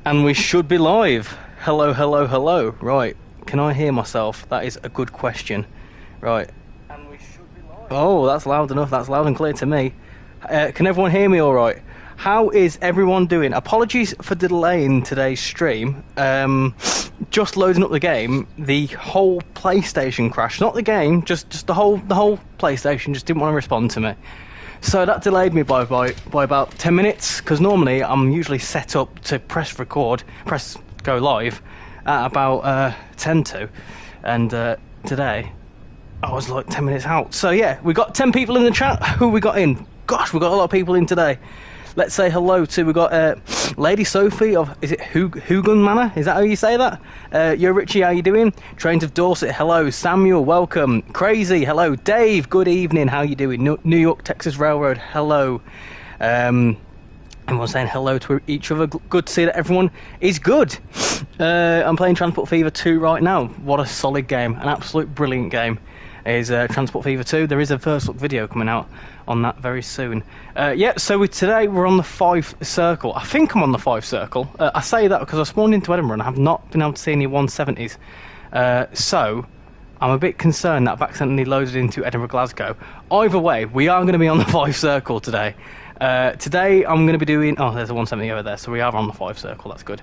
And we should be live. Hello, hello, hello. Right. Can I hear myself? That is a good question. Right. And we should be live. Oh, that's loud enough. That's loud and clear to me. Can everyone hear me all right? How is everyone doing? Apologies for delaying today's stream. Just loading up the game, the whole PlayStation crashed. Not the game, just the whole PlayStation just didn't want to respond to me. So that delayed me by about 10 minutes, because normally I'm usually set up to press go live at about 10 to, and today I was like 10 minutes out. So yeah, we got 10 people in the chat. Who we got in? Gosh, we got a lot of people in today. Let's say hello to, we got Lady Sophie of, is it Hugon Manor? Is that how you say that? Yo Richie, how you doing? Trains of Dorset, hello. Samuel, welcome. Crazy, hello. Dave, good evening, how you doing? New York, Texas Railroad, hello. Everyone's saying hello to each other. Good to see that everyone is good. I'm playing Transport Fever 2 right now. What a solid game, an absolute brilliant game is Transport Fever 2. There is a first look video coming out on that very soon. Yeah, so today we're on the Fife Circle. I think I'm on the Fife Circle. I say that because I spawned into Edinburgh and I have not been able to see any 170s. So I'm a bit concerned that I've accidentally loaded into Edinburgh Glasgow. Either way, we are going to be on the Fife Circle today. Today I'm going to be doing... Oh, there's a 170 over there, so we are on the Fife Circle. That's good.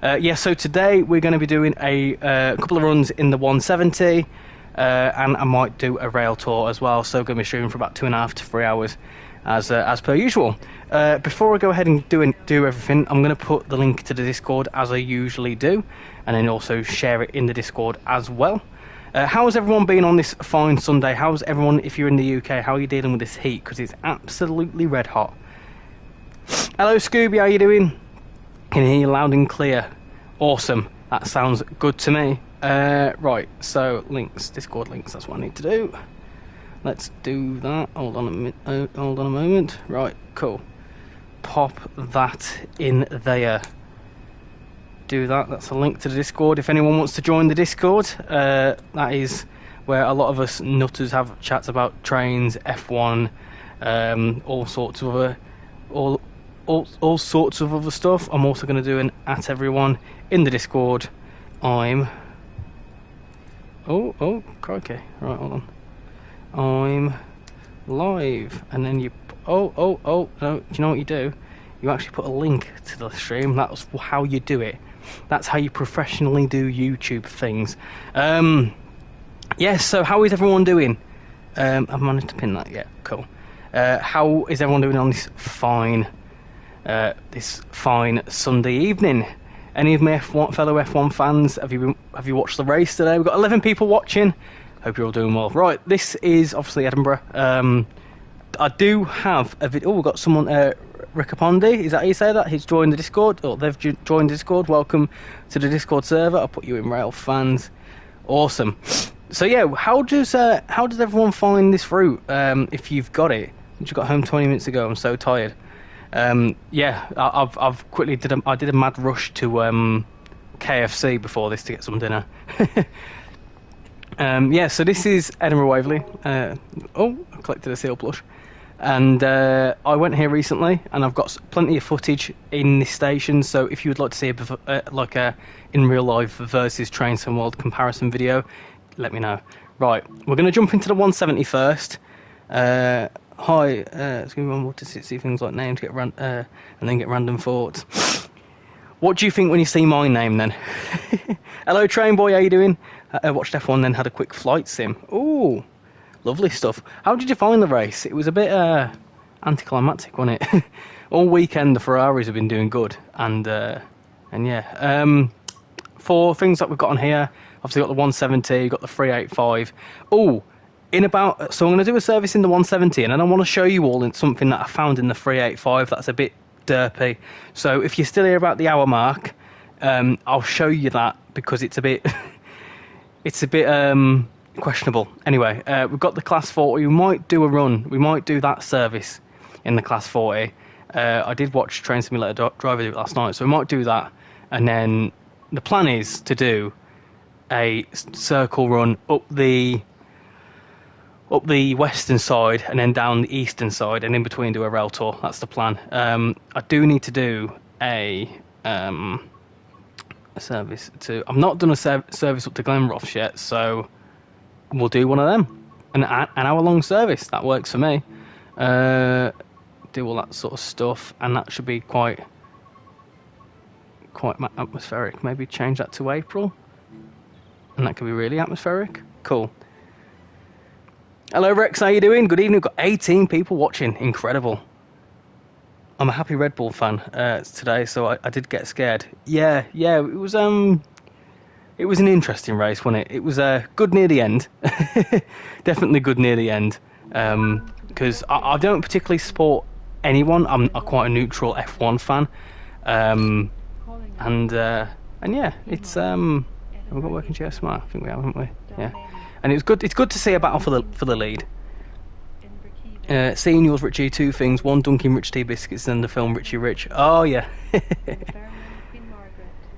Yeah, so today we're going to be doing a couple of runs in the 170. And I might do a rail tour as well, so going to be streaming for about 2.5 to 3 hours as per usual. Before I go ahead and do everything, I'm going to put the link to the Discord as I usually do, and then also share it in the Discord as well. How has everyone been on this fine Sunday? How's everyone, if you're in the UK, how are you dealing with this heat? Because it's absolutely red hot. Hello Scooby, how you doing? Can hear you loud and clear. Awesome, that sounds good to me. Right, so links, Discord links, that's what I need to do. Let's do that. Hold on a moment. Right, cool. Pop that in there. Do that. That's a link to the Discord if anyone wants to join the Discord. That is where a lot of us nutters have chats about trains, F1, all sorts of other stuff. I'm also going to do an at everyone in the Discord. Oh, crikey. Right, hold on. I'm live. And then you... Oh, no. Do you know what you do? You actually put a link to the stream. That's how you do it. That's how you professionally do YouTube things. Yeah, so how is everyone doing? I've managed to pin that, yeah, cool. How is everyone doing on this fine Sunday evening? Any of my fellow F1 fans, have you watched the race today? We've got 11 people watching. Hope you're all doing well. Right, this is obviously Edinburgh. I do have a video. Oh, we've got someone, Rickapondi, is that how you say that? He's joined the Discord. Oh, they've joined the Discord. Welcome to the Discord server. I'll put you in Rail Fans. Awesome. So yeah, how does everyone find this route? If you've got it, I just got home 20 minutes ago. I'm so tired. Yeah, I've quickly did a mad rush to KFC before this to get some dinner. Yeah, so this is Edinburgh Waverley. Oh, I collected a seal plush, and I went here recently, and I've got plenty of footage in this station. So if you would like to see a in real life versus trainsimworld comparison video, let me know. Right, we're going to jump into the 170 first. Hi, it's going to be one more to see things like names and then get random thoughts. What do you think when you see my name then? Hello Train Boy, how you doing? I watched F1 then had a quick flight sim. Ooh, lovely stuff. How did you find the race? It was a bit anticlimactic, wasn't it? All weekend the Ferraris have been doing good, and yeah. For things that we've got on here, obviously got the 170, got the 385. Ooh. So I'm going to do a service in the 170, and then I want to show you all in something that I found in the 385 that's a bit derpy. So if you're still here about the hour mark, I'll show you that because it's a bit questionable. Anyway, we've got the Class 40. We might do a run. We might do that service in the Class 40. I did watch Train Simulator Driver do it last night, so we might do that. And then the plan is to do a circle run up the western side and then down the eastern side, and in between do a rail tour. That's the plan. I do need to do a A service to... I've not done a service up to Glenrothes yet, so we'll do one of them. An hour-long service. That works for me. Do all that sort of stuff, and that should be quite atmospheric. Maybe change that to April, and that could be really atmospheric. Cool. Hello Rex, how you doing? Good evening. We've got 18 people watching. Incredible. I'm a happy Red Bull fan today, so I did get scared. Yeah, it was an interesting race, wasn't it? It was good near the end. Definitely good near the end, because I don't particularly support anyone. I'm quite a neutral F1 fan, and yeah, it's have we got working GS Smart? I think we have, haven't we? Yeah, and it's good to see a battle for the lead. Seeing yours, Richie, two things: one, dunking rich tea biscuits, and the film Richie Rich. Oh yeah,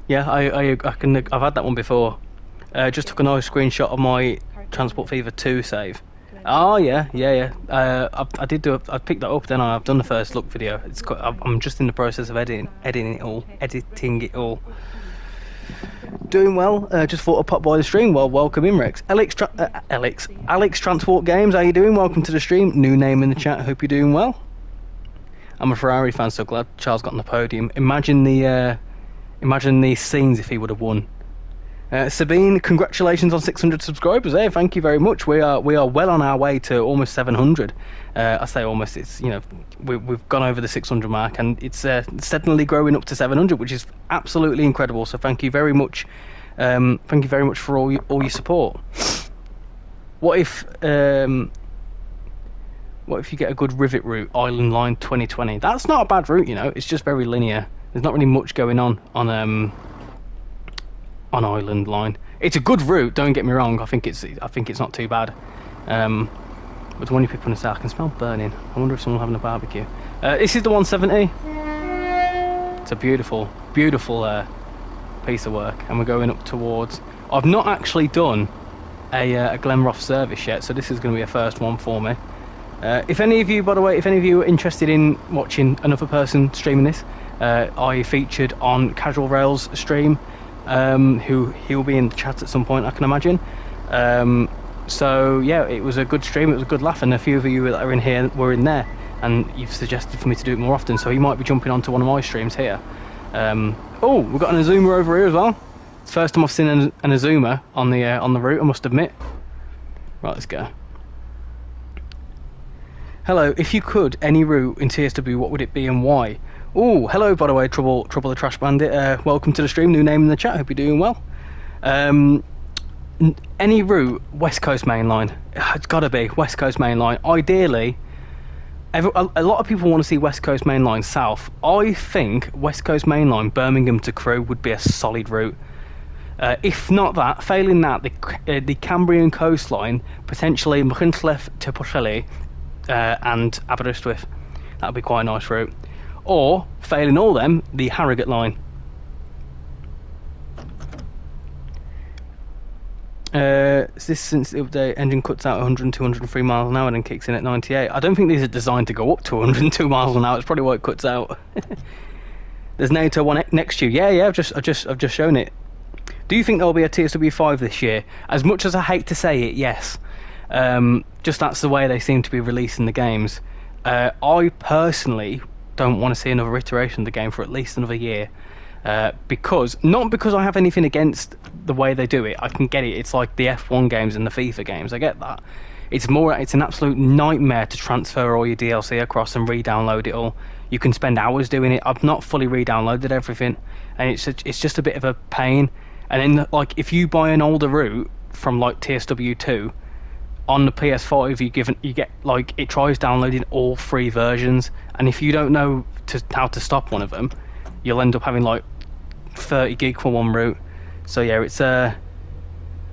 yeah. I've had that one before. Just took a nice screenshot of my Transport Fever 2 save. Oh yeah. I picked that up. Then I've done the first look video. I'm just in the process of editing it all. Doing well. Just thought I'd pop by the stream. Well, welcome in, Rex. Alex Transport Games, how you doing? Welcome to the stream. New name in the chat. Hope you're doing well. I'm a Ferrari fan, so glad Charles got on the podium. Imagine the scenes if he would have won. Sabine, congratulations on 600 subscribers. Hey, thank you very much. We are well on our way to almost 700. I say almost. It's we've gone over the 600 mark, and it's steadily growing up to 700, which is absolutely incredible. So thank you very much. Thank you very much for all your support. What if you get a good rivet route, Island Line 2020? That's not a bad route, you know. It's just very linear. There's not really much going on Island Line. It's a good route, don't get me wrong. I think it's not too bad. But when you people in the south, I can smell burning. I wonder if someone's having a barbecue. This is the 170. It's a beautiful piece of work, and we're going up towards... I've not actually done a Glenrothes service yet, so this is going to be a first one for me. If any of you, by the way, are interested in watching another person streaming this, I featured on RichyRail's stream, he'll be in the chat at some point, I can imagine. So yeah, it was a good stream, it was a good laugh, and a few of you that are in here were in there, and you've suggested for me to do it more often, so he might be jumping onto one of my streams here. Oh, we've got an Azuma over here as well. It's the first time I've seen an Azuma on the route, I must admit. Right, let's go. Hello, if you could, any route in TSW, what would it be and why? Oh, hello, by the way, Trouble the Trash Bandit. Welcome to the stream, new name in the chat, hope you're doing well. Any route, West Coast Main Line. It's got to be West Coast Main Line. Ideally, a lot of people want to see West Coast Main Line south. I think West Coast Main Line, Birmingham to Crewe, would be a solid route. If not that, failing that, the Cambrian coastline, potentially Machynlleth to Pwllheli, and Aberystwyth. That would be quite a nice route. Or, failing all them, the Harrogate line. This since the update, engine cuts out 100 and 203 miles an hour and then kicks in at 98. I don't think these are designed to go up to 102 miles an hour. It's probably why it cuts out. There's NATO one next to you. Yeah. I've just shown it. Do you think there'll be a TSW5 this year? As much as I hate to say it, yes. Just that's the way they seem to be releasing the games. I personally don't want to see another iteration of the game for at least another year. Not because I have anything against the way they do it. I can get it. It's like the F1 games and the FIFA games. I get that. It's an absolute nightmare to transfer all your DLC across and re-download it all. You can spend hours doing it. I've not fully re-downloaded everything, and it's just a bit of a pain. And then, like, if you buy an older route from like TSW2 on the PS5, you get like, it tries downloading all 3 versions, and if you don't know how to stop one of them, you'll end up having like 30 gig for one route. So yeah, it's a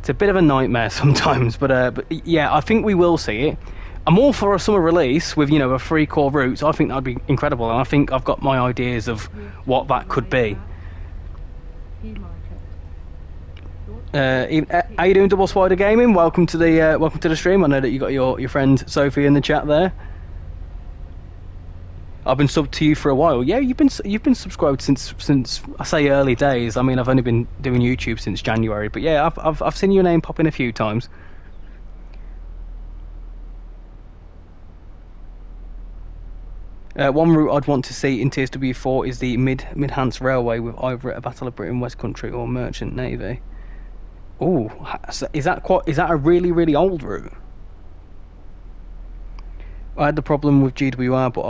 bit of a nightmare sometimes, but yeah, I think we will see it. I'm all for a summer release with, a 3 core routes. I think that'd be incredible, and I think I've got my ideas of what that could be. How you doing, Double Spider Gaming? Welcome to the stream. I know that you got your friend Sophie in the chat there. I've been subbed to you for a while. Yeah, you've been subscribed since I say early days. I mean, I've only been doing YouTube since January, but yeah, I've seen your name pop in a few times. One route I'd want to see in TSW4 is the Mid-Hants Railway with either a Battle of Britain West Country or Merchant Navy. Oh, is that a really old route? I had the problem with GWR, but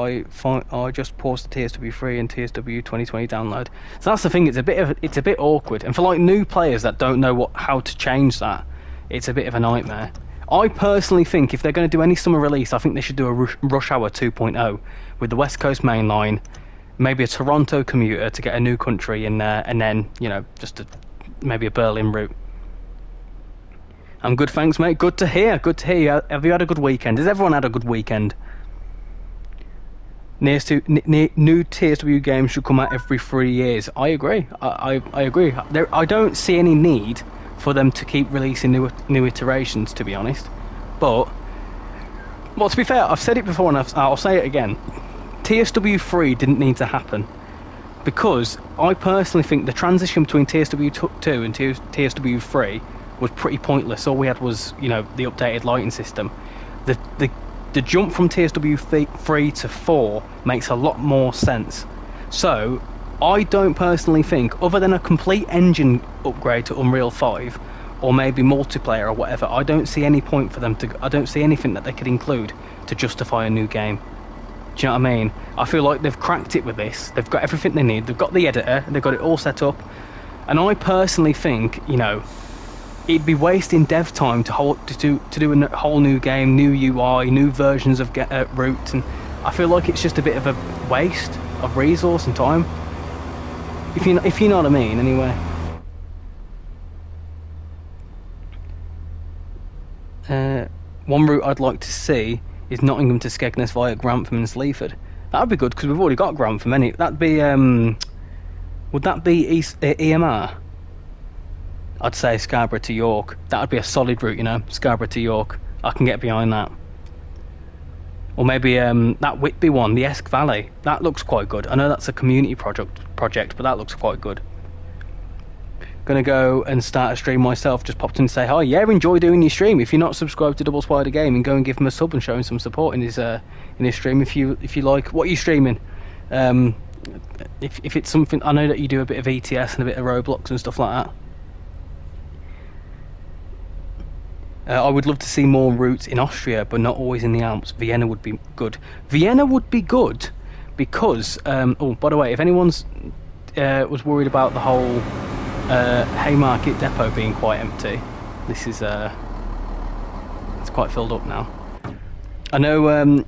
I just paused the TSW3 and TSW 2020 download. So that's the thing. It's a bit awkward, and for like new players that don't know how to change that, it's a bit of a nightmare. I personally think if they're going to do any summer release, I think they should do a Rush Hour 2.0 with the West Coast Main Line, maybe a Toronto commuter to get a new country in there, and then maybe a Berlin route. I'm good, thanks, mate. Good to hear. Good to hear. Have you had a good weekend? Has everyone had a good weekend? New TSW games should come out every 3 years. I agree. I agree. I don't see any need for them to keep releasing new iterations, to be honest. But, well, to be fair, I've said it before and I'll say it again. TSW3 didn't need to happen, because I personally think the transition between TSW2 and TSW3 was pretty pointless. All we had was, the updated lighting system. The jump from TSW3 to 4 makes a lot more sense. So I don't personally think, other than a complete engine upgrade to Unreal 5 or maybe multiplayer or whatever, I don't see any point for them I don't see anything that they could include to justify a new game. Do you know what I mean? I feel like they've cracked it with this. They've got everything they need. They've got the editor, they've got it all set up, and I personally think, it'd be wasting dev time to do a whole new game, new UI, new versions of route, and I feel like it's just a bit of a waste of resource and time. If you know what I mean, anyway. One route I'd like to see is Nottingham to Skegness via Grantham and Sleaford. That'd be good because we've already got Grantham. That'd be would that be EMR? I'd say Scarborough to York. That would be a solid route, Scarborough to York. I can get behind that. Or maybe that Whitby one, the Esk Valley. That looks quite good. I know that's a community project, but that looks quite good. Gonna go and start a stream myself. Just popped in to say hi. Yeah, enjoy doing your stream. If you're not subscribed to Double Spider Gaming, go and give him a sub and show him some support in his stream. If you like, what are you streaming? If it's something, I know that you do a bit of ETS and a bit of Roblox and stuff like that. I would love to see more routes in Austria, but not always in the Alps. Vienna would be good. Vienna would be good because, oh, by the way, if anyone's was worried about the whole Haymarket depot being quite empty, this is it's quite filled up now. I know.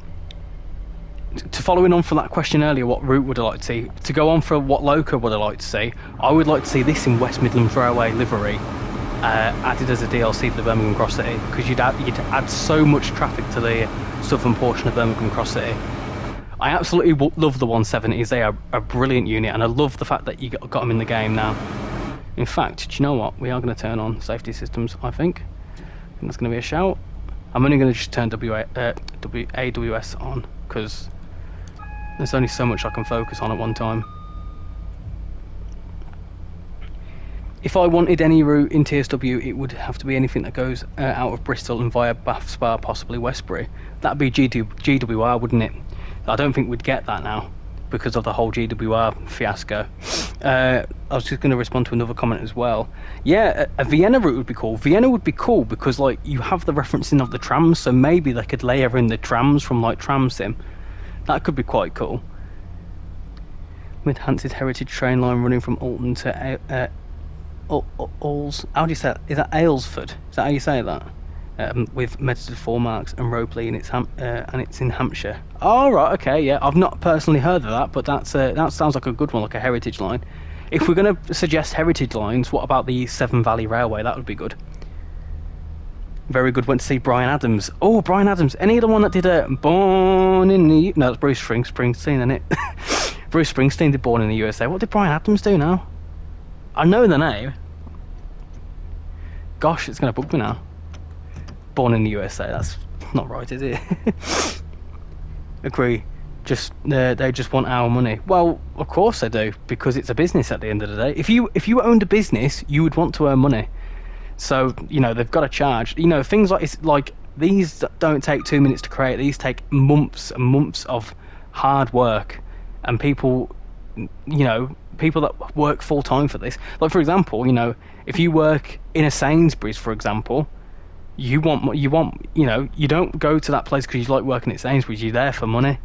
To following on from that question earlier, what route would I like to see? To go on for what loco would I like to see? I would like to see this in West Midlands Railway livery. Added as a DLC to the Birmingham Cross City, because you'd add so much traffic to the southern portion of Birmingham Cross City. I absolutely love the 170s. They are a brilliant unit, and I love the fact that you got them in the game now. In fact, do you know what? We are going to turn on safety systems, I think. That's going to be a shout. I'm only going to just turn AWS on, because there's only so much I can focus on at one time. If I wanted any route in TSW, it would have to be anything that goes out of Bristol and via Bath Spa, possibly Westbury. That'd be GWR, wouldn't it? I don't think we'd get that now because of the whole GWR fiasco. I was just going to respond to another comment as well. Yeah, a Vienna route would be cool. Vienna would be cool because, like, you have the referencing of the trams, so maybe they could layer in the trams from, like, Tram Sim. That could be quite cool. Mid-Hampshire Heritage train line running from Alton to how do you say it? Is that Aylesford? Is that how you say that? With Medford 4 marks and Ropley, and it's in Hampshire. Oh, right, okay, yeah. I've not personally heard of that, but that sounds like a good one, like a heritage line. If we're going to suggest heritage lines, what about the Severn Valley Railway? That would be good. Very good. Went to see Bryan Adams. Oh, Bryan Adams. Any other one that did a Born in the... No, that's Bruce Springsteen, isn't it? Bruce Springsteen did Born in the USA. What did Bryan Adams do now? I know the name. Gosh, it's going to bug me now. Born in the USA, that's not right, is it? Agree. They just want our money. Well, of course they do, because it's a business at the end of the day. If you owned a business, you would want to earn money. So, you know, they've got to charge. You know, things like, it's like, these don't take 2 minutes to create. These take months and months of hard work, and people, you know, people that work full time for this. Like, for example, you know, if you work in a Sainsbury's, for example, you want, you know, you don't go to that place because you like working at Sainsbury's. You're there for money.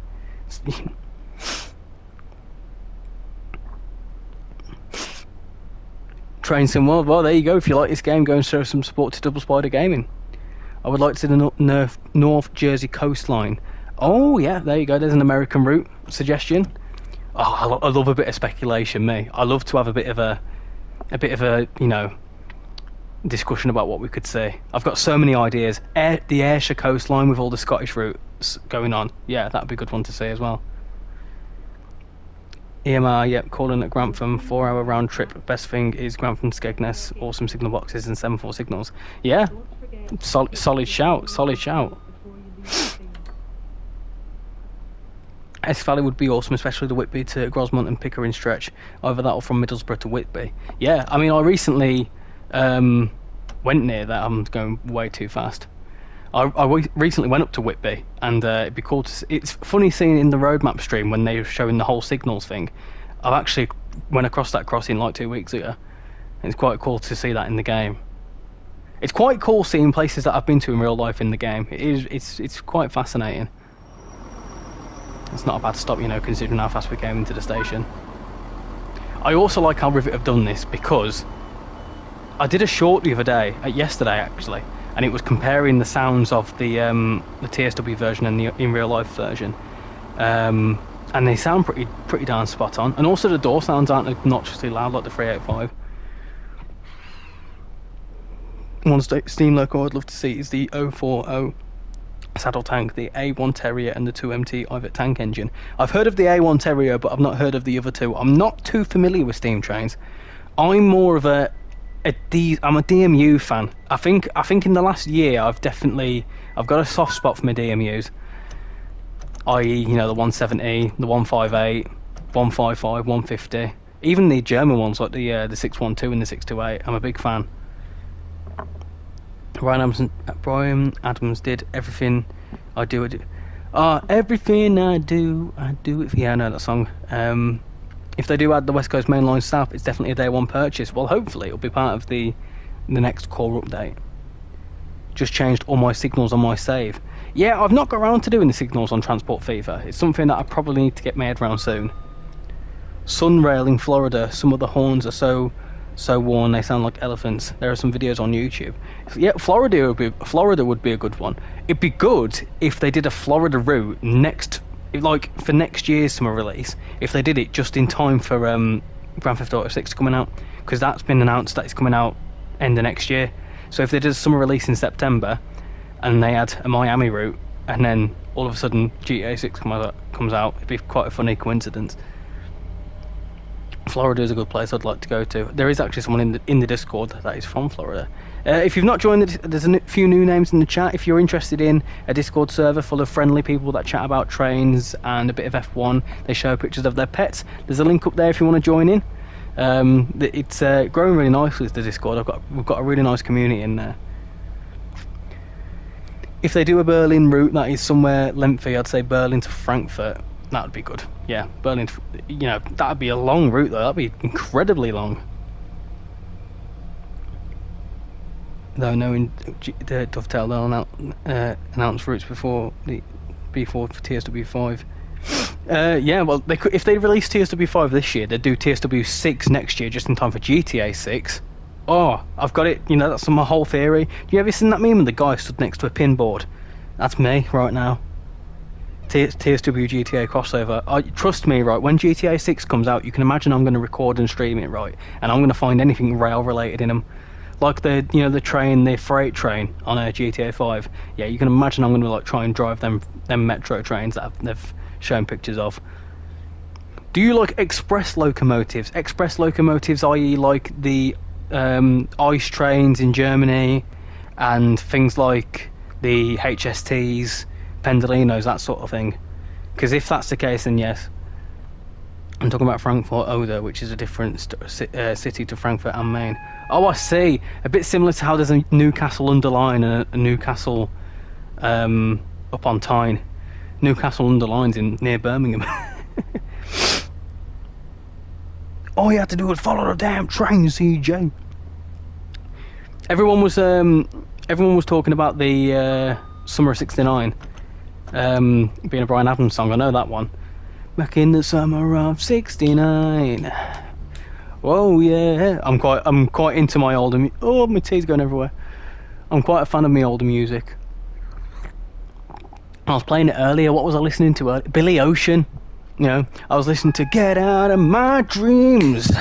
trainsimworld. Well, there you go. If you like this game, go and show some support to Double Spider Gaming. I would like to see the North Jersey coastline. Oh yeah, there you go. There's an American route suggestion. Oh, I love a bit of speculation. Me, I love to have a bit of a you know, discussion about what we could see. I've got so many ideas. The Ayrshire coastline with all the Scottish routes going on. Yeah, that'd be a good one to see as well. EMR, yep, calling at Grantham, 4-hour round trip. Best thing is Grantham Skegness, awesome signal boxes and 7-4 signals. Yeah, solid shout, solid shout. S Valley would be awesome, especially the Whitby to Grosmont and Pickering stretch. Either that or from Middlesbrough to Whitby. Yeah, I mean, I recently went near that. I'm going way too fast. I recently went up to Whitby, and it'd be cool to see. It's funny seeing in the roadmap stream when they were showing the whole signals thing. I've actually went across that crossing like 2 weeks ago. It's quite cool to see that in the game. It's quite cool seeing places that I've been to in real life in the game. It's quite fascinating. It's not a bad stop, you know, considering how fast we came into the station. I also like how Rivet have done this, because I did a short the other day, yesterday actually, and it was comparing the sounds of the TSW version and the in real life version, and they sound pretty darn spot on. And also the door sounds aren't obnoxiously loud like the 385. One steam loco I'd love to see is the 040 saddle tank, the A1 Terrier and the 2MT Ivet tank engine. I've heard of the A1 Terrier, but I've not heard of the other two. I'm not too familiar with steam trains. I'm more of I'm a DMU fan. I think in the last year I've got a soft spot for my DMUs, i.e., you know, the 170, the 158, 155, 150, even the German ones like the 612 and the 628. I'm a big fan. Brian Adams did everything I do. Everything I do it for. Yeah, I know that song. If they do add the West Coast Main Line South, it's definitely a day one purchase. Well, hopefully it'll be part of the next core update. Just changed all my signals on my save. Yeah, I've not got around to doing the signals on Transport Fever. It's something that I probably need to get my head around soon. Sunrail in Florida, some of the horns are so worn they sound like elephants. There are some videos on YouTube. Yeah, Florida would be a good one. It'd be good if they did a Florida route for next year's summer release. If they did it just in time for Grand Theft Auto 6 coming out, because that's been announced that it's coming out end of next year. So if they did a summer release in September and they had a Miami route, and then all of a sudden GTA 6 comes out, it'd be quite a funny coincidence. Florida is a good place I'd like to go to. There is actually someone in the Discord that is from Florida. If you've not joined, there's a few new names in the chat. If you're interested in a Discord server full of friendly people that chat about trains and a bit of F1, they show pictures of their pets. There's a link up there if you want to join in. It's growing really nicely, the Discord. We've got a really nice community in there. If they do a Berlin route that is somewhere lengthy, I'd say Berlin to Frankfurt. That would be good. Yeah, Berlin, you know, that would be a long route though. That'd be incredibly long. Though knowing the Dovetail, they'll announce routes before for TSW5. Yeah, well, if they release TSW5 this year, they'd do TSW6 next year just in time for GTA 6. Oh, I've got it. You know, that's my whole theory. Do you ever seen that meme of the guy stood next to a pinboard? That's me right now. TSW GTA crossover. Trust me, right, when GTA 6 comes out, you can imagine I'm going to record and stream it, right, and I'm going to find anything rail related in them, like the freight train on a GTA 5. Yeah, you can imagine I'm going to try and drive them metro trains that they've shown pictures of. Do you like express locomotives? Express locomotives, i.e. like the ice trains in Germany and things like the HSTs, Pendolinos, that sort of thing. Because if that's the case, then yes. I'm talking about Frankfurt Oder, which is a different city to Frankfurt am Main. Oh, I see. A bit similar to how there's a Newcastle under Lyne and a Newcastle up on Tyne. Newcastle under Lyne's near Birmingham. All you had to do was follow the damn train, CJ. Everyone was talking about the Summer of '69 being a Bryan Adams song. I know that one. Back in the summer of '69. Whoa, yeah. I'm quite into my older. Oh, my tea's going everywhere. I'm quite a fan of my older music. I was playing it earlier. What was I listening to earlier? Billy Ocean. You know, I was listening to "Get Out of My Dreams,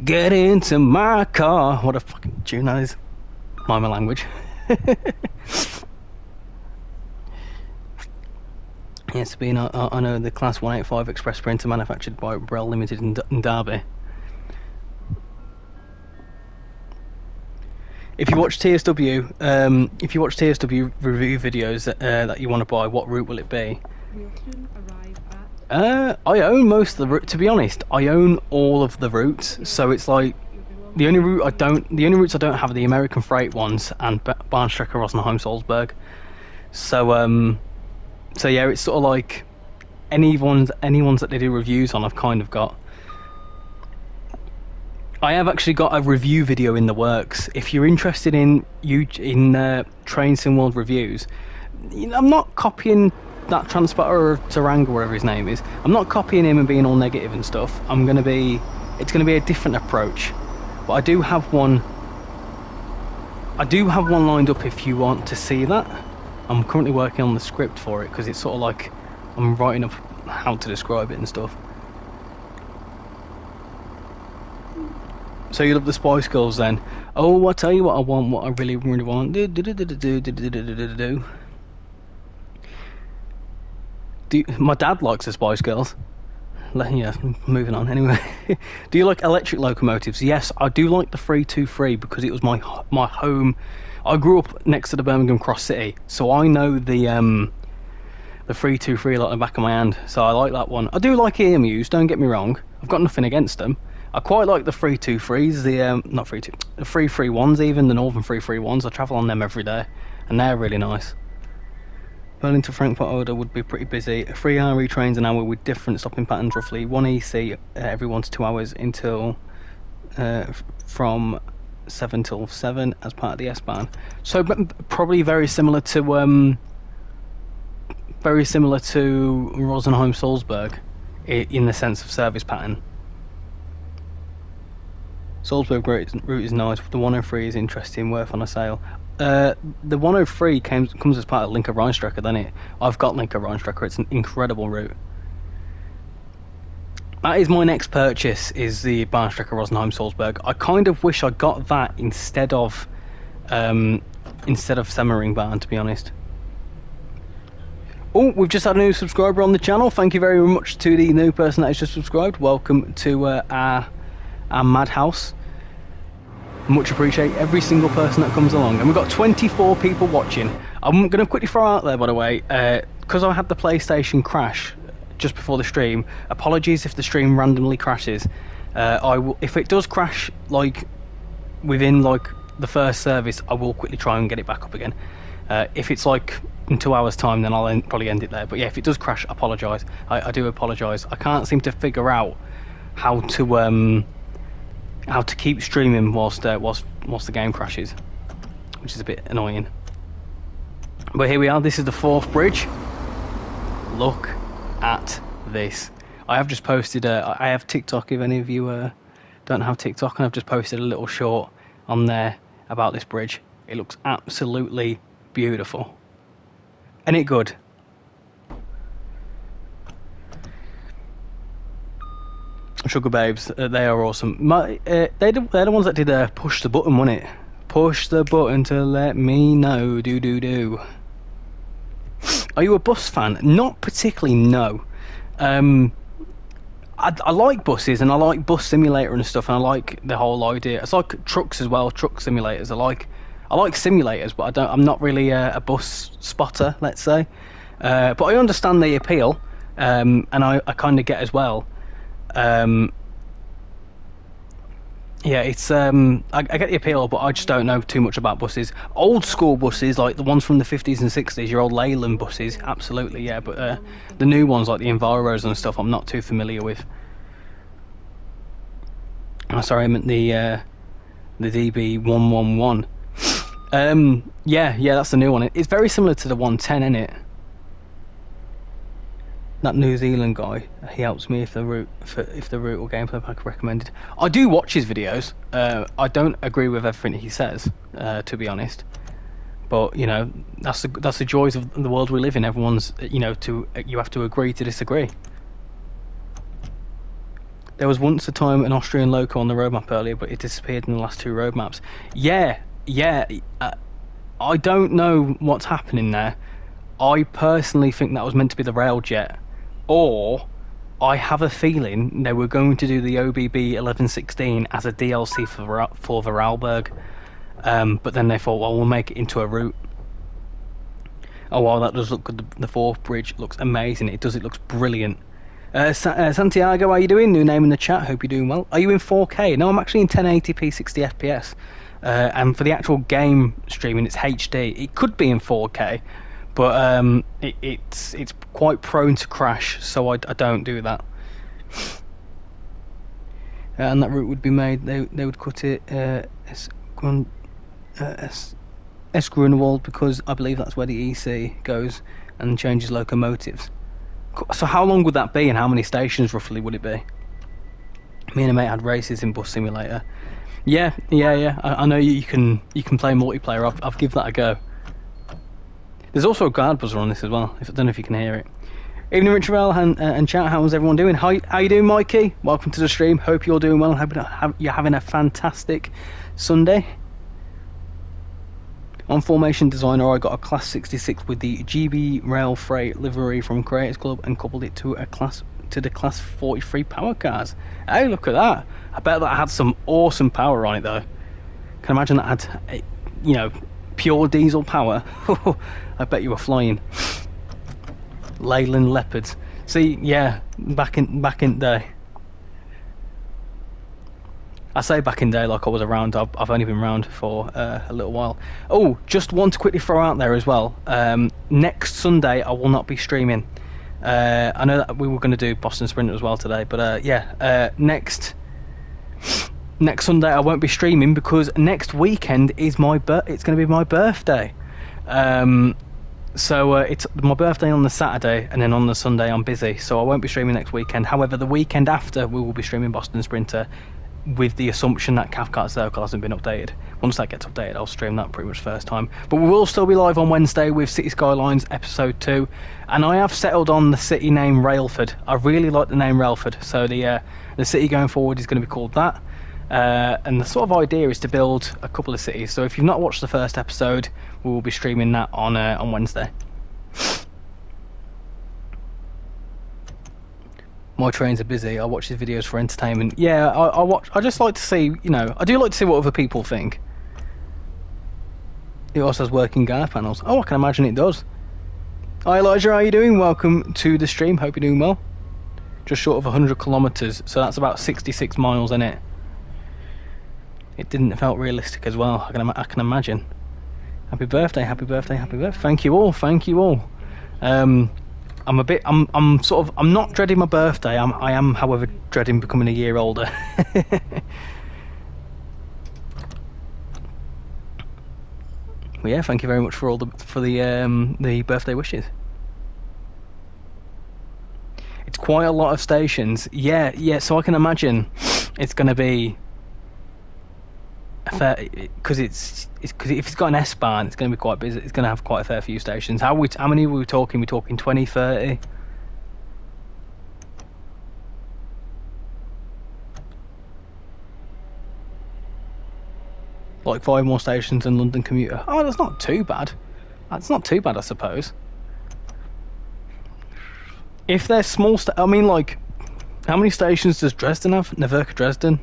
Get Into My Car." What a fucking tune that is. Mind my language. Yes, being I know the Class 185 Express printer manufactured by Rail Limited in Derby. If you watch TSW, review videos that you want to buy, what route will it be? We'll soon arrive at... I own most of the routes. To be honest, I own all of the routes. So it's like the only routes I don't have are the American freight ones and Bahnstrecke Rosenheim Salzburg. So yeah, it's sort of like any ones that they do reviews on, I've kind of got. I have actually got a review video in the works. If you're interested in trainsimworld reviews, I'm not copying that transporter of Taranga, whatever his name is. I'm not copying him and being all negative and stuff. It's gonna be a different approach. But I do have one lined up if you want to see that. I'm currently working on the script for it because it's sort of like I'm writing up how to describe it and stuff. So you love the Spice Girls then? Oh, I'll tell you what I want, what I really, really want. My dad likes the Spice Girls. Yeah, moving on. Anyway, do you like electric locomotives? Yes, I do like the 323 because it was my home. I grew up next to the Birmingham Cross City, so I know the 323 like the back of my hand. So I like that one. I do like EMUs. Don't get me wrong. I've got nothing against them. I quite like the 323s, the 331s, even the Northern 331s. I travel on them every day, and they're really nice. Berlin to Frankfurt Oder would be pretty busy. 3 RE trains an hour with different stopping patterns, roughly 1 EC every 1 to 2 hours until from 7 till 7 as part of the S-Bahn. So probably very similar to Rosenheim Salzburg in the sense of service pattern. Salzburg route is nice. The 103 is interesting, worth on a sale. The 103 comes as part of Linke Rheinstrecke, doesn't it? I've got Linke Rheinstrecke. It's an incredible route. That is my next purchase, is the Bahnstrecke Rosenheim Salzburg. I kind of wish I got that instead of Semmeringbahn, to be honest. Oh, we've just had a new subscriber on the channel. Thank you very much to the new person that has just subscribed. Welcome to our madhouse. Much appreciate every single person that comes along, and we've got 24 people watching. I'm going to quickly throw out there, by the way, because I had the PlayStation crash just before the stream. Apologies if the stream randomly crashes. If it does crash like within like the first service, I will quickly try and get it back up again. If it's like in 2 hours time, then I'll probably end it there. But yeah, if it does crash, apologise. I do apologise. I can't seem to figure out how to keep streaming whilst the game crashes, which is a bit annoying. But here we are. This is the 4th bridge. Look at this. I have just posted I have TikTok, if any of you don't have TikTok, and I've just posted a little short on there about this bridge. It looks absolutely beautiful. Ain't it good? Sugar Babes, they are awesome. They're the ones that did Push the Button, wasn't it? Push the button to let me know. Do. Are you a bus fan? Not particularly, no. I like buses, and I like Bus Simulator and stuff, and I like the whole idea. It's like trucks as well, truck simulators. I like simulators, but I'm not really a bus spotter, let's say. But I understand the appeal, and I kind of get as well. Yeah, it's I get the appeal, but I just don't know too much about buses. Old school buses, like the ones from the 50s and 60s, your old Leyland buses, absolutely, yeah. But the new ones, like the Enviros and stuff, I'm not too familiar with. Oh, sorry, I meant the DB111. Yeah, that's the new one. It's very similar to the 110, isn't it? That New Zealand guy, he helps me if the route or gameplay pack recommended. I do watch his videos. I don't agree with everything he says, to be honest. But you know, that's the joys of the world we live in. Everyone's, you know, you have to agree to disagree. There was once a time an Austrian loco on the roadmap earlier, but it disappeared in the last 2 road maps. Yeah. I don't know what's happening there. I personally think that was meant to be the Railjet. Or, I have a feeling they were going to do the OBB 1116 as a DLC for Vorarlberg, but then they thought, well, we'll make it into a route. Oh wow, that does look good. The Forth Bridge looks amazing. It looks brilliant. Santiago, how are you doing? New name in the chat, hope you're doing well. Are you in 4K? No, I'm actually in 1080p 60 FPS. And for the actual game streaming, it's HD. It could be in 4K. But it's quite prone to crash, so I don't do that. And that route would be made. They would cut it Grunewald, because I believe that's where the EC goes and changes locomotives. So how long would that be, and how many stations roughly would it be? Me and a mate had races in Bus Simulator. Yeah. I know you can play multiplayer. I've give that a go. There's also a guard buzzer on this as well. I don't know if you can hear it. Evening, RichyRail and chat. How's everyone doing? How you doing, Mikey? Welcome to the stream. Hope you're doing well. Hope you're having a fantastic Sunday. On Formation Designer, I got a Class 66 with the GB Rail Freight livery from Creators Club and coupled it to the Class 43 power cars. Hey, look at that! I bet that had some awesome power on it, though. Can imagine that had, you know, pure diesel power. I bet you were flying. Leyland Leopards. See, yeah, back in day. I say back in day like I was around. I've only been around for a little while. Oh, just want to quickly throw out there as well. Next Sunday I will not be streaming. I know that we were going to do Boston Sprint as well today, but next Sunday I won't be streaming because next weekend is it's going to be my birthday. So it's my birthday on the Saturday, and then on the Sunday I'm busy, so I won't be streaming next weekend. However, the weekend after we will be streaming Boston Sprinter, with the assumption that Cathcart Circle hasn't been updated. Once that gets updated, I'll stream that pretty much first time. But we will still be live on Wednesday with City Skylines Episode 2, and I have settled on the city name Railford. I really like the name Railford, so the city going forward is going to be called that. And the sort of idea is to build a couple of cities. So if you've not watched the first episode, we will be streaming that on Wednesday. My trains are busy. I watch these videos for entertainment. Yeah, I just like to see, you know, I do like to see what other people think. It also has working guard panels. Oh, I can imagine it does. Hi Elijah, how are you doing? Welcome to the stream. Hope you're doing well. Just short of 100 kilometres, so that's about 66 miles in it. It didn't felt realistic as well. I can imagine. Happy birthday, happy birthday, happy birthday. Thank you all, thank you all. I'm not dreading my birthday. I am, however, dreading becoming a year older. Well, yeah, thank you very much for the birthday wishes. It's quite a lot of stations. Yeah. So I can imagine it's going to be a fair, because if it's got an S-Bahn, it's going to be quite busy. It's going to have quite a fair few stations. How many were we talking? We're talking 20, 30? Like 5 more stations than London Commuter. Oh, that's not too bad. That's not too bad, I suppose. If they're small, I mean, like, how many stations does Dresden have? Neverka Dresden.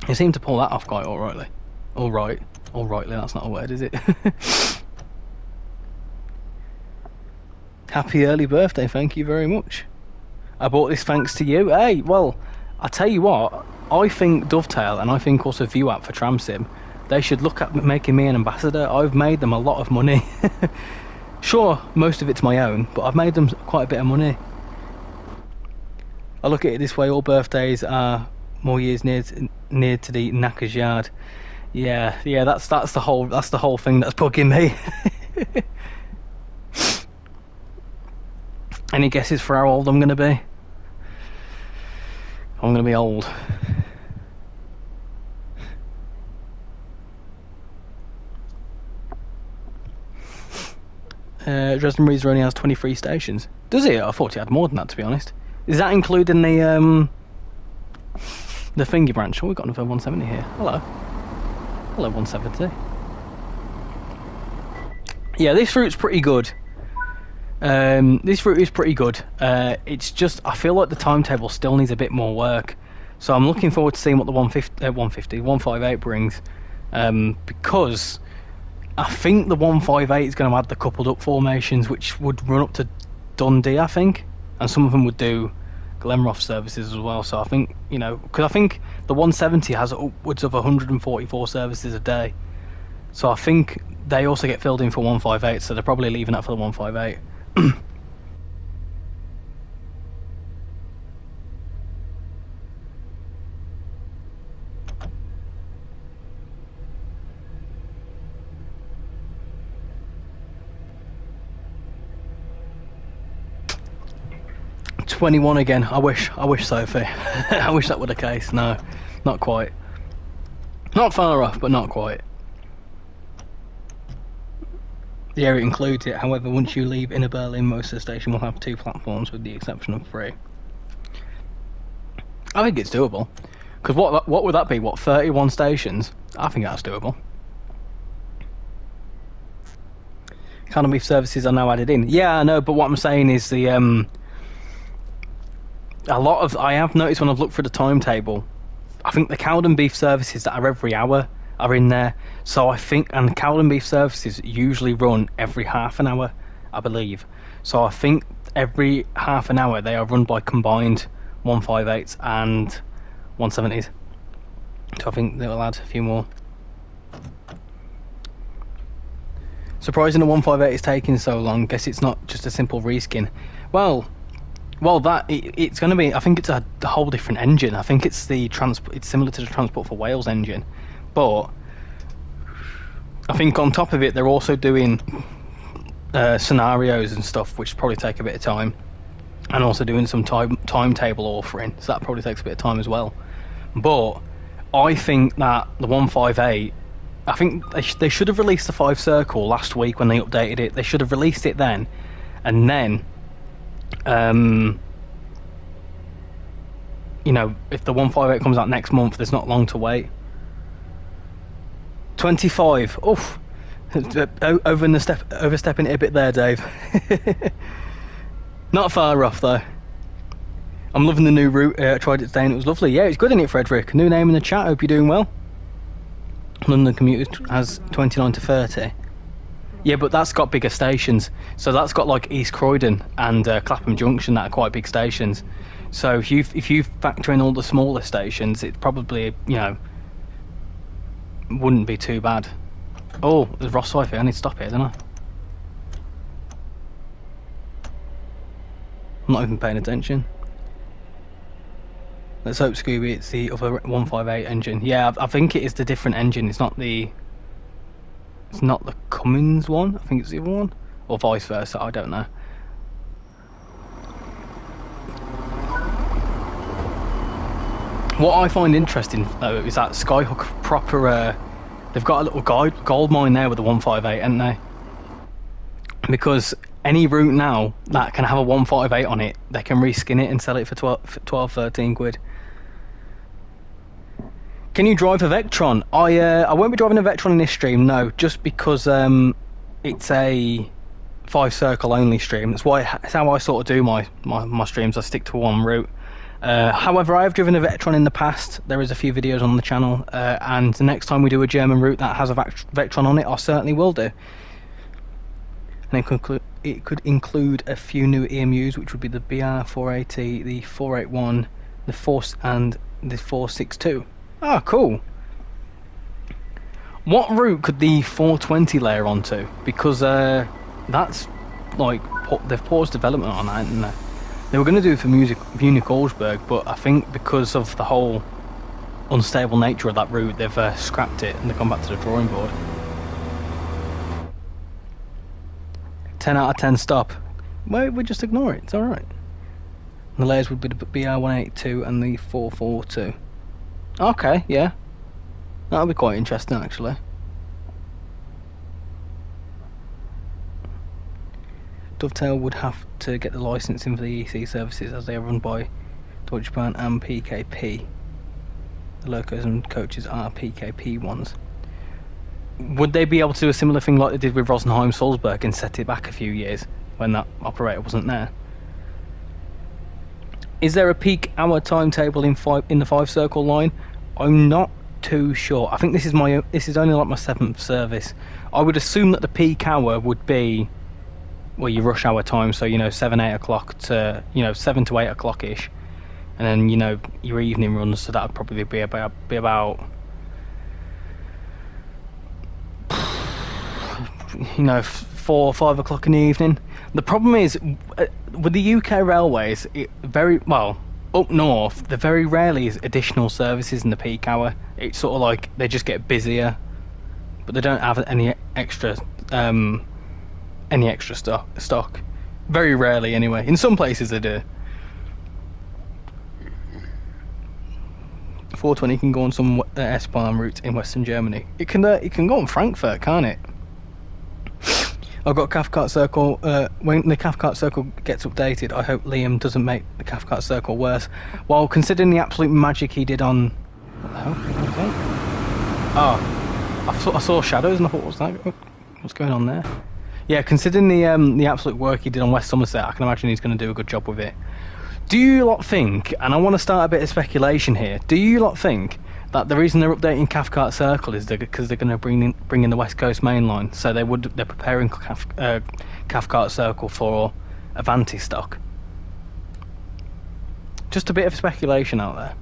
They seem to pull that off quite alrightly. Alrightly, that's not a word, is it? Happy early birthday, thank you very much. I bought this thanks to you. Hey, well, I tell you what, I think Dovetail and I think also View App for TramSim, they should look at making me an ambassador. I've made them a lot of money. Sure, most of it's my own, but I've made them quite a bit of money. I look at it this way: all birthdays are more years near to the knacker's yard. Yeah, that's the whole thing that's bugging me. Any guesses for how old I'm going to be? I'm going to be old. Dresden Breezer only has 23 stations. Does it? I thought it had more than that, to be honest. Is that including the thingy branch? Oh, we've got another 170 here. Hello. Hello, 170. Yeah, this route's pretty good. This route is pretty good. It's just, I feel like the timetable still needs a bit more work. So I'm looking forward to seeing what the 158 brings. Because I think the 158 is going to add the coupled up formations, which would run up to Dundee, I think. And some of them would do Glenrothes services as well. So I think, you know, because I think the 170 has upwards of 144 services a day. So I think they also get filled in for 158, so they're probably leaving that for the 158. 21 again. I wish, Sophie. I wish that were the case. No, not quite. Not far off, but not quite. Yeah, it includes it. However, once you leave Inner Berlin, most of the station will have 2 platforms, with the exception of 3. I think it's doable. Because what would that be? What, 31 stations? I think that's doable. Cowdenbeath services are now added in. Yeah, I know, but what I'm saying is the I have noticed when I've looked through the timetable, I think the Cowdenbeath services that are every hour are in there. So I think, and the Cowdenbeath services usually run every half an hour, I believe. So I think every half an hour they are run by combined 158s and 170s. So I think they'll add a few more. Surprising the 158 is taking so long. Guess it's not just a simple reskin. Well, it's going to be. I think it's a whole different engine. I think it's the It's similar to the Transport for Wales engine, but I think on top of it they're also doing scenarios and stuff, which probably take a bit of time, and also doing some timetable authoring. So that probably takes a bit of time as well. But I think that the 158. I think they should have released the 5 Circle last week when they updated it. They should have released it then, and then. You know, if the 158 comes out next month, there's not long to wait. 25. Oof. Overstepping it a bit there, Dave. Not far off though. I'm loving the new route. I tried it today and it was lovely. Yeah, it's good, isn't it, Frederick? New name in the chat. Hope you're doing well. London commuters has 29 to 30. Yeah, but that's got bigger stations. So that's got like East Croydon and Clapham Junction that are quite big stations. So if you factor in all the smaller stations, it probably, you know, wouldn't be too bad. Oh, there's Ross Fife here. I need to stop here, don't I? I'm not even paying attention. Let's hope, Scooby, it's the other 158 engine. Yeah, I think it is the different engine. It's not the Cummins one. I think it's the other one, or vice versa. I don't know. What I find interesting though is that Skyhook proper. They've got a little gold mine there with the 158, haven't they? Because any route now that can have a 158 on it, they can reskin it and sell it for 12, 13 quid. Can you drive a Vectron? I won't be driving a Vectron in this stream, no, just because it's a 5 Circle only stream. That's how I sort of do my streams. I stick to one route. However, I have driven a Vectron in the past. There is a few videos on the channel, and the next time we do a German route that has a Vectron on it, I certainly will do. And it could include a few new EMUs, which would be the BR480, the 481, the 4 and the 462. Ah, cool. What route could the 420 layer onto? Because that's like they've paused development on that, haven't they? They were going to do it for Munich-Augsburg, but I think because of the whole unstable nature of that route, they've scrapped it and they've gone back to the drawing board. 10 out of 10 stop. Well, we just ignore it. It's all right. The layers would be the BR182 and the 442. Okay, yeah. That'll be quite interesting, actually. Dovetail would have to get the licensing for the EC services as they are run by Deutsche Bahn and PKP. The locos and coaches are PKP ones. Would they be able to do a similar thing like they did with Rosenheim Salzburg and set it back a few years when that operator wasn't there? Is there a peak hour timetable in the 5 circle line? I'm not too sure. I think this is only like my 7th service. I would assume that the peak hour would be your rush hour time, so 7-8 o'clock to 7 to 8 o'clock ish, and then your evening runs, so that would probably be about 4 or 5 o'clock in the evening. The problem is with the UK railways, up north there very rarely is additional services in the peak hour. It's sort of like they just get busier, but they don't have any extra stock. Very rarely, anyway. In some places they do. 420 can go on some S-Bahn routes in Western Germany. It can go on Frankfurt, can't it? I've got Cathcart Circle. When the Cathcart Circle gets updated, I hope Liam doesn't make the Cathcart Circle worse. Well, considering the absolute magic he did on... What the hell? Okay. Oh, I saw shadows and I thought, what's going on there? Yeah, considering the absolute work he did on West Somerset, I can imagine he's going to do a good job with it. Do you lot think, and I want to start a bit of speculation here, do you lot think that the reason they're updating Cathcart Circle is because they're going to bring in the West Coast Main Line, so they're preparing Cathcart Circle for Avanti stock? Just a bit of speculation out there.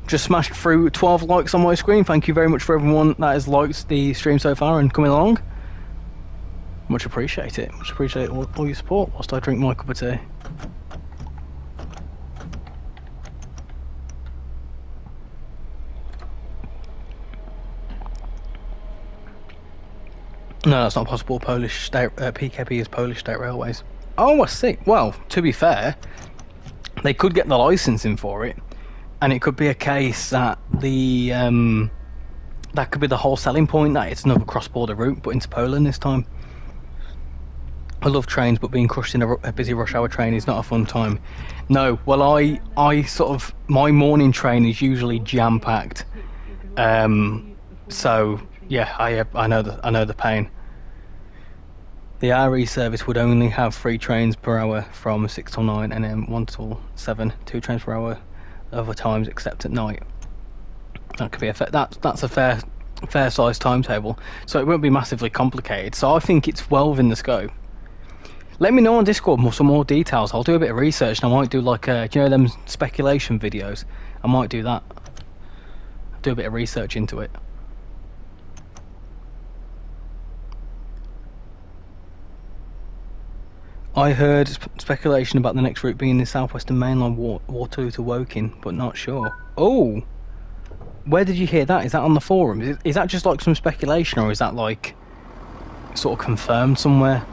Just smashed through 12 likes on my screen. Thank you very much for everyone that has liked the stream so far and coming along. Much appreciate it. Much appreciate all your support whilst I drink my cup of tea. No, that's not possible. Polish state PKP is Polish State Railways. Oh, I see. Well, to be fair, they could get the licensing for it, and it could be a case that that could be the whole selling point, that it's another cross-border route, but into Poland this time. I love trains, but being crushed in a busy rush hour train is not a fun time. No, well, I sort of, my morning train is usually jam-packed, so yeah, I know the pain. The RE service would only have 3 trains per hour from 6 till 9, and then 1 till 7, 2 trains per hour other times except at night. That could be that's a fair sized timetable, so it won't be massively complicated. So I think it's well within the scope. Let me know on Discord some more details. I'll do a bit of research, and I might do like do you know them speculation videos? I might do that. Do a bit of research into it. I heard speculation about the next route being the Southwestern Mainline Waterloo to Woking, but not sure. Oh, where did you hear that? Is that on the forum? Is that just like some speculation, or is that like sort of confirmed somewhere?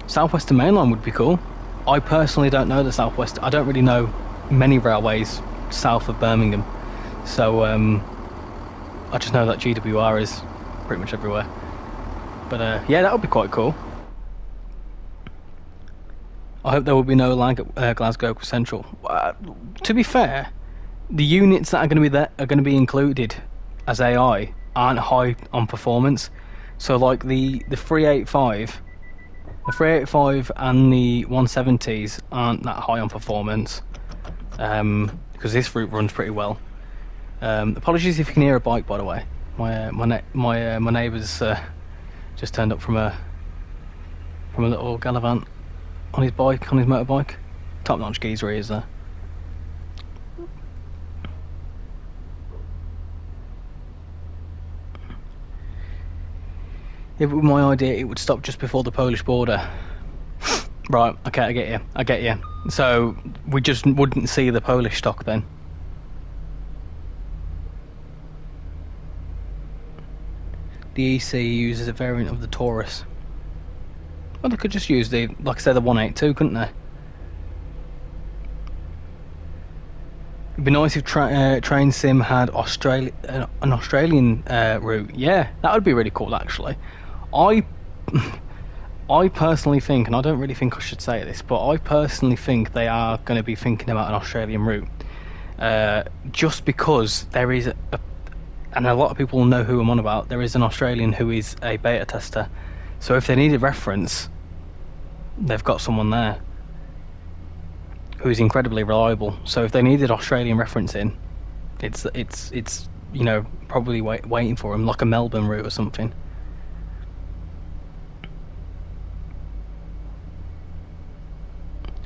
Southwestern Mainline would be cool. I personally don't know the Southwest. I don't really know many railways south of Birmingham, so I just know that GWR is pretty much everywhere. But yeah, that would be quite cool. I hope there will be no lag at Glasgow Central. To be fair, the units that are going to be included as AI aren't high on performance. So like the 385 and the 170s aren't that high on performance, because this route runs pretty well. Apologies if you can hear a bike, by the way. My neighbour's just turned up from a little gallivant on his motorbike. Top-notch geezer he is there. If it were my idea, it would stop just before the Polish border. Right, okay, I get you. So, we just wouldn't see the Polish stock then. The EC uses a variant of the Taurus. Well, they could just use the 182, couldn't they? It'd be nice if Train Sim had an Australian route. Yeah, that would be really cool, actually. I personally think, and I don't really think I should say this, but I personally think they are going to be thinking about an Australian route. Just because there is and a lot of people know who I'm on about, there is an Australian who is a beta tester. So if they need a reference, they've got someone there who's incredibly reliable. So if they needed Australian referencing, it's you know, probably waiting for them, like a Melbourne route or something.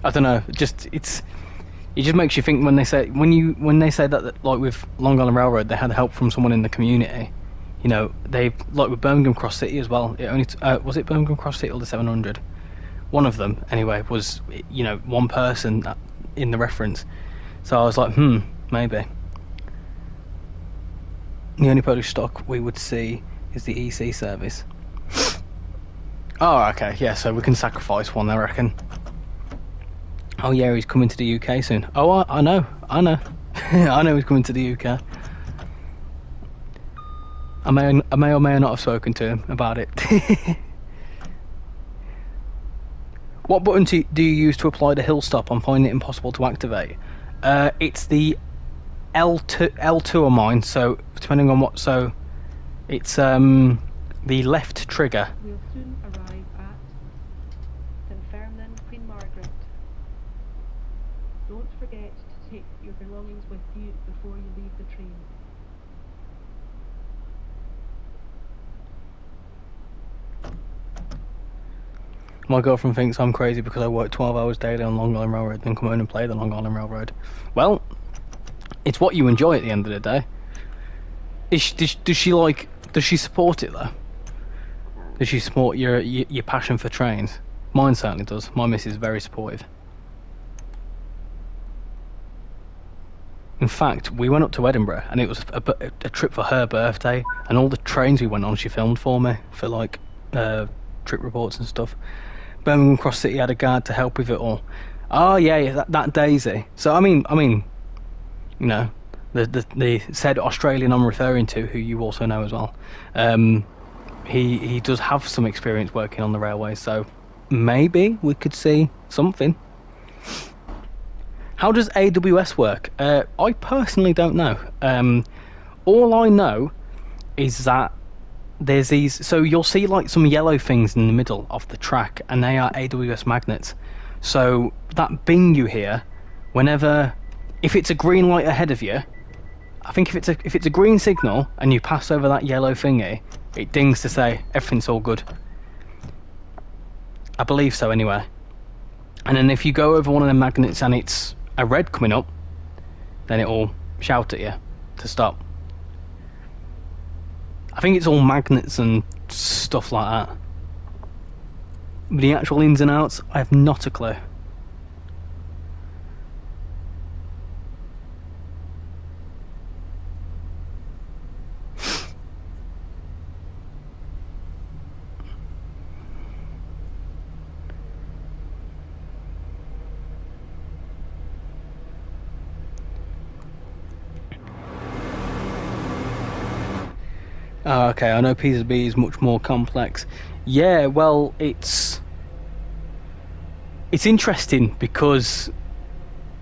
I don't know. It just makes you think when they say that like with Long Island Railroad they had help from someone in the community. You know, they've like with Birmingham Cross City as well. It only was it Birmingham Cross City or the 700? One of them anyway was, you know, one person in the reference. So I was like, maybe. The only Polish stock we would see is the EC service. Oh, okay, yeah. So we can sacrifice one, I reckon. Oh yeah, he's coming to the UK soon. Oh, I know. I know he's coming to the UK. I may or may not have spoken to him about it. What button do you use to apply the hill stop on finding it impossible to activate? It's the L2 on mine, so depending on what, so it's the left trigger. We'll soon arrive at Dunfermline, Queen Margaret. Don't forget to take your belongings with you before you leave the train. My girlfriend thinks I'm crazy because I work 12 hours daily on Long Island Railroad, then come home and play the Long Island Railroad. Well, it's what you enjoy at the end of the day. Does she support it though? Does she support your passion for trains? Mine certainly does. My missus is very supportive. In fact, we went up to Edinburgh and it was a trip for her birthday, and all the trains we went on she filmed for me for like trip reports and stuff. Birmingham Cross City had a guard to help with it all. Oh yeah, that Daisy. So I mean, you know, the said Australian I'm referring to, who you also know as well. He does have some experience working on the railway, so maybe we could see something. How does AWS work? I personally don't know. All I know is that there's these, so you'll see like some yellow things in the middle of the track, and they are AWS magnets. So that bing you hear whenever, if it's a green light ahead of you, I think if it's a green signal and you pass over that yellow thingy, it dings to say everything's all good. I believe so anyway. And then if you go over one of the magnets and it's a red coming up, then it'll shout at you to stop. I think it's all magnets and stuff like that. But the actual ins and outs, I have not a clue. Oh, okay, I know PZB is much more complex. Yeah, well, it's interesting because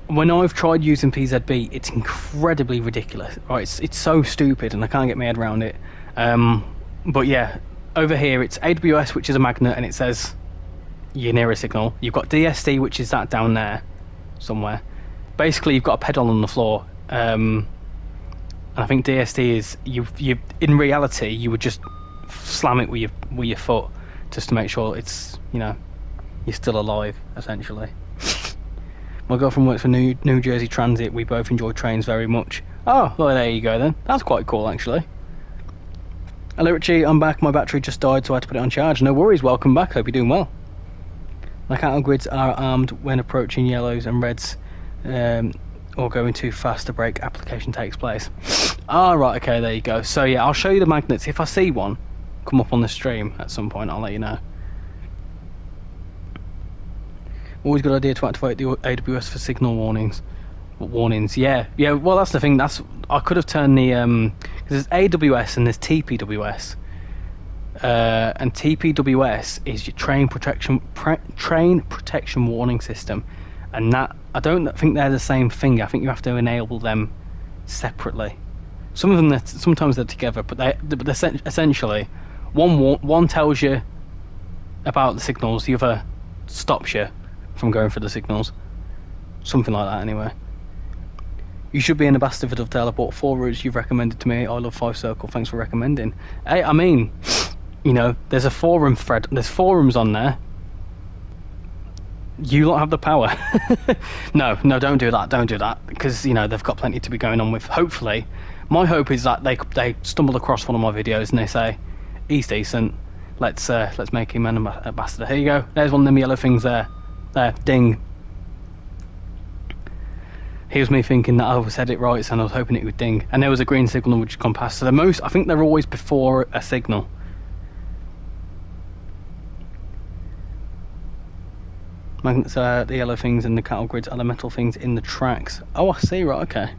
when I've tried using PZB, it's incredibly ridiculous. Right, it's so stupid, and I can't get my head around it. But yeah, over here it's AWS, which is a magnet, and it says your nearest signal. You've got DSD, which is that down there somewhere. Basically, you've got a pedal on the floor. And I think DST is you in reality you would just slam it with your foot just to make sure it's, you know, you're still alive essentially. My girlfriend works for New Jersey Transit. We both enjoy trains very much. Oh, well, there you go then. That's quite cool actually. Hello Richie, I'm back. My battery just died, so I had to put it on charge. No worries, welcome back. Hope you're doing well. My cattle grids are armed when approaching yellows and reds, or going too fast a brake application takes place. Ah, right, okay, there you go. So yeah, I'll show you the magnets. If I see one come up on the stream at some point, I'll let you know. Always a good idea to activate the AWS for signal warnings. Yeah, well that's the thing, I could have turned the because there's AWS and there's TPWS, and TPWS is your train protection warning system, and that I don't think they're the same thing. I think you have to enable them separately. Some of them sometimes they're together, but they're essentially one tells you about the signals, the other stops you from going for the signals, something like that anyway. You should be an ambassador for Dovetail. I bought 4 routes you've recommended to me. I love 5 Circle. Thanks for recommending. Hey, I mean, you know, there's a forum thread. There's forums on there. You lot have the power. No, don't do that. Don't do that. Because, you know, they've got plenty to be going on with. Hopefully, my hope is that they stumble across one of my videos and they say, he's decent. Let's make him an ambassador. Here you go. There's one of them yellow things there. There, ding. Here's me thinking that I said it right, and I was hoping it would ding. And there was a green signal which had gone past. So I think they're always before a signal. Magnets are the yellow things, and the cattle grids are the metal things in the tracks. Oh, I see, right, okay.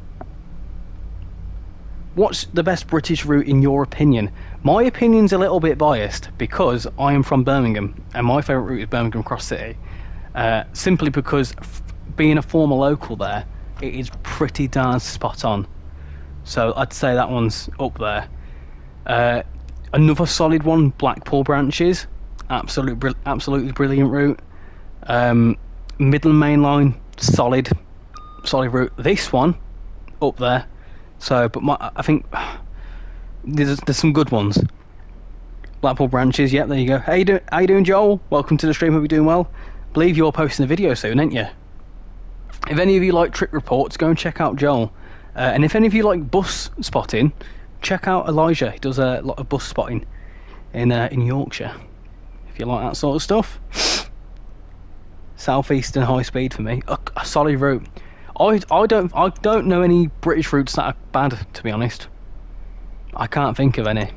What's the best British route in your opinion? My opinion's a little bit biased because I am from Birmingham, and my favourite route is Birmingham Cross City. Simply because being a former local there, it is pretty darn spot on. So I'd say that one's up there. Another solid one, Blackpool branches, absolutely brilliant route. Midland Main Line, solid route. This one up there. So, but I think there's some good ones. Blackpool branches, yep, there you go. How you doing, Joel? Welcome to the stream. Hope you're doing well. Believe you're posting a video soon, ain't you? If any of you like trip reports, go and check out Joel. And if any of you like bus spotting, check out Elijah. He does a lot of bus spotting in Yorkshire. If you like that sort of stuff. Southeastern high speed for me, a solid route. I don't know any British routes that are bad, to be honest. I can't think of any.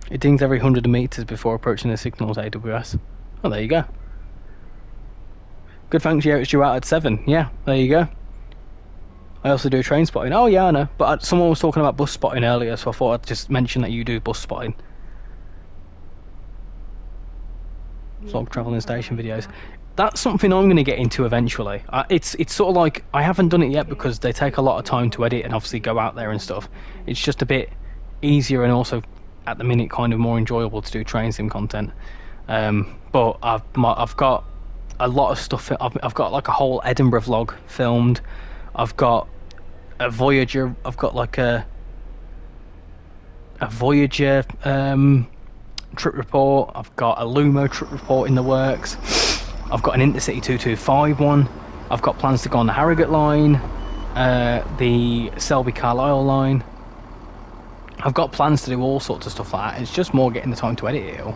It dings every 100 metres before approaching the signals, AWS. Oh, there you go. Good, thanks. Yeah, it's due out at 7. Yeah, there you go. I also do train spotting. Oh yeah, I know. But someone was talking about bus spotting earlier, so I thought I'd just mention that you do bus spotting. Sort of travelling station videos. That's something I'm going to get into eventually. It's sort of like, I haven't done it yet because they take a lot of time to edit and obviously go out there and stuff. It's just a bit easier and also at the minute kind of more enjoyable to do train sim content. But I've got a lot of stuff. I've got like a whole Edinburgh vlog filmed. I've got a Voyager. I've got like a Voyager trip report. I've got a Lumo trip report in the works. I've got an Intercity 225 one. I've got plans to go on the Harrogate line, the Selby Carlisle line. I've got plans to do all sorts of stuff like that. It's just more getting the time to edit it all.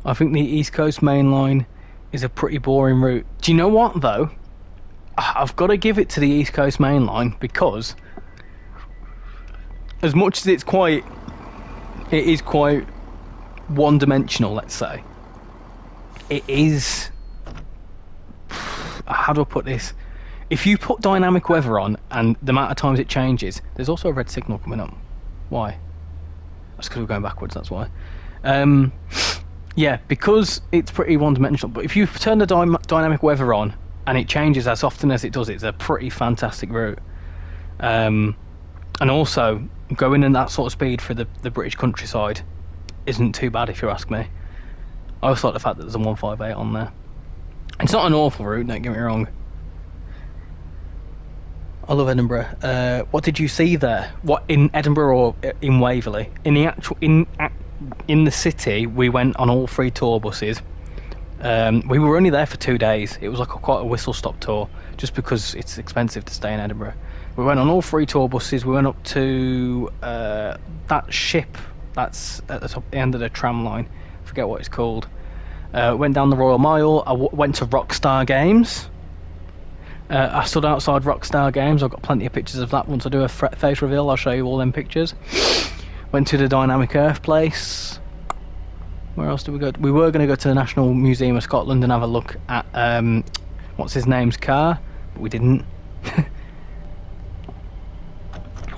I think the East Coast Main Line is a pretty boring route. Do you know what though? I've got to give it to the East Coast Main Line because as much as it is quite one-dimensional, let's say. It is, how do I put this? If you put dynamic weather on and the amount of times it changes, there's also a red signal coming up. Why? That's because we're going backwards, that's why. Yeah, because it's pretty one-dimensional, but if you turn the dynamic weather on, and it changes as often as it does, it's a pretty fantastic route. And also, going in that sort of speed for the British countryside isn't too bad, if you ask me. I also like the fact that there's a 158 on there. It's not an awful route, don't get me wrong. I love Edinburgh. What did you see there? What, in Edinburgh or in Waverley? In the actual in the city, we went on all 3 tour buses. We were only there for 2 days. It was like quite a whistle-stop tour, just because it's expensive to stay in Edinburgh. We went on all 3 tour buses. We went up to that ship that's at the end of the tram line. I forget what it's called. Went down the Royal Mile. I went to Rockstar Games. I stood outside Rockstar Games. I've got plenty of pictures of that. Once I do a face reveal, I'll show you all them pictures. Went to the Dynamic Earth place. Where else did we go? We were going to go to the National Museum of Scotland and have a look at what's his name's car, but we didn't.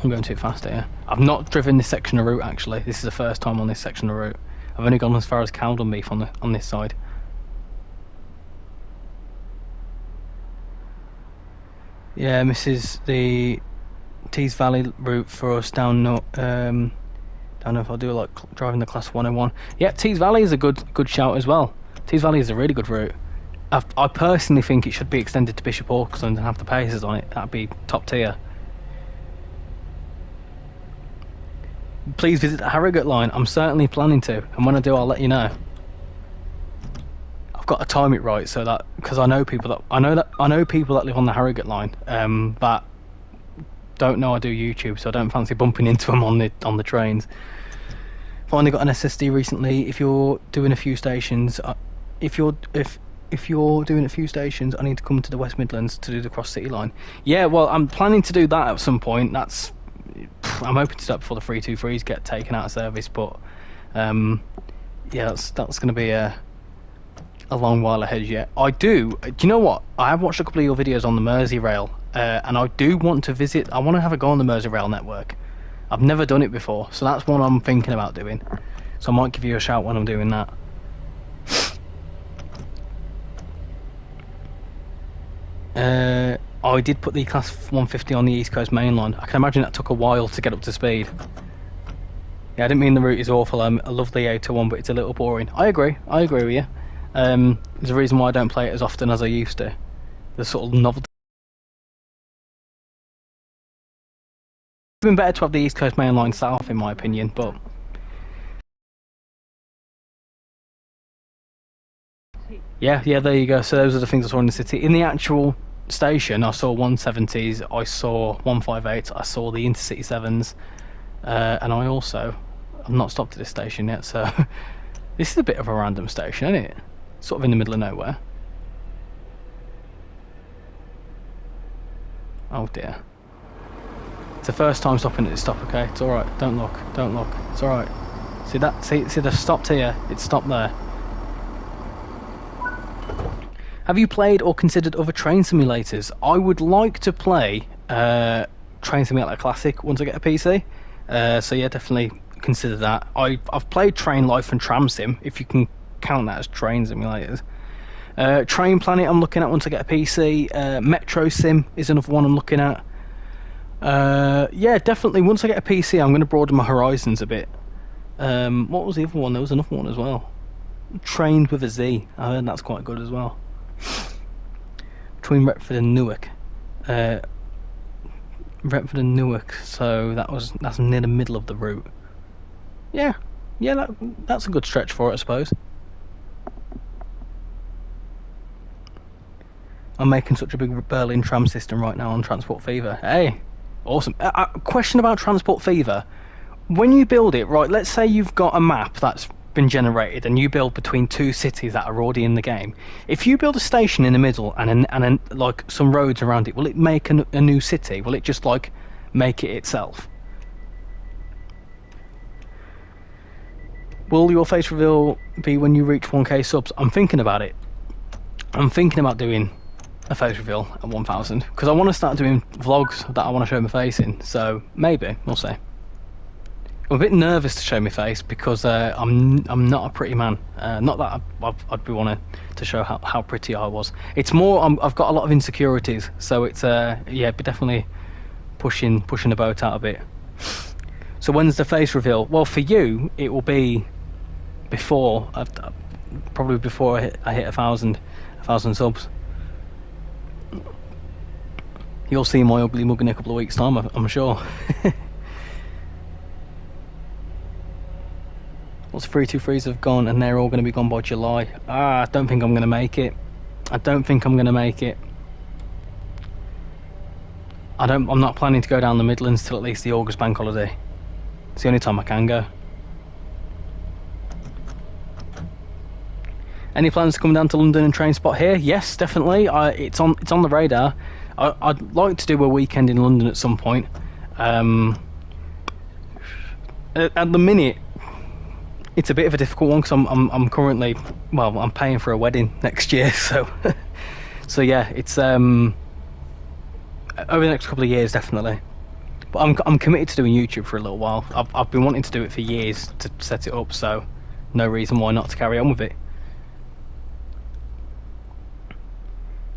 I'm going too fast here. I've not driven this section of route, actually. This is the first time on this section of route. I've only gone as far as Cowdenbeath on this side. Yeah, this is the Tees Valley route for us down north. Don't know if I'll do like driving the Class 101. Yeah, Tees Valley is a good shout as well. Tees Valley is a really good route. I personally think it should be extended to Bishop Auckland and have the paces on it. That'd be top tier. Please visit the Harrogate line. I'm certainly planning to, and when I do, I'll let you know. I've got to time it right so that, because I know people that live on the Harrogate line, but don't know I do YouTube, so I don't fancy bumping into them on the trains. Finally got an SSD recently. If you're doing a few stations, if you're doing a few stations, I need to come to the West Midlands to do the Cross City line. Yeah, well, I'm planning to do that at some point. I'm hoping to do that before the 323s get taken out of service, but yeah, that's going to be a long while ahead yet. Do you know what? I have watched a couple of your videos on the RichyRail, and I do want to visit. I want to have a go on the RichyRail network. I've never done it before, so that's what I'm thinking about doing. So I might give you a shout when I'm doing that. I did put the Class 150 on the East Coast Main Line. I can imagine that took a while to get up to speed. Yeah, I didn't mean the route is awful. I love the A21, but it's a little boring. I agree with you. There's a reason why I don't play it as often as I used to. The sort of novelty. It's been better to have the East Coast Main Line south, in my opinion, but yeah, there you go. So those are the things I saw in the city. In the actual station, I saw 170s, I saw 158s, I saw the Intercity 7s, and I've not stopped at this station yet, so this is a bit of a random station, isn't it? Sort of in the middle of nowhere. Oh dear. It's the first time stopping at this stop, okay? It's alright, don't look, it's alright. See the stopped here, it's stopped there. Have you played or considered other train simulators? I would like to play Train Simulator Classic once I get a PC. So yeah, definitely consider that. I've played Train Life and Tram Sim, if you can count that as train simulators. Train Planet I'm looking at once I get a PC. Metro Sim is another one I'm looking at. Yeah, definitely once I get a PC I'm going to broaden my horizons a bit. What was the other one? There was another one as well. Trained with a Z. I heard that's quite good as well. Between Retford and Newark. Retford and Newark, so that's near the middle of the route. Yeah, that's a good stretch for it, I suppose. I'm making such a big Berlin tram system right now on Transport Fever. Hey, awesome. Question about Transport Fever. When you build it, right, let's say you've got a map that's been generated and you build between 2 cities that are already in the game. If you build a station in the middle and like some roads around it, will it make a new city? Will it just like make it itself? Will your face reveal be when you reach 1k subs? I'm thinking about it. I'm thinking about doing a face reveal at 1000 because I want to start doing vlogs that I want to show my face in, so maybe, we'll see. I'm a bit nervous to show my face because I'm not a pretty man. Not that I'd be wanting to show how pretty I was. It's more I've got a lot of insecurities, so it's yeah, but definitely pushing the boat out a bit. So when's the face reveal? Well, for you, it will be before, probably before I hit 1,000 subs. You'll see my ugly mug in a couple of weeks' time, I'm sure. What's 323s have gone, and they're all going to be gone by July. I don't think I'm going to make it. I don't think I'm going to make it. I'm not planning to go down the Midlands till at least the August bank holiday. It's the only time I can go. Any plans to come down to London and train spot here? Yes, definitely. It's on the radar. I'd like to do a weekend in London at some point. At the minute, it's a bit of a difficult one because I'm currently, well, I'm paying for a wedding next year, so so yeah, it's over the next couple of years definitely. But I'm committed to doing YouTube for a little while. I've been wanting to do it for years to set it up, so no reason why not to carry on with it.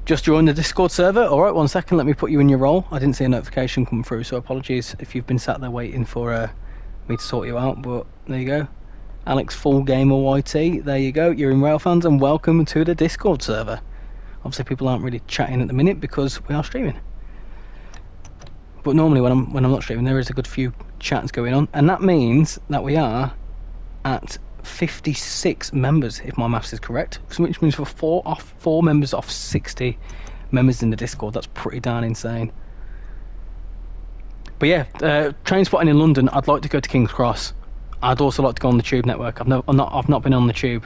Just joined the Discord server. Alright, 1 second, let me put you in your role. I didn't see a notification come through, so apologies if you've been sat there waiting for me to sort you out, but there you go. Alex Full Gamer YT, there you go. You're in Rail Fans and welcome to the Discord server. Obviously people aren't really chatting at the minute because we are streaming. But normally when I'm not streaming there is a good few chats going on, and that means that we are at 56 members if my maths is correct, which means for four members off 60 members in the Discord. That's pretty darn insane. But yeah, train spotting in London, I'd like to go to King's Cross. I'd also like to go on the Tube network. I've not been on the Tube.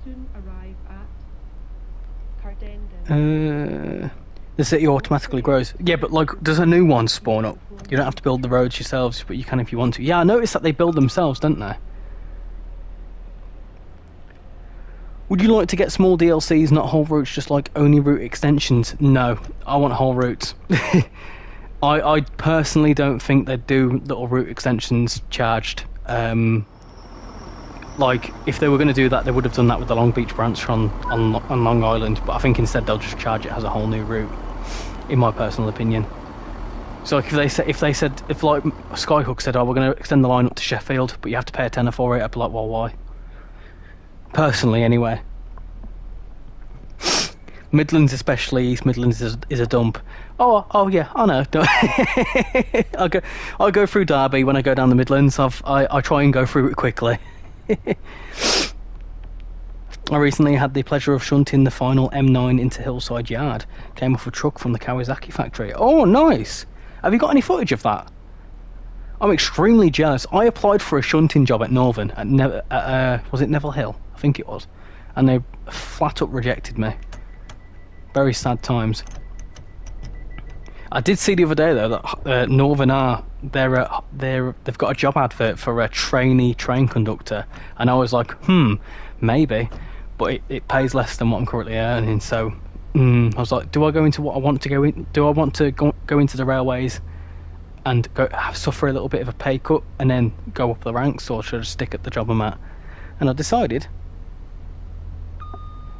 Soon arrive at Cowdenbeath. The city automatically grows. Yeah, but like, does a new one spawn up? You don't have to build the roads yourselves, but you can if you want to. Yeah, I noticed that they build themselves, don't they? Would you like to get small DLCs, not whole routes, just like only route extensions? No, I want whole routes. I personally don't think they'd do little route extensions charged. Like, if they were going to do that, they would have done that with the Long Beach branch on Long Island, but I think instead they'll just charge it as a whole new route, in my personal opinion. So like, if like Skyhook said, oh, we're going to extend the line up to Sheffield, but you have to pay a tenner for it, I'd be like, well, why? Personally, anyway. Midlands, especially East Midlands, is a dump. Oh yeah, I know. I go through Derby when I go down the Midlands. I try and go through it quickly. I recently had the pleasure of shunting the final M9 into Hillside Yard. Came off a truck from the Kawasaki factory. Oh, nice! Have you got any footage of that? I'm extremely jealous. I applied for a shunting job at Northern, was it Neville Hill? I think it was. And they flat up rejected me. Very sad times. I did see the other day though that Northern they've got a job advert for a trainee train conductor, and I was like, maybe, but it pays less than what I'm currently earning. So I was like, do I go into what I want to go in? Do I want to go into the railways and suffer a little bit of a pay cut and then go up the ranks, or should I just stick at the job I'm at? And I decided.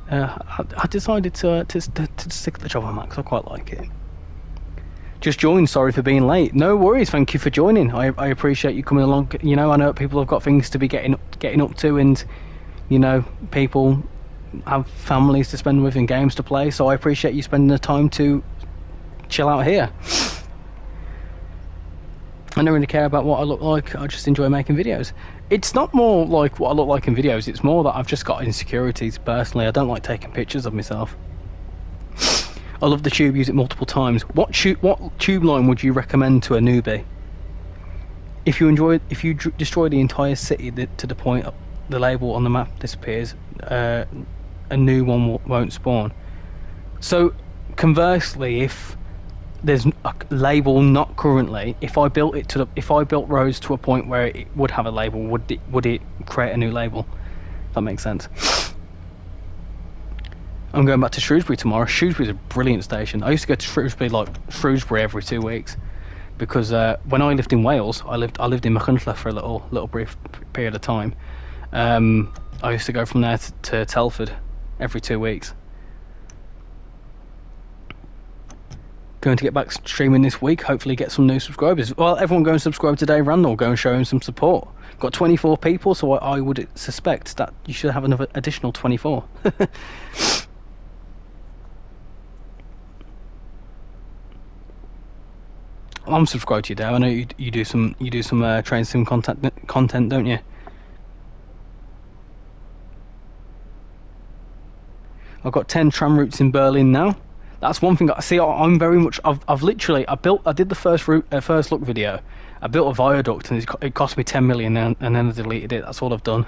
I decided to stick at the job I'm at because I quite like it. Just joined, sorry for being late. No worries, thank you for joining. I appreciate you coming along. You know, I know people have got things to be getting up to, and you know, people have families to spend with and games to play, so I appreciate you spending the time to chill out here. I don't really care about what I look like, I just enjoy making videos. It's not more like what I look like in videos, it's more that I've just got insecurities personally. I don't like taking pictures of myself. I love the Tube, use it multiple times. What tube line would you recommend to a newbie? If you destroy the entire city to the point the label on the map disappears, a new one won't spawn. So conversely, if there's a label not currently, if I built roads to a point where it would have a label, would it create a new label? If that makes sense. I'm going back to Shrewsbury tomorrow. Shrewsbury's a brilliant station. I used to go to Shrewsbury every 2 weeks, because when I lived in Wales, I lived in Machynlleth for a little brief period of time. I used to go from there to Telford every 2 weeks. Going to get back streaming this week, hopefully get some new subscribers. Well, everyone go and subscribe today, Randall. Go and show him some support. Got 24 people, so I would suspect that you should have another additional 24. I'm subscribed to you, Dale. I know you do some train sim content, don't you? I've got 10 tram routes in Berlin now. That's one thing. See, I'm very much. I did the first look video. I built a viaduct, and it cost me 10 million, and then I deleted it. That's all I've done.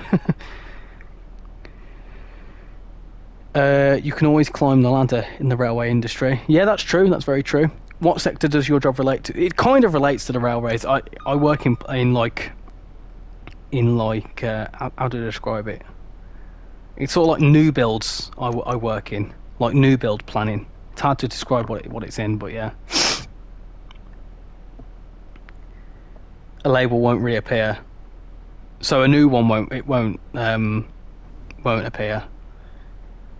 You can always climb the ladder in the railway industry. Yeah, that's true. That's very true. What sector does your job relate to? It kind of relates to the railways. I work in how do I describe it? It's sort of like new builds. I work in like new build planning. It's hard to describe what it's in, but yeah. A label won't reappear, so a new one won't appear.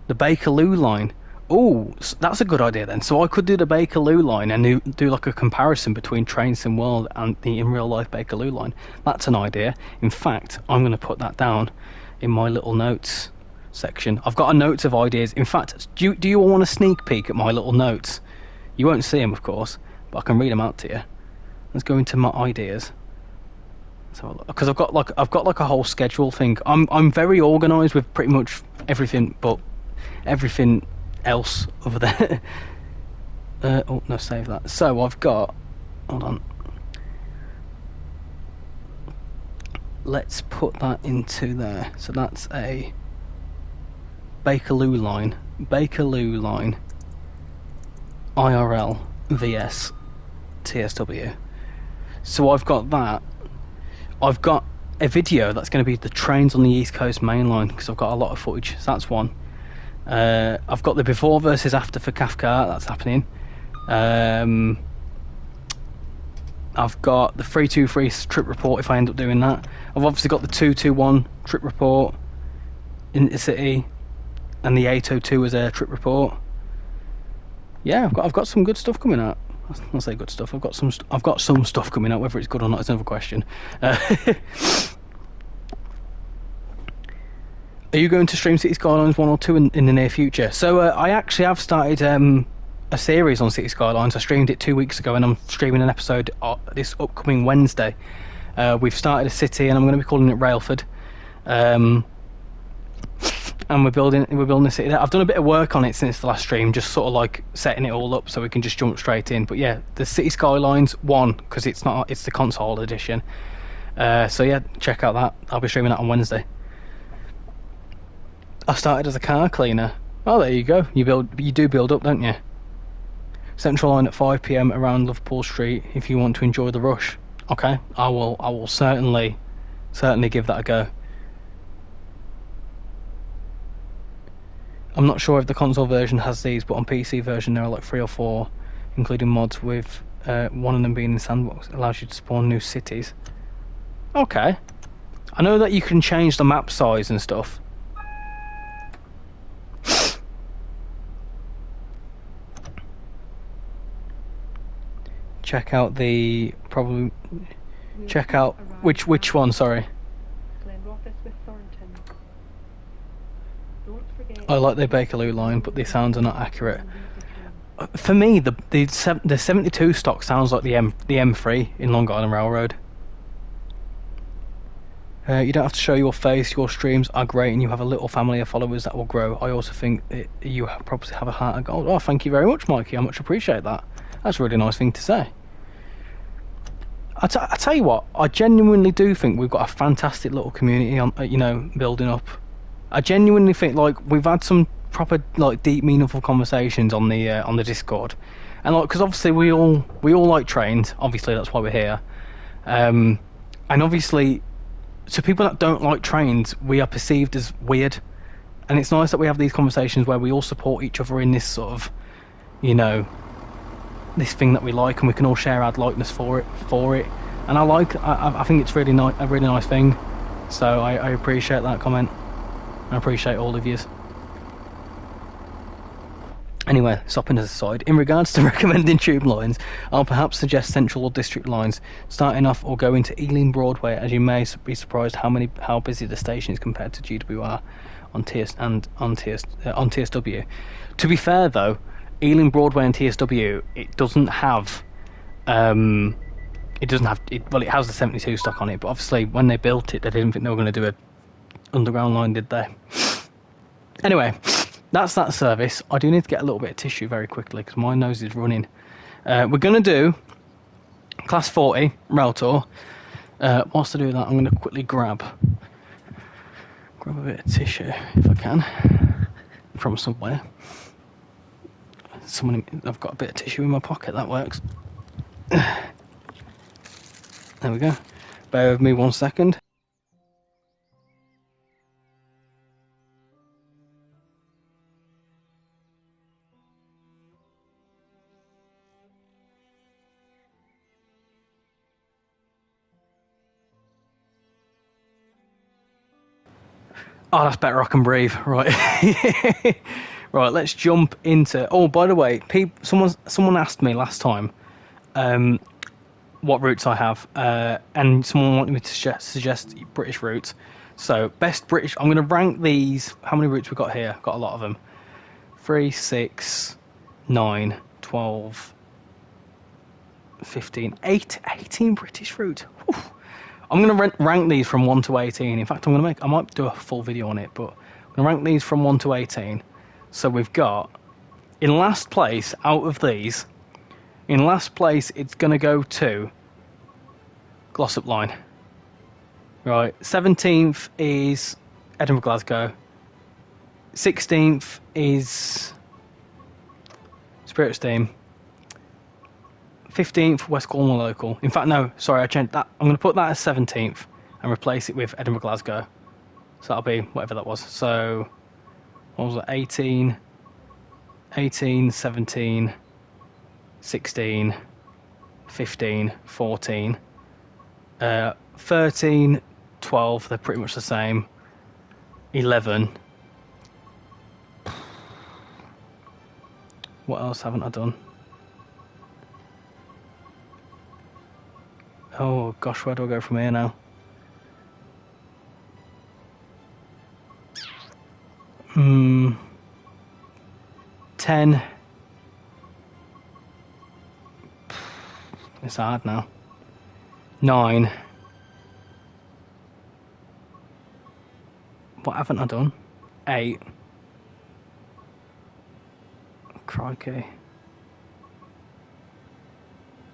The Bakerloo line. Oh, that's a good idea then. So I could do the Bakerloo line and do like a comparison between trainsimworld and the in real life Bakerloo line. That's an idea. In fact, I'm going to put that down in my little notes section. I've got a notes of ideas. In fact, do you all want a sneak peek at my little notes? You won't see them, of course, but I can read them out to you. Let's go into my ideas. So, because I've got like a whole schedule thing. I'm very organised with pretty much everything, but everything else over there. Oh no, save that. So I've got. Hold on. Let's put that into there. So that's a Bakerloo line, IRL vs TSW. So I've got that. I've got a video that's going to be the trains on the East Coast Main Line, because I've got a lot of footage. So that's one. I've got the before versus after for Kafka. That's happening. I've got the 323 trip report if I end up doing that. I've obviously got the 221 trip report in the city, and the 802 as a trip report. Yeah, I've got some good stuff coming out. I'll say good stuff. I've got some stuff coming out. Whether it's good or not is another question. Are you going to stream City Skylines 1 or 2 in the near future? So I actually have started a series on City Skylines. I streamed it 2 weeks ago, and I'm streaming an episode this upcoming Wednesday. We've started a city, and I'm going to be calling it Railford. And we're building a city there. I've done a bit of work on it since the last stream, just sort of like setting it all up so we can just jump straight in. But yeah, the City Skylines 1, because it's the console edition. So yeah, check out that. I'll be streaming that on Wednesday. I started as a car cleaner. Oh, there you go. You do build up, don't you? Central line at 5 PM around Liverpool Street if you want to enjoy the rush. Okay, I will certainly give that a go. I'm not sure if the console version has these, but on PC version there are like 3 or 4, including mods, with one of them being in sandbox. It allows you to spawn new cities. Okay. I know that you can change the map size and stuff. Check out which one, sorry. Glenrothes with Thornton. Don't forget. I like the Bakerloo line, but the sounds are not accurate. For me, the 72 stock sounds like the M3 in Long Island Railroad. You don't have to show your face. Your streams are great, and you have a little family of followers that will grow. I also think you probably have a heart of gold. Oh, thank you very much, Mikey. I much appreciate that. That's a really nice thing to say. I tell you what, I genuinely do think we've got a fantastic little community on, building up. I genuinely think, like, we've had some proper like deep, meaningful conversations on the Discord, and like because obviously we all like trains. Obviously that's why we're here, and obviously, to people that don't like trains, we are perceived as weird, and it's nice that we have these conversations where we all support each other in this sort of, you know, this thing that we like, and we can all share our likeness for it. And I think it's really a really nice thing. So I appreciate that comment. I appreciate all of yous. Anyway, stopping as a side, in regards to recommending tube lines, I'll perhaps suggest Central or District lines, starting off or going to Ealing Broadway, as you may be surprised how busy the station is compared to GWR on TSW. To be fair though, Ealing Broadway and TSW, it doesn't have well, it has the 72 stock on it, but obviously when they built it, they didn't think they were going to do a underground line, did they? Anyway, that's that service. I do need to get a little bit of tissue very quickly because my nose is running. We're going to do Class 40 Railtour. Whilst I do that, I'm going to quickly grab a bit of tissue if I can from somewhere. I've got a bit of tissue in my pocket. That works. There we go. Bear with me 1 second. Oh, that's better. I can breathe. Right. Right, let's jump into... Oh, by the way, someone asked me last time what routes I have, and someone wanted me to suggest British routes. So, best British... I'm going to rank these... How many routes we got here? Got a lot of them. 3, 6, 9, 12, 15, 18 British routes. Oof. I'm going to rank these from 1 to 18. In fact, I might do a full video on it, but I'm going to rank these from 1 to 18. So we've got, in last place, out of these, in last place, it's going to go to Glossop Line. Right, 17th is Edinburgh Glasgow. 16th is Spirit Steam. 15th, West Cornwall Local. In fact, no, sorry, I changed that. I'm going to put that as 17th and replace it with Edinburgh Glasgow. So that'll be whatever that was. So, what was it? 18, 17, 16, 15, 14, 13, 12, they're pretty much the same. 11. What else haven't I done? Oh gosh, where do I go from here now? 10. It's hard now. 9. What haven't I done? 8. Crikey.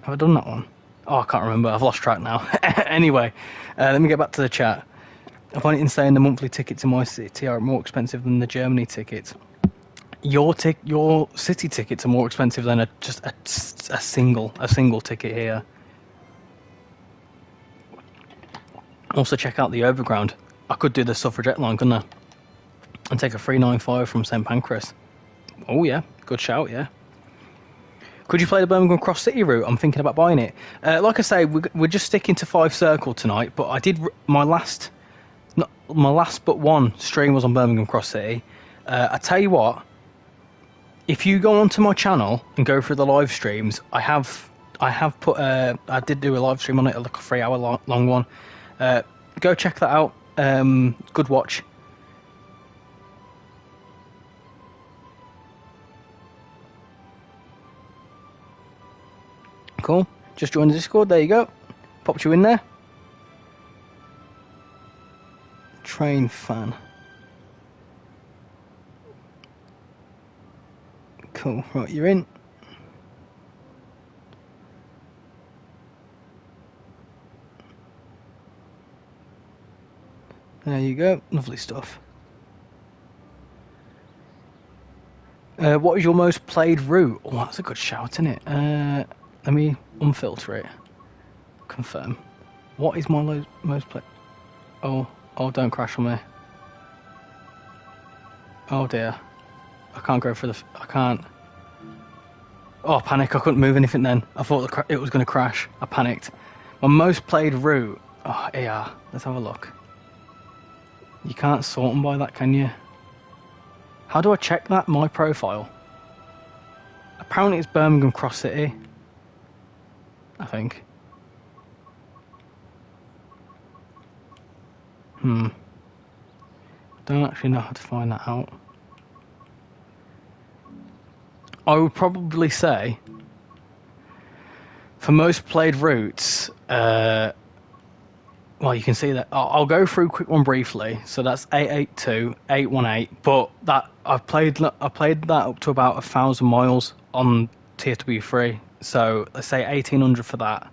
Have I done that one? Oh, I can't remember. I've lost track now. Anyway, let me get back to the chat. I find it insane the monthly tickets in my city are more expensive than the Germany tickets. Your city tickets are more expensive than a single ticket here. Also, check out the Overground. I could do the Suffragette line, couldn't I? And take a 395 from St Pancras. Oh yeah, good shout, yeah. Could you play the Birmingham Cross City route? I'm thinking about buying it. Like I say, we're just sticking to Fife Circle tonight, but I did my last but one stream was on Birmingham Cross City. I tell you what, if you go onto my channel and go through the live streams, I did do a live stream on it, like a 3-hour long one. Go check that out. Good watch. Cool. Just join the Discord. There you go. Popped you in there. Train fan. Cool. Right, you're in. There you go. Lovely stuff. What is your most played route? Oh, that's a good shout, isn't it? Let me unfilter it. Confirm. What is my most played? Oh, don't crash on me. Oh dear. I can't go for I can't. Oh, panic. I couldn't move anything then. I thought it was going to crash. I panicked. My most played route. Oh, yeah. Let's have a look. You can't sort them by that, can you? How do I check that? My profile. Apparently it's Birmingham Cross City. I think. Don't actually know how to find that out. I would probably say, for most played routes, well, you can see that. I'll go through a quick one briefly. So that's 882, 818, but that I played that up to about 1,000 miles on TSW3. So let's say 1,800 for that.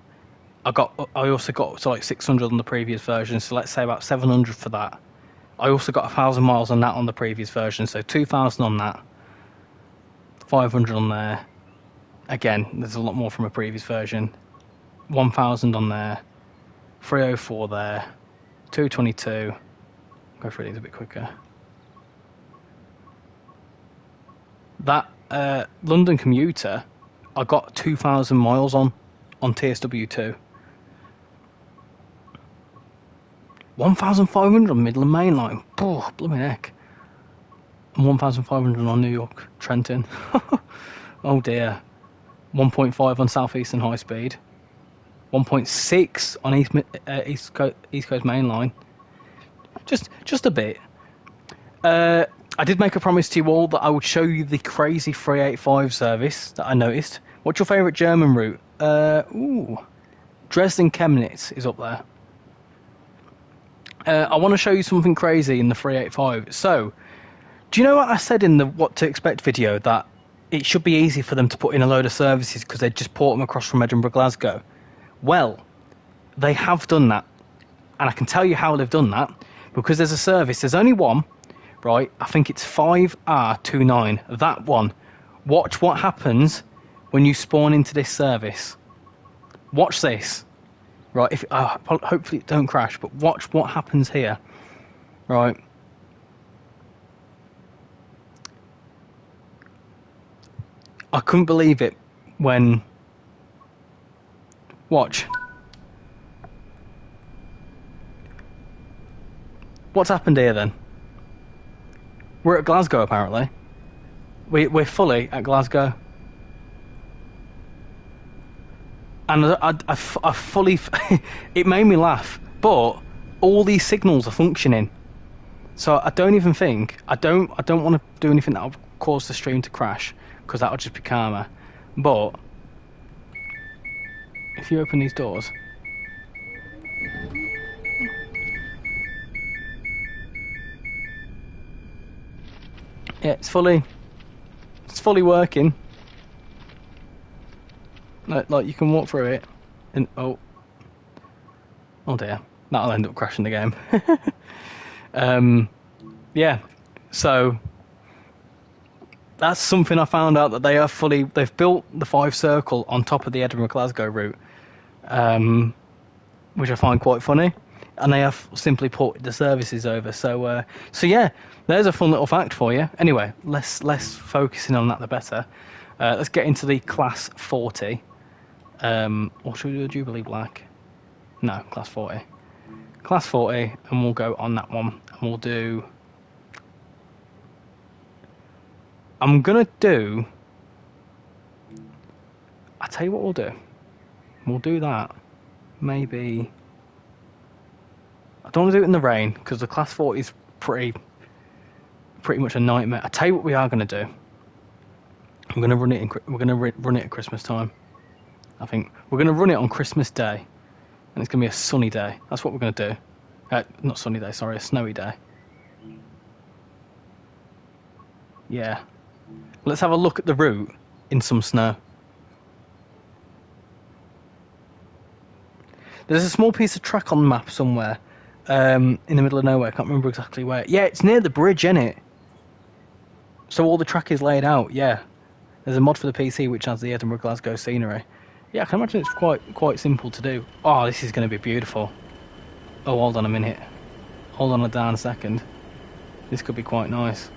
I also got to like 600 on the previous version. So let's say about 700 for that. I also got 1,000 miles on that on the previous version. So 2,000 on that. 500 on there. Again, there's a lot more from a previous version. 1,000 on there. 304 there. 222. Go through these a bit quicker. That London commuter, I got 2,000 miles on TSW2. 1,500 on Midland Main Line. Oh, blooming heck. And 1,500 on New York Trenton. Oh dear. 1.5 on South Eastern High Speed. 1.6 on East Coast Main Line. Just a bit. I did make a promise to you all that I would show you the crazy 385 service that I noticed. What's your favourite German route? Dresden-Chemnitz is up there. I want to show you something crazy in the 385. So, do you know what I said in the What to Expect video, that it should be easy for them to put in a load of services because they'd just port them across from Edinburgh, Glasgow? Well, they have done that. And I can tell you how they've done that, because there's a service. There's only one, right? I think it's 5R29. That one. Watch what happens when you spawn into this service. Watch this. Right, hopefully it don't crash, but watch what happens here. Right. I couldn't believe it when... Watch. What's happened here then? We're at Glasgow apparently. We're fully at Glasgow. And I fully... it made me laugh. But all these signals are functioning. So I don't even think... I don't want to do anything that'll cause the stream to crash, because that'll just be karma. But if you open these doors... Yeah, it's fully working. Like you can walk through it, and oh dear, that'll end up crashing the game. Yeah, so that's something I found out, that they've built the 5 circle on top of the Edinburgh Glasgow route, which I find quite funny, and they have simply ported the services over. So yeah, there's a fun little fact for you. Anyway, less focusing on that the better. Let's get into the Class 40. Or should we do a Jubilee Black? No, Class 40. Class 40, and we'll go on that one. And we'll do... I'm going to do... I'll tell you what we'll do. We'll do that. Maybe... I don't want to do it in the rain, because the Class 40 is pretty much a nightmare. I'll tell you what we are going to do. We're going to run it at Christmas time. I think we're going to run it on Christmas Day, and it's going to be a sunny day. That's what we're going to do. Not sunny day, sorry, a snowy day. Yeah. Let's have a look at the route in some snow. There's a small piece of track on the map somewhere, in the middle of nowhere. I can't remember exactly where. Yeah, it's near the bridge, isn't it? So all the track is laid out, yeah. There's a mod for the PC which has the Edinburgh Glasgow scenery. Yeah, I can imagine it's quite simple to do. Oh, this is going to be beautiful. Oh, hold on a minute. Hold on a darn second. This could be quite nice.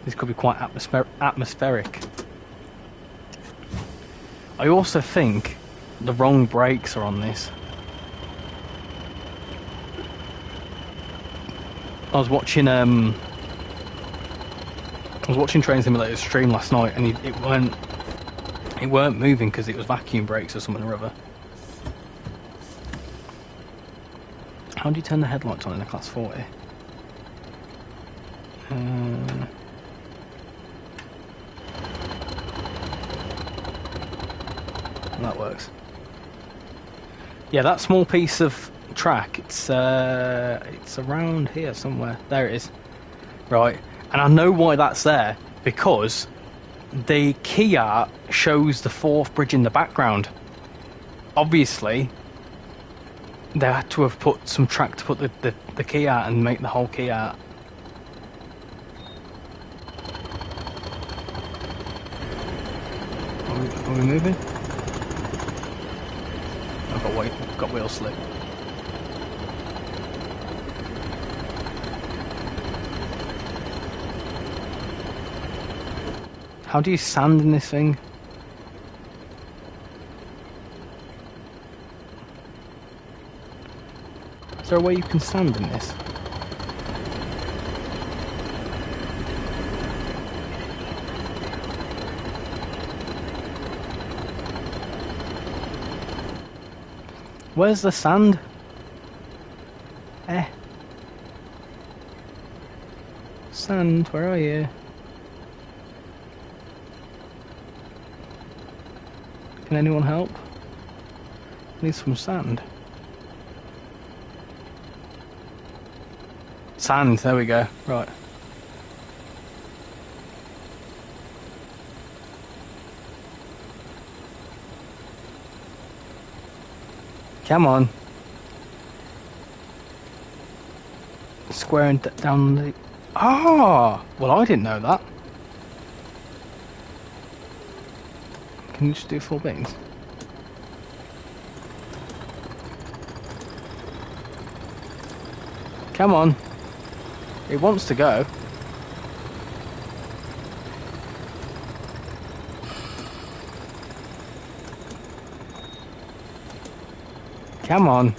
This could be quite atmospheric. I also think the wrong brakes are on this. I was watching Train Simulator's stream last night, and it weren't moving because it was vacuum brakes or something or other. How do you turn the headlights on in a Class 40? That works. Yeah, that small piece of track, it's around here somewhere. There it is. Right, and I know why that's there, because the key art shows the Forth Bridge in the background. Obviously, they had to have put some track to put the key art and make the whole key art. Are we moving? I've got wheel slip. How do you sand in this thing? Is there a way you can sand in this? Where's the sand? Sand, where are you? Can anyone help? Need some sand. Sand, there we go. Right. Come on. Squaring down the... Ah! Well, I didn't know that. Can you just do full beans? Come on. It wants to go. Come on.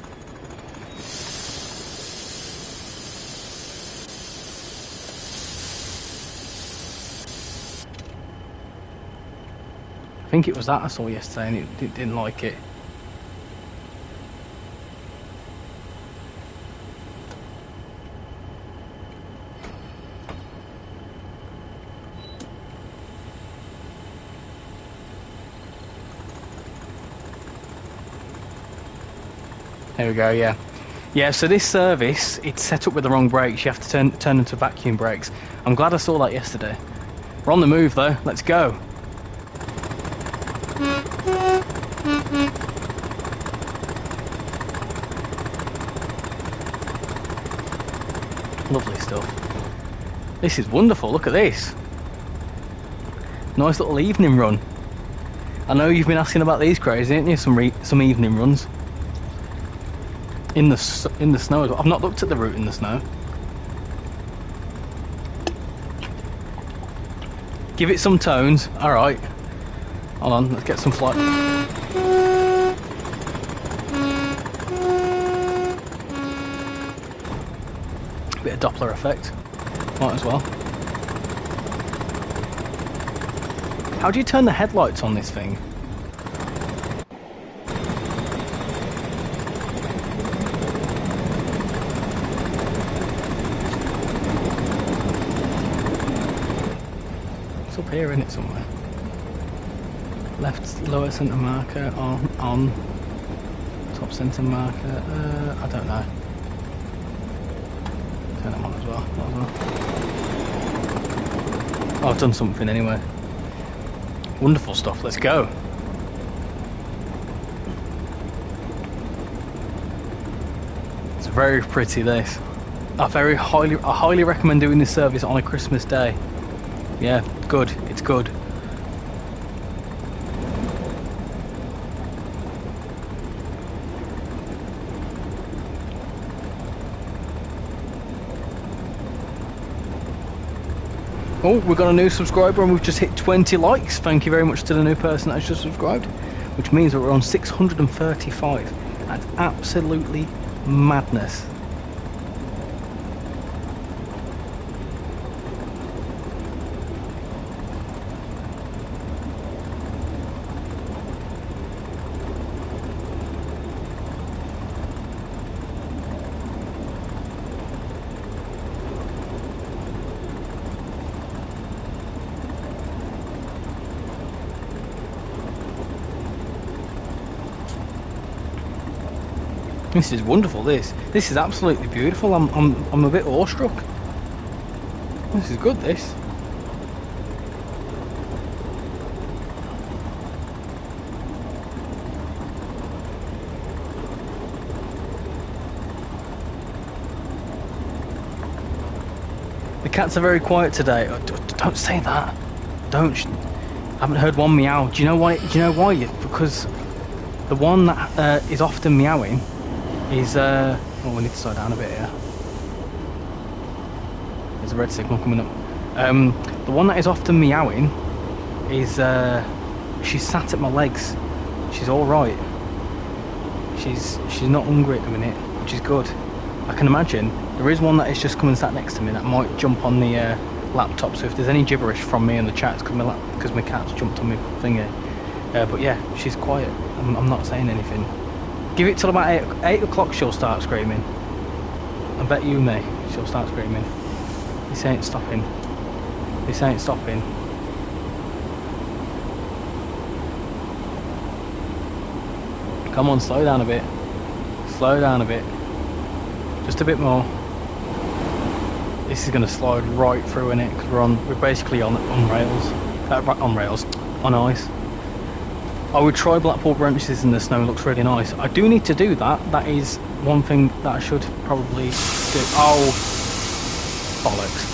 I think it was that I saw yesterday and it didn't like it. There we go, yeah. Yeah, so this service, it's set up with the wrong brakes. You have to turn them to vacuum brakes. I'm glad I saw that yesterday. We're on the move though, let's go. Lovely stuff. This is wonderful, look at this. Nice little evening run. I know you've been asking about these crazy, haven't you? Some evening runs. In the snow as well. I've not looked at the route in the snow. Give it some tones. Alright. Hold on, let's get some flight. Bit of Doppler effect. Might as well. How do you turn the headlights on this thing? Up here, in it somewhere. Left lower centre marker on top centre marker. I don't know. Turn them on as well. Oh, I've done something anyway. Wonderful stuff. Let's go. It's very pretty. This. I highly recommend doing this service on a Christmas day. Yeah, good. It's good. Oh, we've got a new subscriber and we've just hit 20 likes. Thank you very much to the new person that has just subscribed, which means that we're on 635. That's absolutely madness. This is wonderful. This is absolutely beautiful. I'm a bit awestruck. This is good. This. The cats are very quiet today. Oh, don't say that. Don't. I haven't heard one meow. Do you know why? Do you know why? Because the one that is often meowing is oh, we need to slow down a bit here. There's a red signal coming up. The one that is often meowing is she's sat at my legs. She's all right. She's not hungry at the minute, which is good. I can imagine there is one that is just coming sat next to me that might jump on the laptop. So if there's any gibberish from me in the chat, it's because my cat's jumped on my finger. But yeah, she's quiet. I'm not saying anything. Give it till about 8 o'clock, she'll start screaming. I bet you me, she'll start screaming. This ain't stopping. This ain't stopping. Come on, slow down a bit. Slow down a bit. Just a bit more. This is going to slide right through in it because we're basically on rails. On ice. I would try Blackpool Brunches in the snow. It looks really nice. I do need to do that. That is one thing that I should probably do. Oh, bollocks!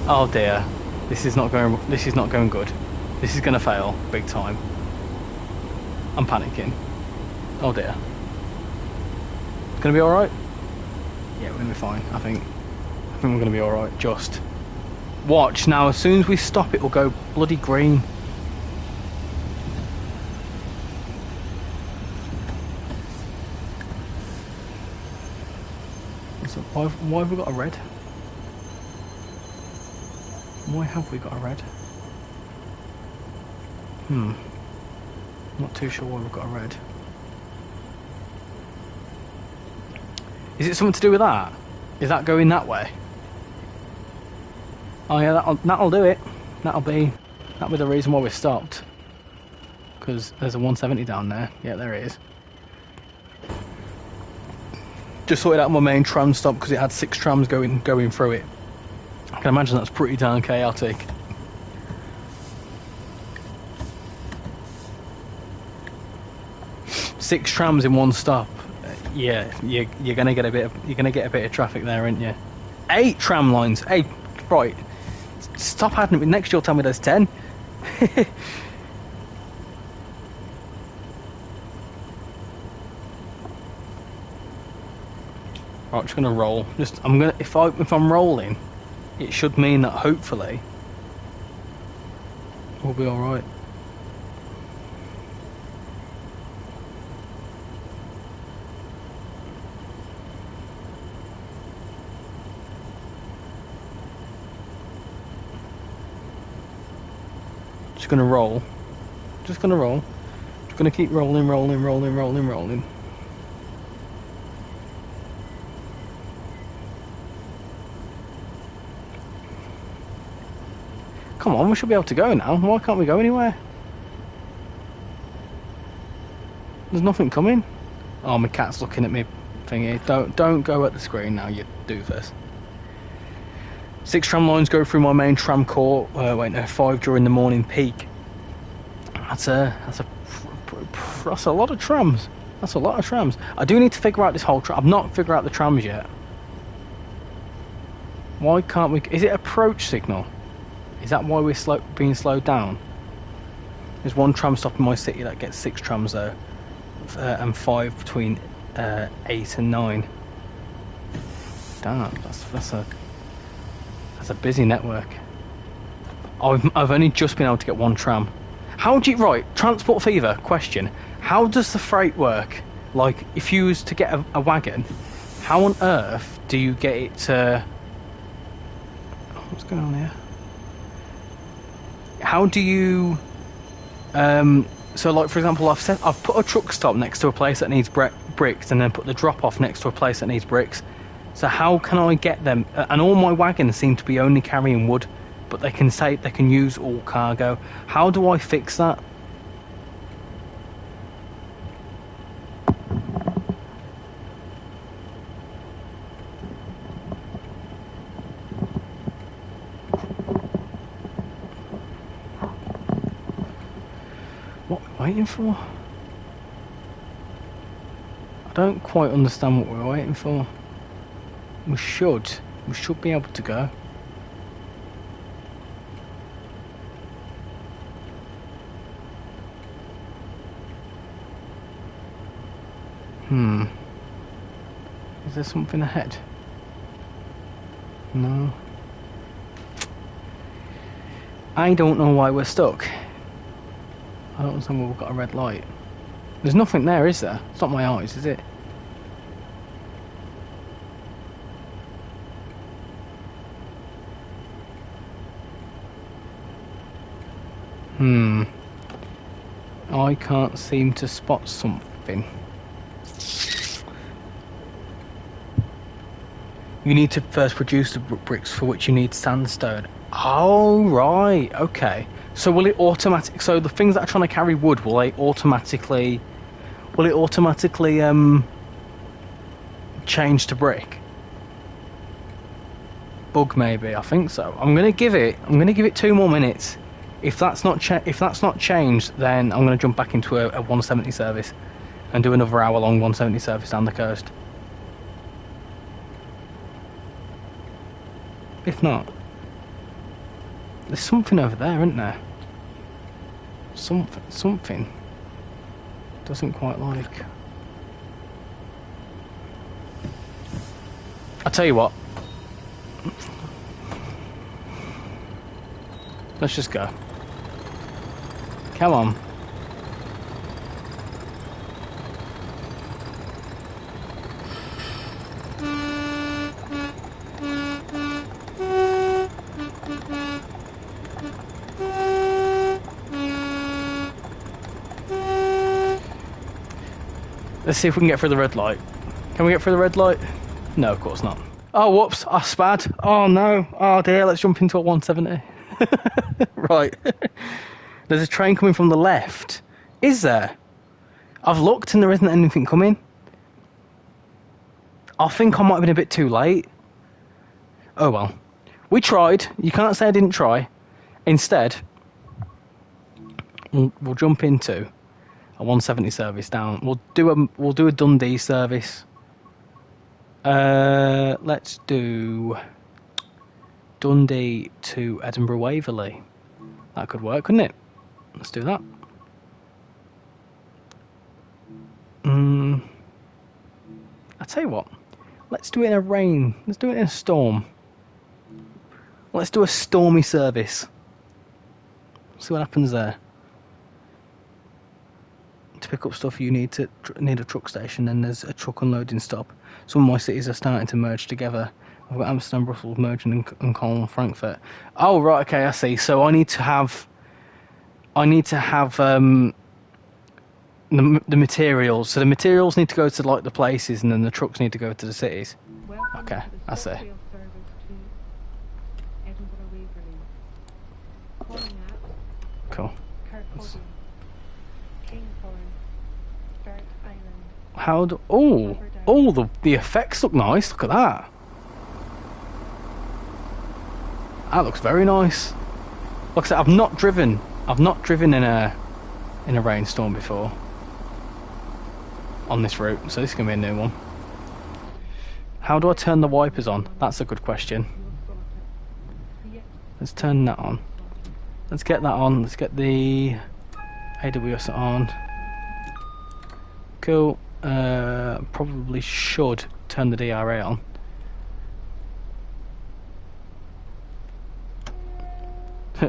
Oh dear, this is not going. This is not going good. This is going to fail big time. I'm panicking. Oh dear. It's going to be all right. Yeah, we're going to be fine. I think we're going to be all right. Just watch now. As soon as we stop, it will go bloody green. Why have we got a red? Why have we got a red? Not too sure why we've got a red. Is it something to do with that? Is that going that way? Oh yeah, that'll do it. That'll be the reason why we stopped. Because there's a 170 down there. Yeah, there it is. Just sorted out my main tram stop because it had 6 trams going through it. I can imagine that's pretty darn chaotic. Six trams in one stop. Yeah, you're gonna get a bit of traffic there, aren't you? 8 tram lines. 8. Right. Stop adding it. Next you'll tell me there's 10. Right, I'm just gonna roll. If I'm rolling, it should mean that hopefully we'll be all right. Just gonna roll. Just gonna roll. Just gonna keep rolling. Come on, we should be able to go now. Why can't we go anywhere? There's nothing coming. Oh, my cat's looking at me thingy. Don't go at the screen now, you doofus. 6 tram lines go through my main tram core. 5 during the morning peak. That's a lot of trams. That's a lot of trams. I do need to figure out this whole tram. I've not figured out the trams yet. Why can't we? Is it approach signal? Is that why we're being slowed down? There's one tram stop in my city that gets 6 trams though, and 5 between 8 and 9. Damn, that's a busy network. I've only just been able to get 1 tram. How do you, right, Transport Fever, question. How does the freight work? Like, if you was to get a wagon, how on earth do you get it to... What's going on here? How do you... so like, for example, I've put a truck stop next to a place that needs bricks, and then put the drop off next to a place that needs bricks. So how can I get them? And all my wagons seem to be only carrying wood, but they can say they can use all cargo. How do I fix that? What are we waiting for? I don't quite understand what we're waiting for. We should be able to go. Is there something ahead? No. I don't know why we're stuck. I don't understand why we've got a red light. There's nothing there, is there? It's not my eyes, is it? I can't seem to spot something. You need to first produce the bricks for which you need sandstone. Oh, right, okay. So will it automatically... So the things that are trying to carry wood, will it automatically change to brick? Bug maybe, I think so. I'm gonna give it 2 more minutes. If that's not changed, then I'm going to jump back into a 170 service and do another hour-long 170 service down the coast. If not, there's something over there, isn't there? Something. Doesn't quite like. I'll tell you what. Let's just go. Come on. Let's see if we can get through the red light. Can we get through the red light? No, of course not. Oh, whoops, I spad. Oh no, oh dear, let's jump into a 170. Right. There's a train coming from the left. Is there? I've looked and there isn't anything coming. I think I might have been a bit too late. Oh well. We tried. You can't say I didn't try. Instead, we'll jump into a 170 service down. We'll do a Dundee service. Let's do Dundee to Edinburgh Waverley. That could work, couldn't it? Let's do that. I tell you what. Let's do it in a rain. Let's do it in a storm. Let's do a stormy service. See what happens there. To pick up stuff, you need a truck station, and there's a truck unloading stop. Some of my cities are starting to merge together. I've got Amsterdam, Brussels merging, and Cologne, Frankfurt. Oh right, okay, I see. So I need to have the materials. So the materials need to go to like the places, and then the trucks need to go to the cities. Welcome Okay, to the I see. Railtour service to Edinburgh Waverley. Calling at Cool. Kirkcaldy, Kingthorne, Start Island. How do... the effects look nice. Look at that. That looks very nice. Like I said, I've not driven in a rainstorm before on this route, so this is gonna be a new one. How do I turn the wipers on? That's a good question. Let's turn that on. Let's get that on. Let's get the AWS on. Cool. Probably should turn the DRA on.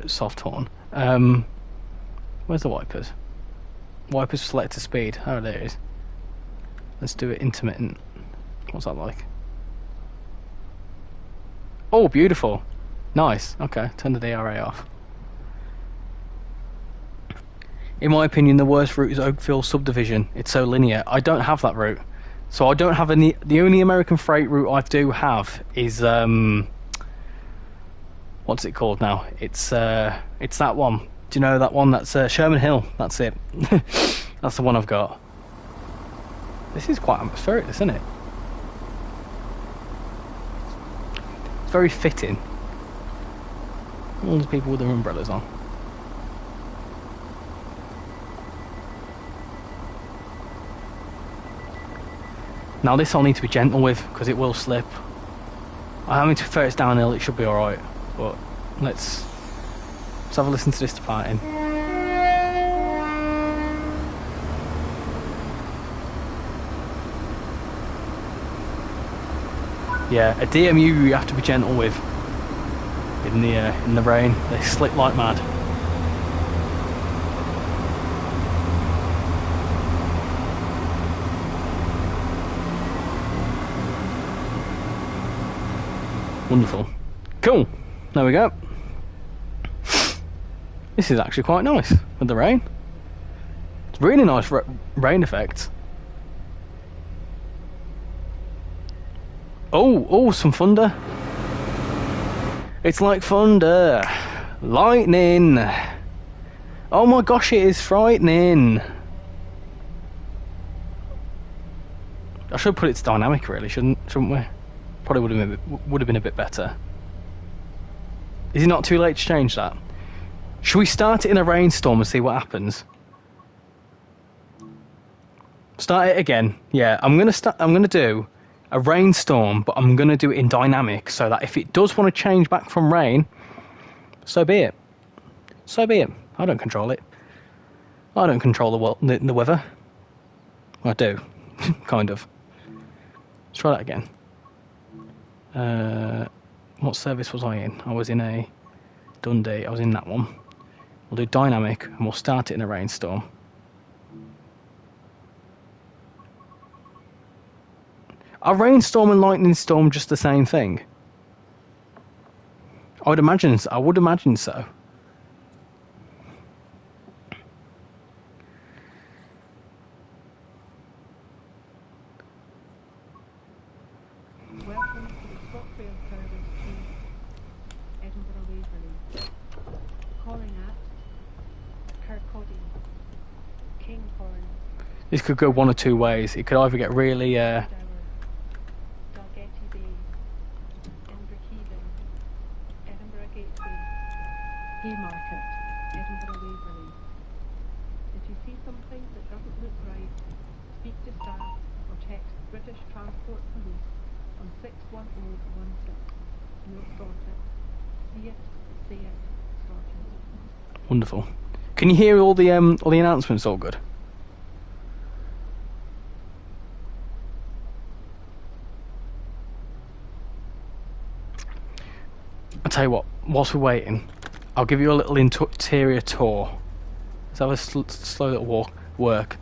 Soft horn. Where's the wipers? Wipers selector speed. Oh, there it is. Let's do it intermittent. What's that like? Oh, beautiful. Nice. Okay, turn the DRA off. In my opinion, the worst route is Oakville subdivision. It's so linear. I don't have that route. So I don't have any... The only American freight route I do have is... what's it called now? It's that one. Do you know that one? That's Sherman Hill. That's it. That's the one I've got. This is quite atmospheric, isn't it? It's very fitting. All the people with their umbrellas on. Now this I'll need to be gentle with because it will slip. I mean, to be fair, it's downhill, it should be alright. But let's have a listen to this departing. Yeah, a DMU you have to be gentle with in the rain. They slip like mad. Wonderful. Cool. There we go. This is actually quite nice with the rain. It's really nice rain effect. Oh, some thunder. It's like thunder. Lightning. Oh my gosh, it is frightening. I should put it to dynamic really, shouldn't we? Probably would have been a bit better. Is it not too late to change that? Should we start it in a rainstorm and see what happens? Start it again. Yeah, I'm gonna do a rainstorm, but I'm gonna do it in dynamic so that if it does want to change back from rain, so be it. So be it. I don't control it. I don't control the weather. I do, kind of. Let's try that again. What service was I in? I was in a Dundee. I was in that one. We'll do dynamic and we'll start it in a rainstorm. Are rainstorm and lightning storm just the same thing? I would imagine so. Welcome to the ScotRail service to Edinburgh Waverley. Calling at Kirkcaldy, Kinghorn, This could go one or two ways. It could either get really Dalgetty Bay, Inverkeven, Edinburgh Gateway, Haymarket, Edinburgh Waverley. If you see something that doesn't look right, speak to staff or text British Transport Police on 61016. We'll sort it. See it, say it, sort it. wonderful. Can you hear all the announcements all good? I'll tell you what, whilst we're waiting, I'll give you a little interior tour. Let's have a slow little walk.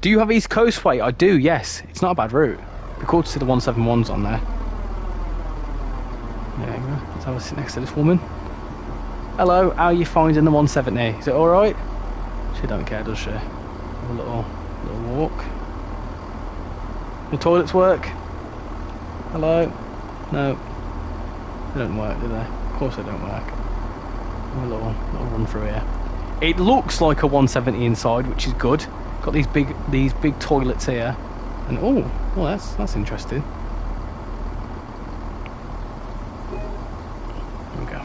Do you have East Coast Way? I do, yes. It's not a bad route. It'd be cool to see the 171s on there. There you go. Let's have a sit next to this woman. Hello, how are you finding the 170? Is it alright? She don't care, does she? Have a little walk. The toilets work? Hello? No. They don't work, do they? Of course they don't work. Have a little run through here. It looks like a 170 inside, which is good. Got these big toilets here. And oh, that's interesting. There we go.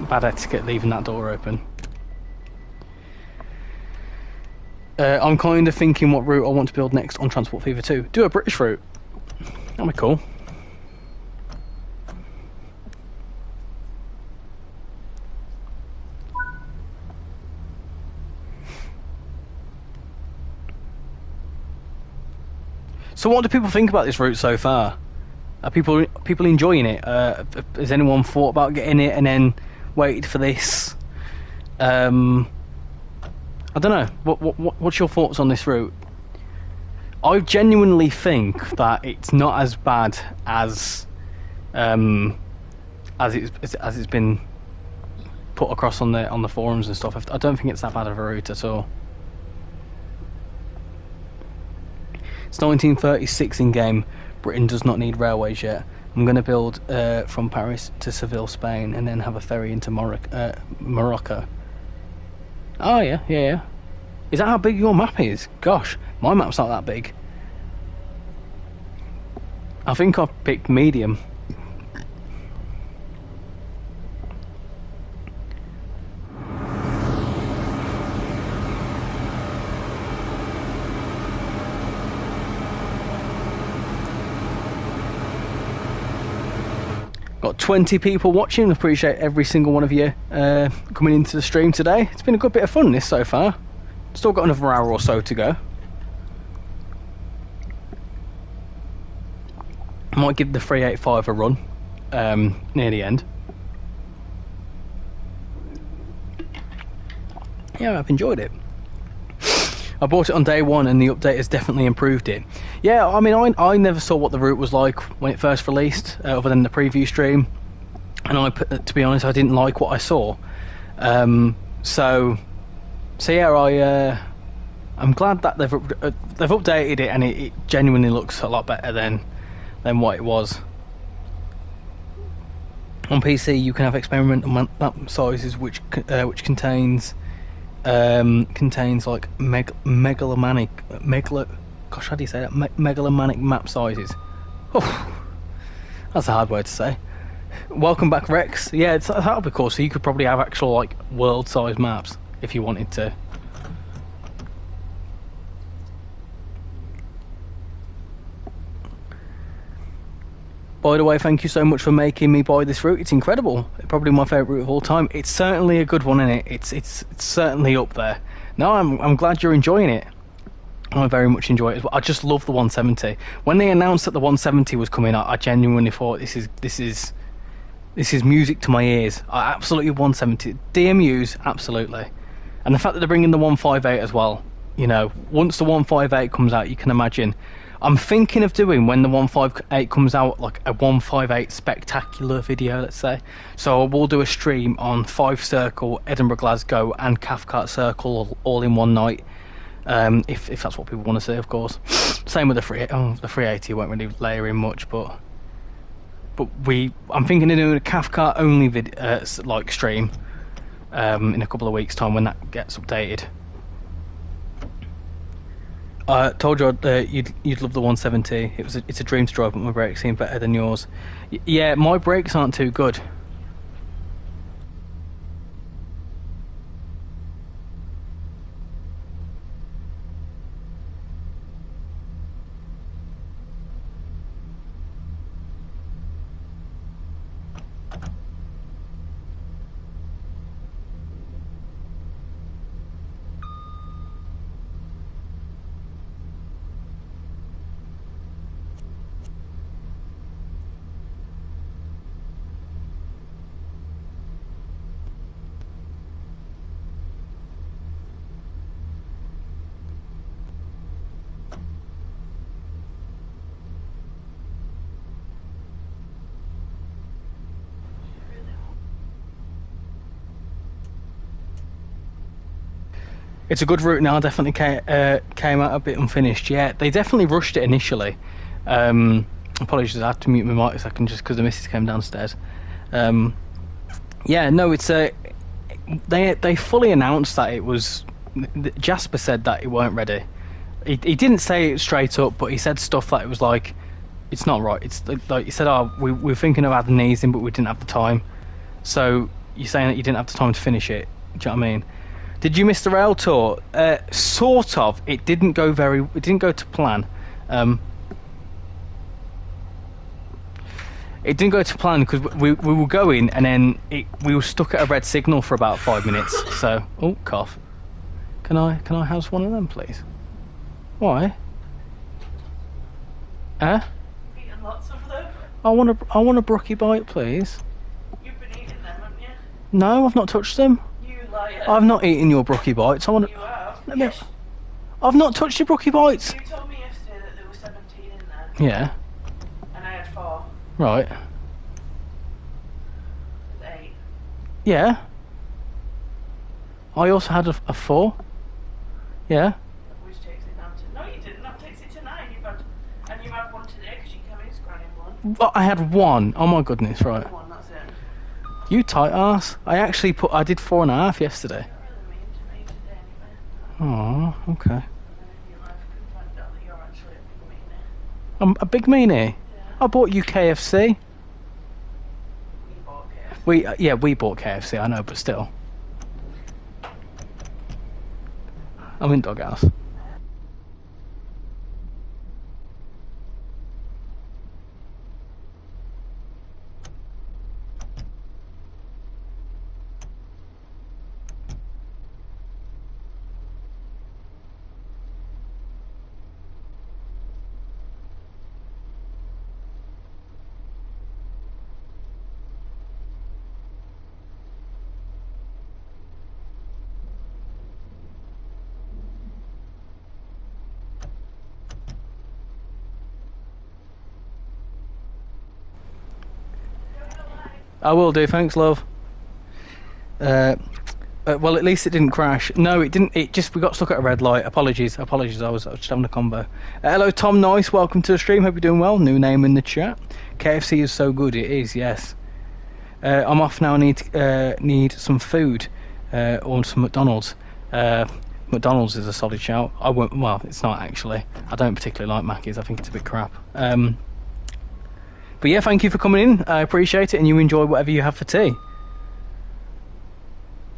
Bad etiquette leaving that door open. I'm kind of thinking what route I want to build next on Transport Fever 2. Do a British route. That'd be cool. So what do people think about this route so far? Are people enjoying it? Has anyone thought about getting it and then waited for this? I don't know. What's your thoughts on this route? I genuinely think that it's not as bad as it's been put across on the forums and stuff. I don't think it's that bad of a route at all. It's 1936 in game. Britain does not need railways yet. I'm going to build from Paris to Seville, Spain, and then have a ferry into Morocco. Oh yeah. Is that how big your map is? Gosh, my map's not that big. I think I've picked medium. Got 20 people watching. Appreciate every single one of you coming into the stream today. It's been a good bit of fun this so far. Still got another hour or so to go. I might give the 385 a run near the end. Yeah, I've enjoyed it. I bought it on day one and the update has definitely improved it. Yeah, I mean, I never saw what the route was like when it first released, other than the preview stream. And to be honest, I didn't like what I saw. So yeah, I'm glad that they've updated it and it genuinely looks a lot better than what it was. On PC, you can have experimental map sizes which contains like megalomanic map sizes. Oh, that's a hard word to say. Welcome back, Rex. Yeah, that'll be cool. So you could probably have actual like world-size maps if you wanted to. By the way, thank you so much for making me buy this route. It's incredible. Probably my favourite route of all time. It's certainly a good one, isn't it? It's certainly up there. No, I'm glad you're enjoying it. I very much enjoy it as well. I just love the 170. When they announced that the 170 was coming out, I genuinely thought this is music to my ears. I absolutely 170 DMUs, absolutely. And the fact that they're bringing the 158 as well. You know, once the 158 comes out, you can imagine. I'm thinking of doing, when the 158 comes out, like a 158 spectacular video, let's say. So we'll do a stream on Fife Circle, Edinburgh, Glasgow, and Cathcart Circle all in one night. If that's what people want to see, of course. Same with the 380 won't really layer in much, but I'm thinking of doing a Cathcart only like stream in a couple of weeks' time when that gets updated. I told you you'd love the 170. It's a dream to drive, but my brakes seem better than yours. Yeah, my brakes aren't too good. It's a good route now. Definitely came out a bit unfinished. Yeah, they definitely rushed it initially. Apologies, I had to mute my mic a second just because the missus came downstairs. Yeah, no, it's they fully announced that it was. Jasper said that it weren't ready. He didn't say it straight up, but he said stuff that it was like, it's not right. It's like he said, we were thinking of adding these in, but we didn't have the time. So you're saying that you didn't have the time to finish it? Do you know what I mean? Did you miss the rail tour? Sort of. It didn't go to plan. It didn't go to plan because we were going, and then we were stuck at a red signal for about 5 minutes. So, oh, cough. Can I have one of them, please? Why? Huh? You've eaten lots of them. I want a brookie bite, please. You've been eating them, haven't you? No, I've not touched them. You liar. I've not eaten your brookie bites. You have. Yes. I've not touched your brookie bites. You told me yesterday that there were 17 in there. Yeah. And I had 4. Right. There's 8. Yeah. I also had a 4. Yeah. Which takes it down to... No, you didn't. That takes it to 9. You've had one today because you came in scranning one. Well, I had 1. Oh my goodness, right. One, that's it. You tight ass. I did 4.5 yesterday. You're really mean to me today anyway. Oh, okay. And then in your life you can find out that you're actually a big meanie. I'm a big meanie. Yeah. I bought you KFC. We bought KFC. We bought KFC, I know, but still. I'm in doghouse. I will do, thanks, love. Well, at least it didn't crash. No, it didn't. We got stuck at a red light. Apologies. I was just having a combo. Hello, Tom Nice. Welcome to the stream. Hope you're doing well. New name in the chat. KFC is so good. It is, yes. I'm off now. I need some food or some McDonald's. McDonald's is a solid shout. I won't. Well, it's not actually. I don't particularly like Mackey's. I think it's a bit crap. But yeah, thank you for coming in. I appreciate it, and you enjoy whatever you have for tea.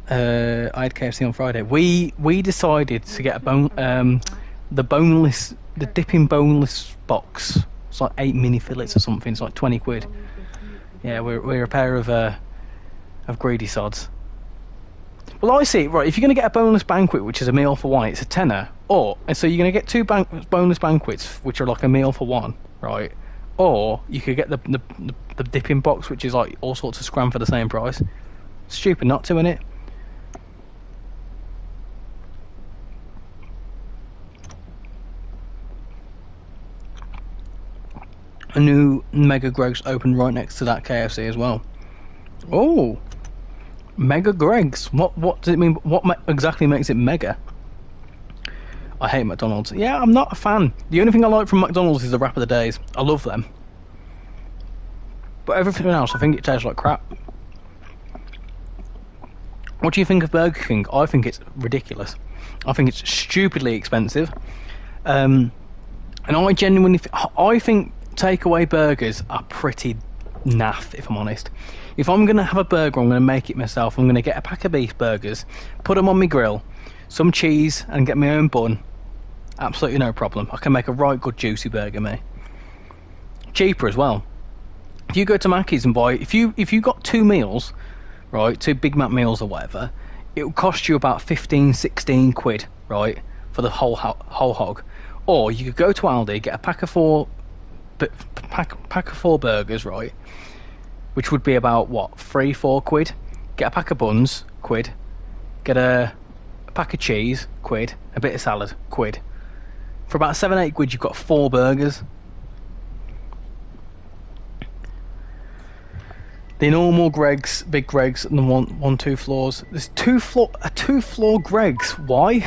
I had KFC on Friday. We decided to get the dipping boneless box. It's like 8 mini fillets or something. It's like 20 quid. Yeah, we're a pair of greedy sods. Well, I see. Right, if you're going to get a boneless banquet, which is a meal for one, it's a tenner. And so you're going to get 2 boneless banquets, which are like a meal for one, right? Or you could get the dipping box, which is like all sorts of scram for the same price. Stupid not to, innit? A new Mega Greg's opened right next to that KFC as well. Oh, Mega Greg's. What does it mean? What exactly makes it mega? I hate McDonald's. Yeah, I'm not a fan. The only thing I like from McDonald's is the wrap of the days. I love them. But everything else, I think it tastes like crap. What do you think of Burger King? I think it's ridiculous. I think it's stupidly expensive. And I genuinely... I think takeaway burgers are pretty naff, if I'm honest. If I'm going to have a burger, I'm going to make it myself. I'm going to get a pack of beef burgers, put them on my grill, some cheese, and get my own bun. Absolutely no problem. I can make a right good juicy burger, me. Cheaper as well. If you go to Mackey's and buy... If you got 2 meals, right, 2 Big Mac meals or whatever, it will cost you about 15, 16 quid, right, for the whole hog. Or you could go to Aldi, get a pack of 4 burgers, right, which would be about, what, 3-4 quid? Get a pack of buns, quid. Get a pack of cheese, quid. A bit of salad, quid. For about 7-8 quid, you've got 4 burgers. The normal Greggs, big Greggs, and the 1-2 floors. There's 2 floor Greggs. Why?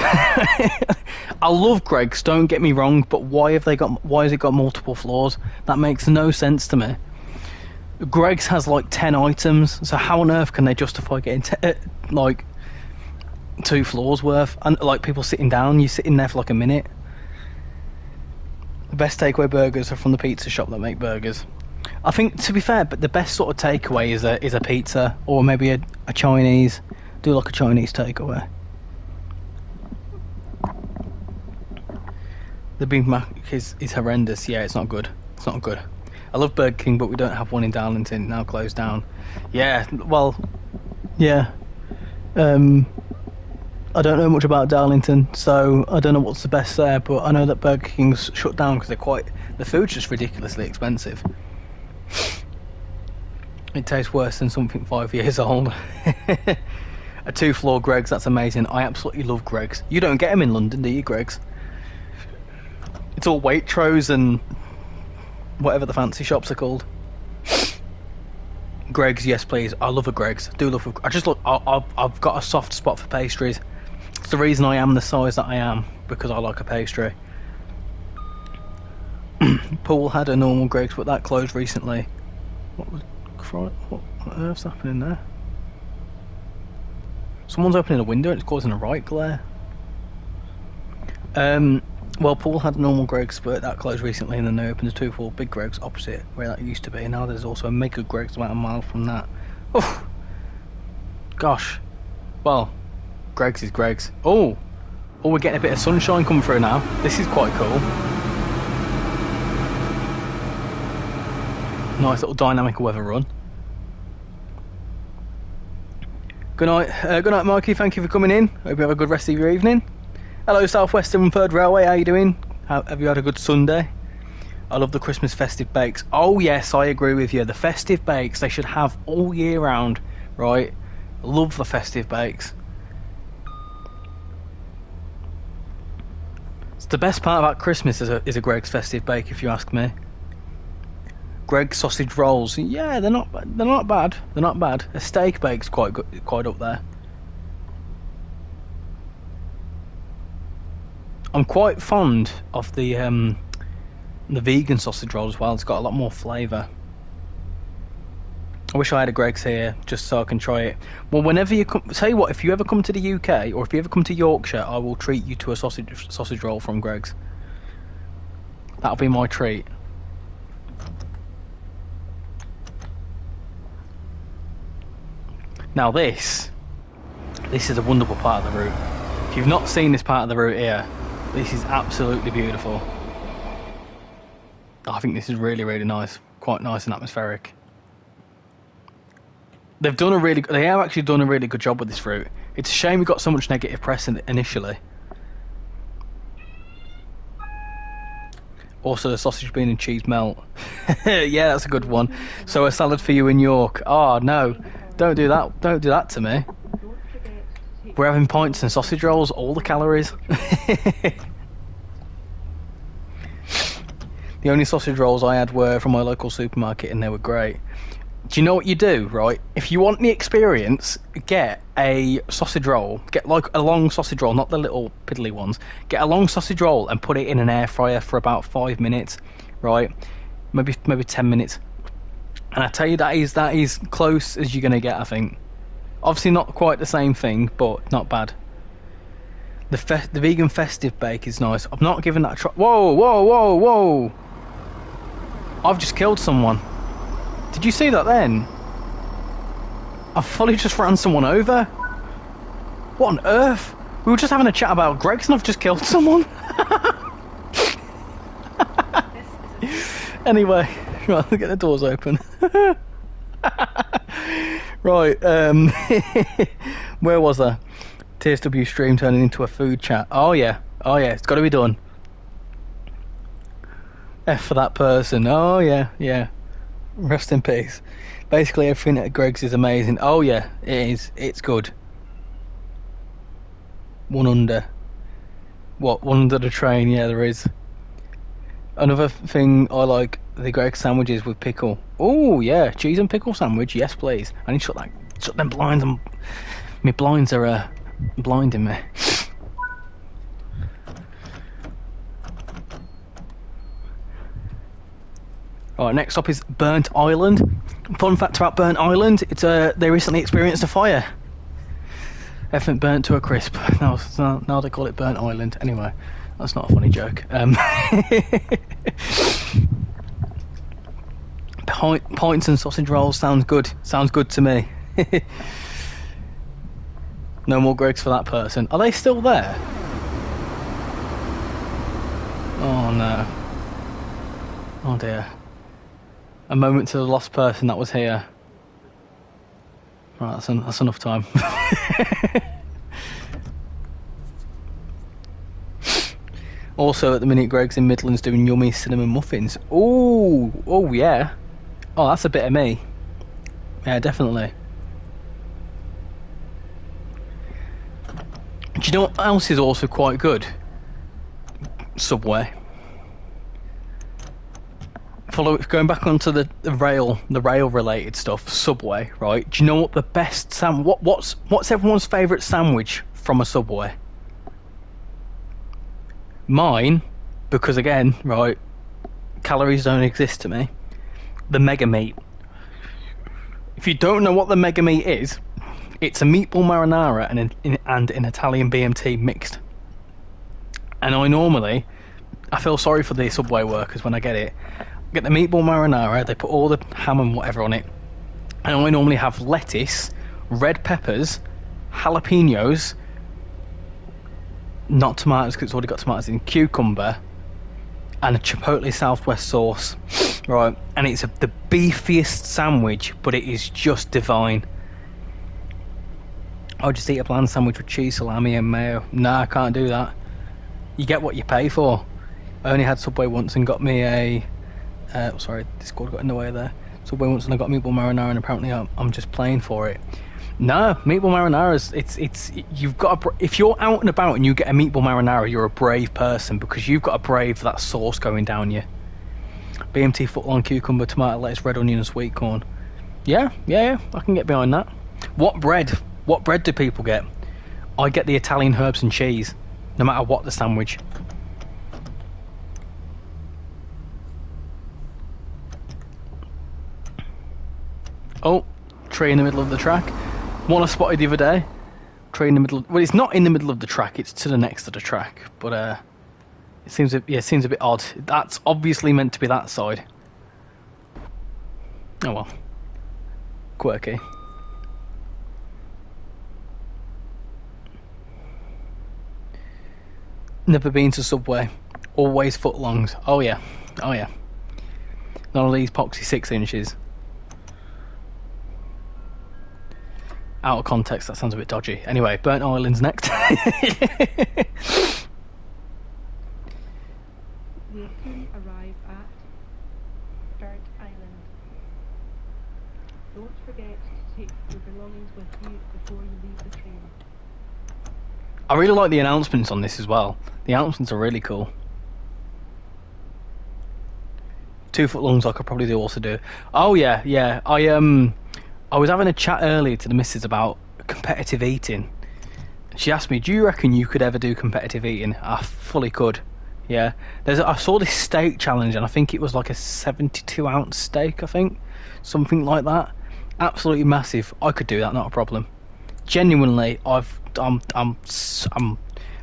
I love Greggs. Don't get me wrong, but why has it got multiple floors? That makes no sense to me. Greggs has like 10 items, so how on earth can they justify getting like 2 floors worth? And like people sitting down, you're sitting there for like a minute. The best takeaway burgers are from the pizza shop that make burgers. I think, to be fair, but the best sort of takeaway is a pizza, or maybe a Chinese. Do like a Chinese takeaway. The Big Mac is horrendous. Yeah, it's not good. It's not good. I love Burger King, but we don't have one in Darlington, now closed down. Yeah, well, yeah. I don't know much about Darlington, so I don't know what's the best there, but I know that Burger King's shut down because the food's just ridiculously expensive. It tastes worse than something 5 years old. A 2-floor Greggs, that's amazing. I absolutely love Greggs. You don't get them in London, do you, Greggs? It's all Waitrose and whatever the fancy shops are called. Greggs, yes please. I love a Greggs. I do love a, I just look. I've got a soft spot for pastries. It's the reason I am the size that I am, because I like a pastry. Poole had a normal Greggs, but that closed recently. What on earth's happening there? Someone's opening a window and it's causing a right glare. Well, Paul had normal Greggs, but that closed recently, and then they opened a 2-floor Big Greggs opposite where that used to be, and now there's also a Mega Greggs about a mile from that. Oh, gosh. Well, Greggs is Greggs. Oh, we're getting a bit of sunshine coming through now. This is quite cool. Nice little dynamic weather run. Good night, Mikey. Thank you for coming in. Hope you have a good rest of your evening. Hello, South Western Third Railway. How you doing? Have you had a good Sunday? I love the Christmas festive bakes. Oh yes, I agree with you. The festive bakes they should have all year round, right? Love the festive bakes. It's the best part about Christmas is a Greggs festive bake, if you ask me. Greggs sausage rolls. Yeah, they're not bad. They're not bad. A steak bake's quite good, quite up there. I'm quite fond of the vegan sausage roll as well. It's got a lot more flavour. I wish I had a Greggs here just so I can try it. Well, whenever you come, tell you what, if you ever come to the UK or if you ever come to Yorkshire, I will treat you to a sausage roll from Greggs. That'll be my treat. Now this is a wonderful part of the route. If you've not seen this part of the route here, this is absolutely beautiful. I think this is really, really nice. Quite nice and atmospheric. They have actually done a really good job with this route. It's a shame we got so much negative press initially. Also the sausage, bean and cheese melt. Yeah, that's a good one. So a salad for you in York. Oh no, don't do that. Don't do that to me. We're having pints and sausage rolls, all the calories. The only sausage rolls I had were from my local supermarket and they were great. Do you know what you do, right? If you want the experience, get a sausage roll. Get like a long sausage roll, not the little piddly ones. Get a long sausage roll and put it in an air fryer for about 5 minutes, right? Maybe 10 minutes. And I tell you, that is close as you're gonna get, I think. Obviously not quite the same thing, but not bad. The vegan festive bake is nice. I've not given that a try. Whoa, whoa, whoa, whoa! I've just killed someone. Did you see that then? I fully just ran someone over. What on earth? We were just having a chat about Greggs and I've just killed someone. Anyway, right, get the doors open. Right, where was I? TSW stream turning into a food chat. Oh yeah, it's got to be done. F for that person. Oh yeah. Rest in peace. Basically everything at Greggs is amazing. Oh yeah, it is. It's good. One under. What, one under the train? Yeah, there is. Another thing I like, the Greggs sandwiches with pickle. Oh yeah, cheese and pickle sandwich. Yes please. I need to shut them blinds. My blinds are blinding me. Alright, next up is Burnt Island. Fun fact about Burnt Island, it's they recently experienced a fire. Everything burnt to a crisp. Now they call it Burnt Island. Anyway, that's not a funny joke. Pints and sausage rolls sounds good. Sounds good to me. No more Greggs for that person. Are they still there? Oh no. Oh dear. A moment to the lost person that was here. Right, that's enough time. Also, at the minute, Greg's in Midlands doing yummy cinnamon muffins. Ooh, oh yeah. Oh, that's a bit of me. Yeah, definitely. Do you know what else is also quite good? Subway. Going back onto the rail related stuff. Subway, right? Do you know what the best what's everyone's favourite sandwich from a Subway? Mine, because again, right, calories don't exist to me. The Mega Meat. If you don't know what the Mega Meat is, it's a meatball marinara and an Italian BMT mixed. And I feel sorry for the Subway workers when I get it. I get the meatball marinara, they put all the ham and whatever on it. And I normally have lettuce, red peppers, jalapenos, not tomatoes because it's already got tomatoes in, cucumber, and a chipotle southwest sauce, right? And it's the beefiest sandwich, but it is just divine. I'll just eat a bland sandwich with cheese, salami and mayo. Nah, I can't do that. You get what you pay for. I only had Subway once and got me a sorry, Discord got in the way there. Subway once and I got meatball marinara, and apparently I'm just playing for it. No, meatball marinara it's you've got if you're out and about and you get a meatball marinara, you're a brave person because you've got to brave that sauce going down you. BMT footlong, cucumber, tomato, lettuce, red onion and sweet corn. Yeah, I can get behind that. What bread do people get? I get the Italian herbs and cheese, no matter what the sandwich. Oh, tree in the middle of the track. One I spotted the other day. Tree in the middle. Well, it's not in the middle of the track. It's to the next to the track. But it seems a bit odd. That's obviously meant to be that side. Oh well. Quirky. Never been to Subway. Always footlongs. Oh yeah. None of these poxy 6 inches. Out of context, that sounds a bit dodgy. Anyway, Burnt Island's next. We'll soon arrive at Burnt Island. Don't forget to take your belongings with you before you leave the train. I really like the announcements on this as well. The announcements are really cool. 2 footlongs I could probably also do. Oh yeah. I was having a chat earlier to the missus about competitive eating. She asked me, do you reckon you could ever do competitive eating? I fully could. Yeah. I saw this steak challenge and I think it was like a 72-ounce steak, I think. Something like that. Absolutely massive. I could do that, not a problem. Genuinely, I'm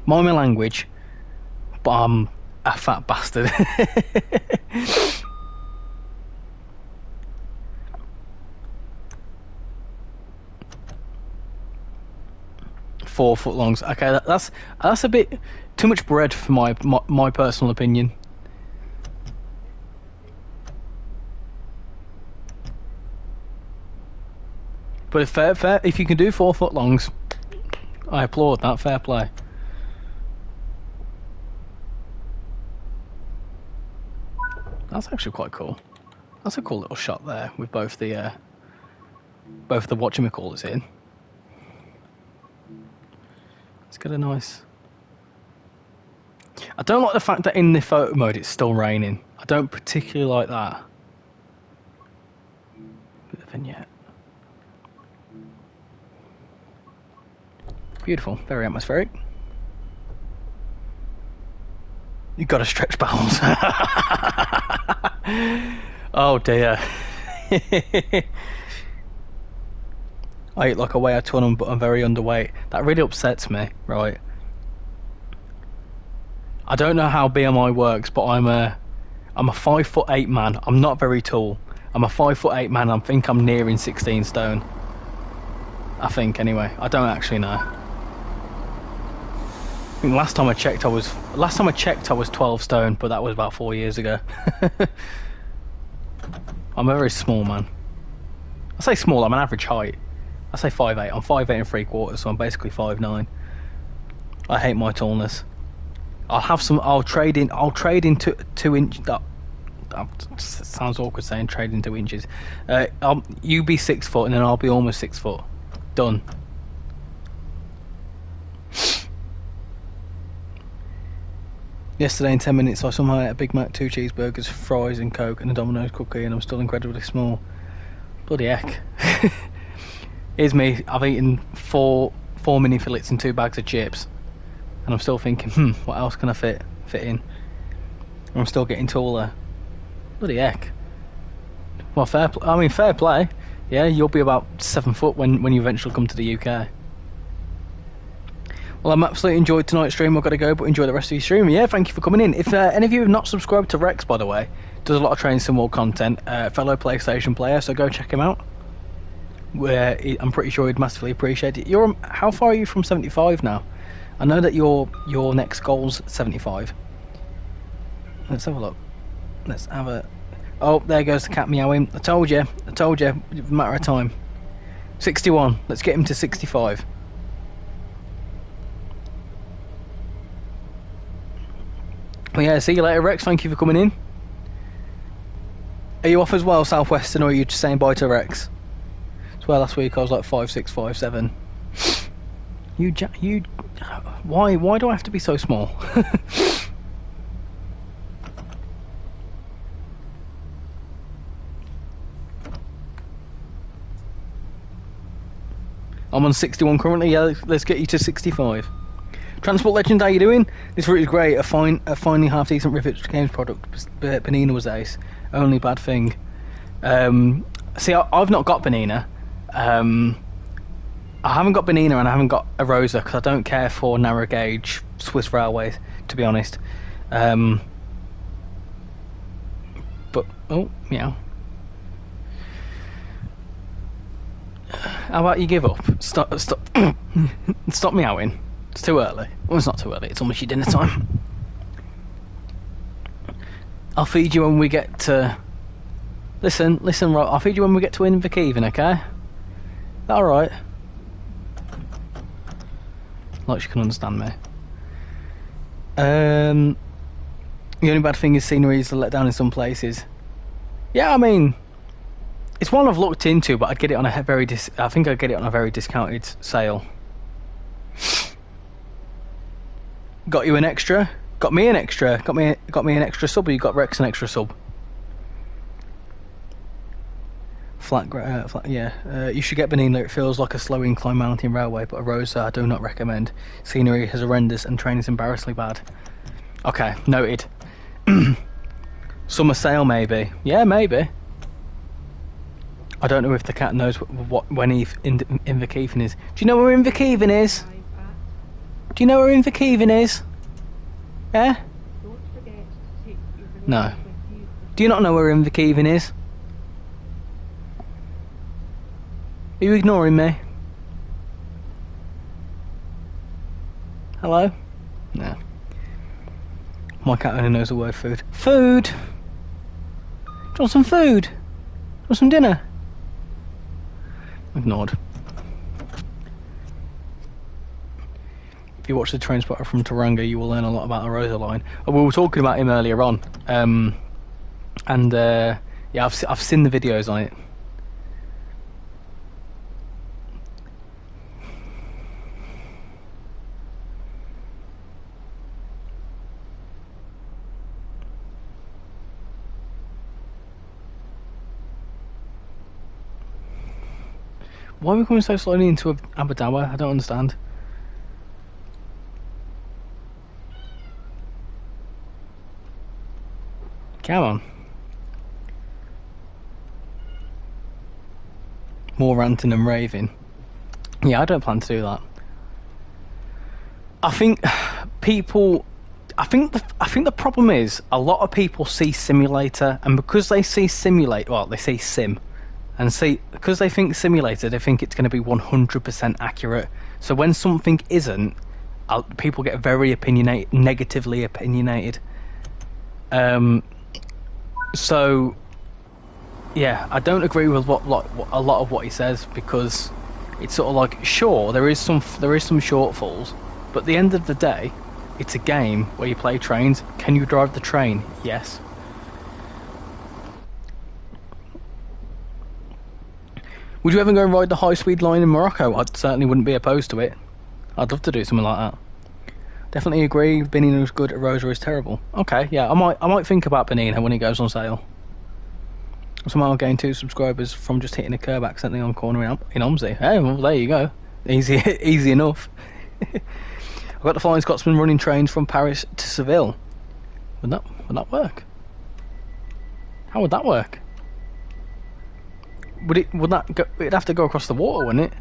mind my language, but I'm a fat bastard. 4 footlongs. Okay, that's a bit too much bread for my personal opinion. But if you can do 4 footlongs, I applaud that. Fair play. That's actually quite cool. That's a cool little shot there with both the whatchamacallits in. It's got a nice... I don't like the fact that in the photo mode it's still raining. I don't particularly like that. Bit of vignette. Beautiful, very atmospheric. You've got to stretch bowels. Oh dear. I eat like I weigh a ton, but I'm very underweight. That really upsets me, right? I don't know how BMI works, but I'm a 5'8" man. I'm not very tall. I'm a 5'8" man. I think I'm nearing 16 stone. I think anyway. I don't actually know. I think last time I checked I was 12 stone, but that was about 4 years ago. I'm a very small man. I say small, I'm an average height. I say 5'8". I'm 5'8 and 3/4, so I'm basically 5'9". I hate my tallness. I'll trade in 2 inch. That sounds awkward saying trade in 2 inches. You be 6 foot and then I'll be almost 6 foot. Done. Yesterday in 10 minutes I somehow ate a Big Mac, 2 cheeseburgers, fries and Coke and a Domino's cookie, and I'm still incredibly small. Bloody heck. Here's me, I've eaten 4 mini fillets and 2 bags of chips, and I'm still thinking, what else can I fit in? I'm still getting taller. Bloody heck. Well, fair play. Yeah, you'll be about 7 foot when you eventually come to the UK. Well, I'm absolutely enjoyed tonight's stream. I've got to go, but enjoy the rest of your stream. Yeah, thank you for coming in. If any of you have not subscribed to Rex, by the way, does a lot of Train Sim World content, fellow PlayStation player, so go check him out. I'm pretty sure he'd massively appreciate it. How far are you from 75 now? I know that your next goal's 75. Let's have a look. Let's have a... Oh, there goes the cat meowing. I told you. It's a matter of time. 61. Let's get him to 65. Well, yeah, see you later, Rex. Thank you for coming in. Are you off as well, Southwestern, or are you just saying bye to Rex? Well, last week I was like 5'6", 5'7". Why do I have to be so small? I'm on 61 currently. Yeah, let's get you to 65. Transport Legend, how you doing? This route is great. A finally half decent Rivet Games product. Panina was ace. Only bad thing. See, I've not got Panina. I haven't got Benina and I haven't got a Rosa because I don't care for narrow gauge Swiss railways, to be honest. But oh, meow. How about you give up? Stop meowing. It's too early. Well, it's not too early. It's almost your dinner time. I'll feed you when we get to. Listen, right. I'll feed you when we get to Inverkeven, okay? Is that alright? Like she can understand me. The only bad thing is scenery is the letdown in some places. Yeah, I mean, it's one I've looked into, but I'd get it on a very I think I'd get it on a very discounted sale. Got you an extra? Got me an extra? Got me an extra sub, or you got Rex an extra sub? Yeah. You should get Benina. It feels like a slow incline mountain railway, but a Rosa I do not recommend. Scenery is horrendous and train is embarrassingly bad. Okay, noted. Summer sale, maybe. Yeah, maybe. I don't know if the cat knows when Inverkeven is. Do you know where Inverkeven is? Do you know where Inverkeven is? Yeah? No. Do you not know where Inverkeven is? Are you ignoring me? Hello? No. My cat only knows the word food. Food! Do you want some food? Do you want some dinner? Ignored. If you watch the train spotter from Taranga, you will learn a lot about the Rosa line. We were talking about him earlier on. Yeah, I've seen the videos on it. Why are we coming so slowly into Aberdawa? I don't understand. Come on. More ranting and raving. Yeah, I don't plan to do that. I think people... I think the problem is a lot of people see simulator, and because they see simulator, well, they see sim, and see, because they think simulator, they think it's going to be 100% accurate. So when something isn't, people get very negatively opinionated. So yeah, I don't agree with what a lot of what he says, because it's sort of like, sure, there is some shortfalls, but at the end of the day, it's a game where you play trains. Can you drive the train? Yes. Would you ever go and ride the high-speed line in Morocco? I certainly wouldn't be opposed to it. I'd love to do something like that. Definitely agree. Benino's good, Rosa is terrible. Okay, yeah, I might think about Benino when he goes on sale. Somehow I'll gain 2 subscribers from just hitting a curb accidentally on corner in Omsey. Hey, well, there you go. Easy enough. I've got the Flying Scotsman running trains from Paris to Seville. Would that work? How would that work? Would that go? It'd have to go across the water, wouldn't it?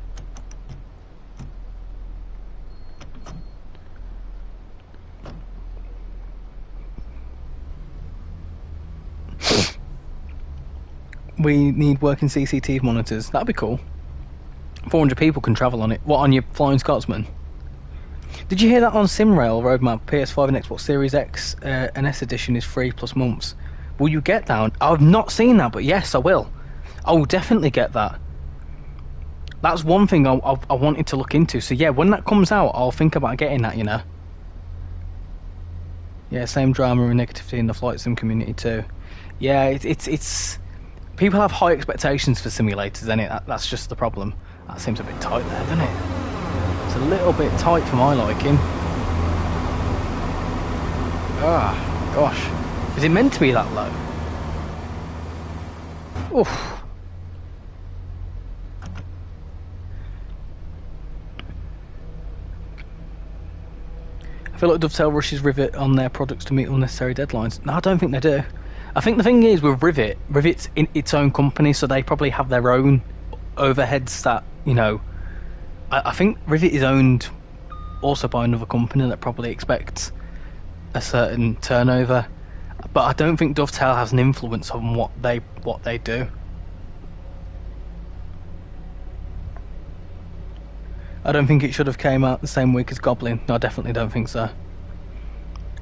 We need working CCTV monitors. That'd be cool. 400 people can travel on it. What, on your Flying Scotsman? Did you hear that on SimRail roadmap? PS5 and Xbox Series X and S edition is free plus months. Will you get that? I've not seen that, but yes, I will. I will definitely get that. That's one thing I wanted to look into. So yeah, when that comes out, I'll think about getting that, you know. Yeah, same drama and negativity in the flight sim community too. Yeah, it's people have high expectations for simulators, isn't it? That's just the problem. That seems a bit tight there, doesn't it? It's a little bit tight for my liking. Ah, gosh. Is it meant to be that low? Oof. I feel like Dovetail rushes Rivet on their products to meet unnecessary deadlines. No, I don't think they do. I think the thing is with Rivet's in its own company, so they probably have their own overheads that, you know... I think Rivet is owned also by another company that probably expects a certain turnover. But I don't think Dovetail has an influence on what they do. I don't think it should have came out the same week as Goblin. No, I definitely don't think so. I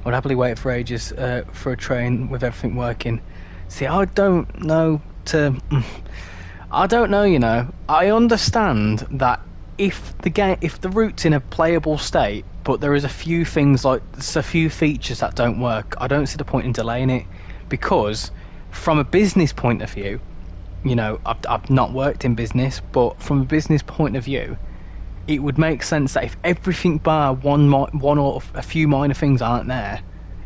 would happily wait for ages for a train with everything working. See, I don't know, you know. I understand that if the route's in a playable state, but there is a few things, like there's a few features that don't work, I don't see the point in delaying it, because from a business point of view, you know, I've not worked in business, but from a business point of view, it would make sense that if everything bar one or a few minor things aren't there,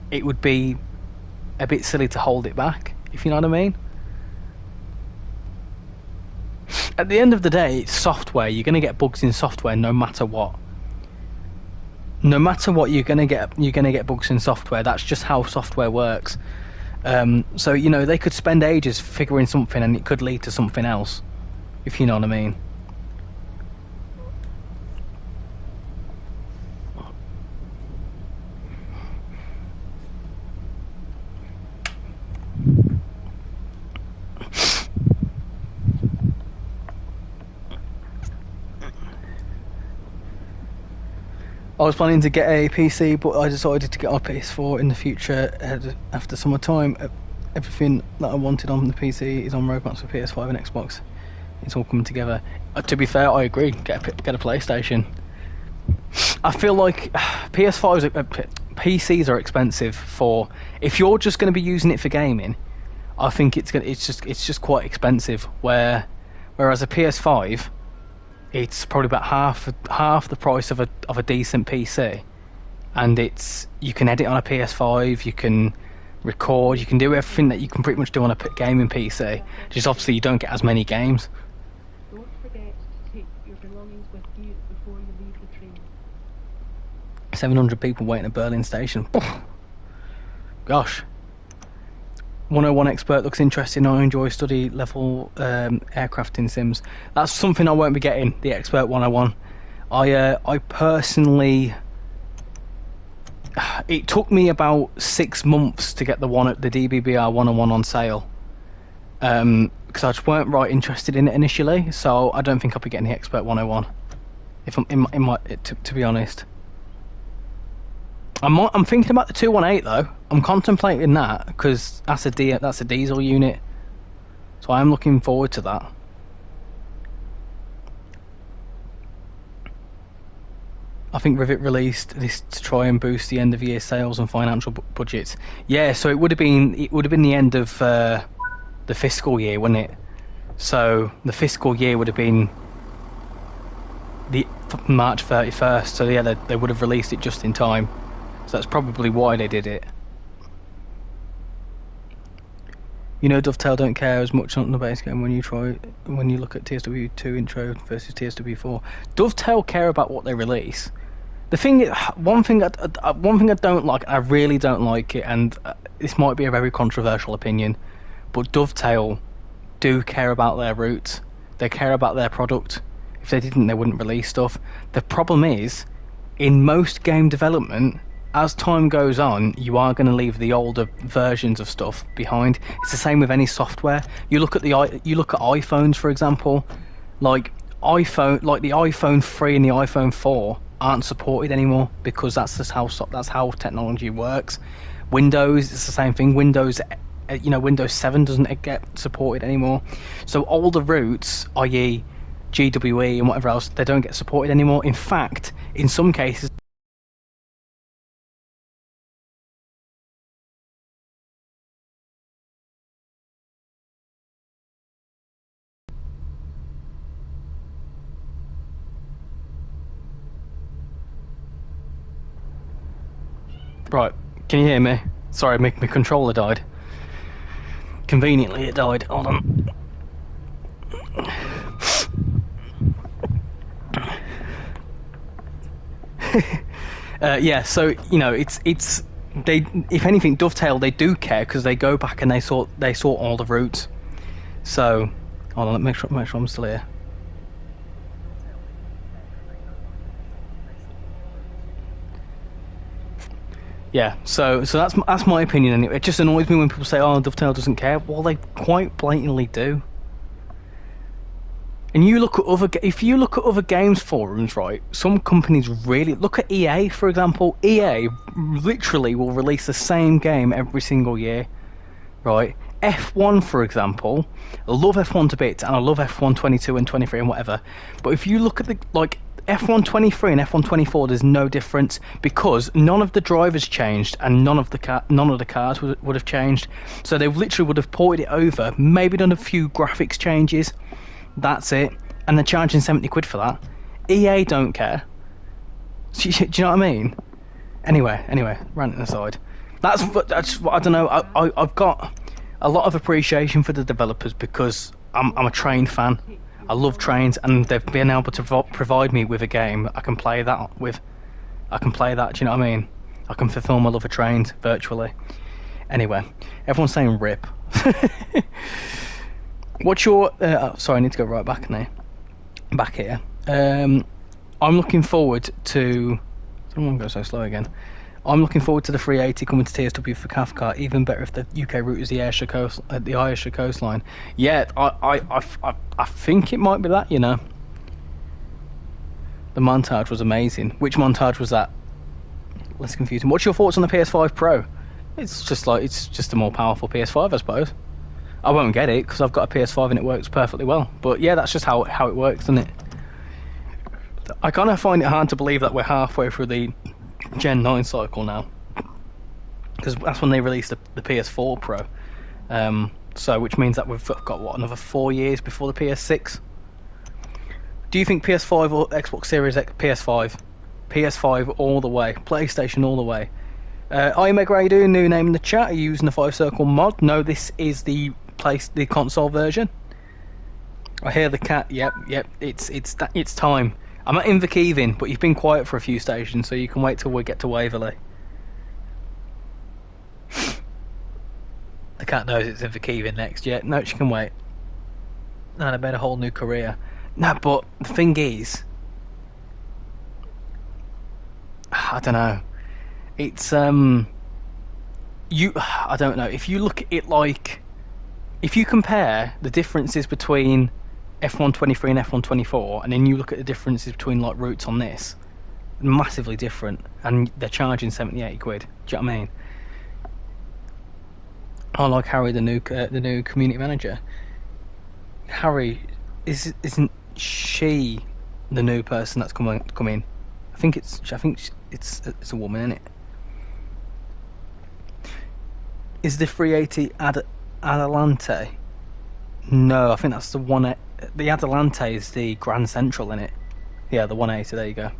it would be a bit silly to hold it back, if you know what I mean. At the end of the day, it's software. You're going to get bugs in software no matter what. No matter what, you're going to get bugs in software. That's just how software works. So, you know, they could spend ages figuring something and it could lead to something else, if you know what I mean. I was planning to get a PC, but I decided to get my PS4 in the future after summertime. Everything that I wanted on the PC is on roadmaps for PS5 and Xbox. It's all coming together. To be fair, I agree. Get a PlayStation. I feel like PCs are expensive for. If you're just going to be using it for gaming, I think it's just quite expensive. Whereas a PS5. It's probably about half the price of a decent PC, and you can edit on a PS5, you can record, you can do everything that you can pretty much do on a gaming PC. Just obviously you don't get as many games. Don't forget to take your belongings with you before you leave the train. 700 people waiting at Berlin station. Gosh. 101 expert looks interesting. I enjoy study level aircraft in sims. That's something I won't be getting, the expert 101. I personally, it took me about 6 months to get the DBBR 101 on sale, because I just weren't right interested in it initially. So I don't think I'll be getting the expert 101, if I'm to be honest. I'm thinking about the 218 though. I'm contemplating that because that's a diesel unit, so I am looking forward to that. I think Rivet released this to try and boost the end of year sales and financial budgets. Yeah, so it would have been the end of the fiscal year, wouldn't it? So the fiscal year would have been the March 31st. So yeah, they would have released it just in time. So that's probably why they did it. You know, Dovetail don't care as much on the base game when you look at TSW2 intro versus TSW4. Dovetail care about what they release. The thing, one thing I don't like, I really don't like it, and this might be a very controversial opinion, but Dovetail do care about their routes. They care about their product. If they didn't, they wouldn't release stuff. The problem is, in most game development, as time goes on, you are going to leave the older versions of stuff behind. It's the same with any software. You look at iPhones, for example. Like the iPhone 3 and the iPhone 4 aren't supported anymore because that's how technology works. Windows, it's the same thing. Windows 7 doesn't get supported anymore. So older routes, i.e. GWE and whatever else, they don't get supported anymore. In fact, in some cases, right, can you hear me? Sorry, my controller died. Conveniently, it died. Hold on. Yeah, so it's they. If anything, Dovetail they do care because they go back and they sort all the routes. So, hold on, let me make sure I'm still here. Yeah, so that's my opinion anyway. It just annoys me when people say, "Oh, Dovetail doesn't care." Well, they quite blatantly do. And if you look at other games forums, right? Some companies really look at EA, for example. EA literally will release the same game every single year, right? F1, for example, I love F1 to bits, and I love F1 22 and 23 and whatever. But if you look at F1 23 and F1 24, there's no difference because none of the drivers changed and none of the cars would have changed. So they literally would have ported it over, maybe done a few graphics changes. That's it, and they're charging 70 quid for that. EA don't care. Do you know what I mean? Anyway, ranting aside, that's what I don't know. I've got a lot of appreciation for the developers because I'm a train fan. I love trains, and they've been able to provide me with a game I can play that with. I can play that. Do you know what I mean? I can fulfill my love of trains virtually. Anyway, everyone's saying rip. What's your... sorry, I need to go right back now. Back here. I'm looking forward to... I don't want to go so slow again. I'm looking forward to the 380 coming to TSW for Cathcart. Even better if the UK route is the Ayrshire coastline. Yeah, I think it might be that, you know. The montage was amazing. Which montage was that? Less confusing. What's your thoughts on the PS5 Pro? It's just a more powerful PS5, I suppose. I won't get it because I've got a PS5 and it works perfectly well. But yeah, that's just how it works, isn't it? I kind of find it hard to believe that we're halfway through the Gen 9 cycle now, because that's when they released the PS4 Pro. So which means that we've got another 4 years before the PS6. Do you think PS5 or Xbox Series X? PS5 all the way, PlayStation all the way. iMeg, how you doing? New name in the chat. Are you using the 5 circle mod? No, this is the console version. I hear the cat. Yep. It's time. I'm at Inverkeithing, but you've been quiet for a few stations, so you can wait till we get to Waverley. The cat knows it's Inverkeithing next. Yeah, no, she can wait. And I made a whole new career. No, but the thing is, I don't know. It's I don't know. If you look at it if you compare the differences between F1 23 and F1 24, and then you look at the differences between routes on this, massively different, and they're charging 70, 80 quid. Do you know what I mean? I like Harry, the new community manager. Harry, isn't she the new person that's come in? I think it's a woman, isn't it? Is the 380 Adelante? No, I think that's the one. The Adelante is the Grand Central, in it. Yeah, the 180. There you go.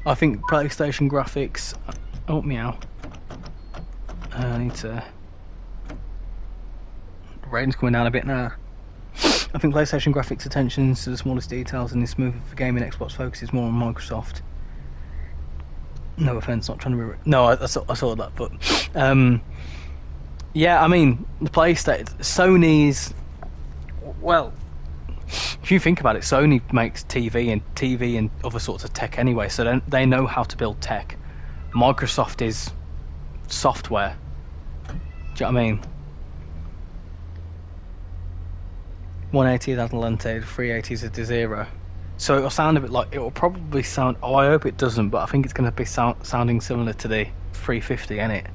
I think PlayStation graphics. Oh meow. I need to. Rating's coming down a bit now. I think PlayStation graphics attention to the smallest details in this move for gaming. Xbox focuses more on Microsoft. No offense, not trying to be. No, I saw that, but yeah, I mean the PlayStation, Sony's. Well, if you think about it, Sony makes TV and other sorts of tech anyway, so they know how to build tech. Microsoft is software. Do you know what I mean? 180 is Adelante, 380 is a D0. So it'll sound a bit like, it'll probably sound, oh I hope it doesn't, but I think it's going to be sounding similar to the 350, ain't it?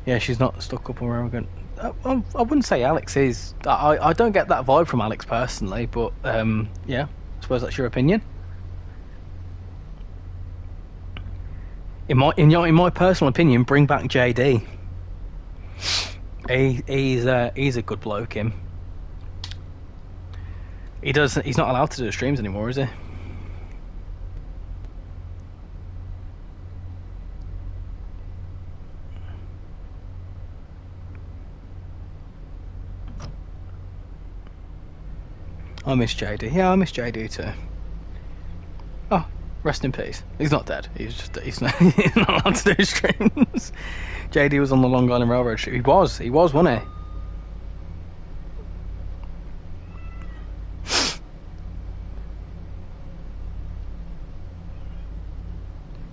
Yeah, she's not stuck up or arrogant. I wouldn't say Alex is. I don't get that vibe from Alex personally, but yeah, I suppose that's your opinion. In my personal opinion, bring back JD. He's a good bloke, him. He's not allowed to do streams anymore, is he? I miss JD. Yeah, I miss JD too. Oh, rest in peace. He's not dead. He's not allowed to do streams. JD was on the Long Island Railroad trip. He was, wasn't he?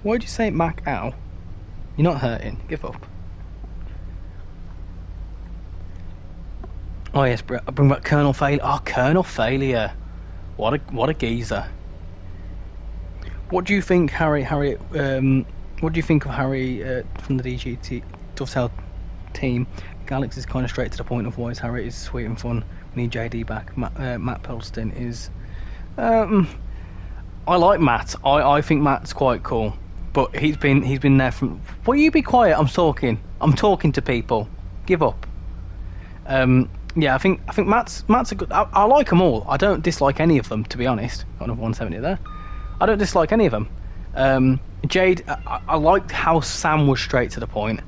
Why'd you say Mac Ow? You're not hurting. Give up. Oh yes, bring back Colonel Failure. Oh, Colonel Failure. What a geezer. What do you think, Harry? What do you think of Harry from the DGT Dovetail team? Alex is kind of straight to the point. Otherwise, Harry is sweet and fun. We need JD back. Matt Pelston is. I like Matt. I think Matt's quite cool, but he's been there from. Will you be quiet? I'm talking to people. Give up. Yeah, I think Matt's a good. I like them all. I don't dislike any of them, to be honest. Got another 170 there. I don't dislike any of them. Jade, I liked how Sam was straight to the point.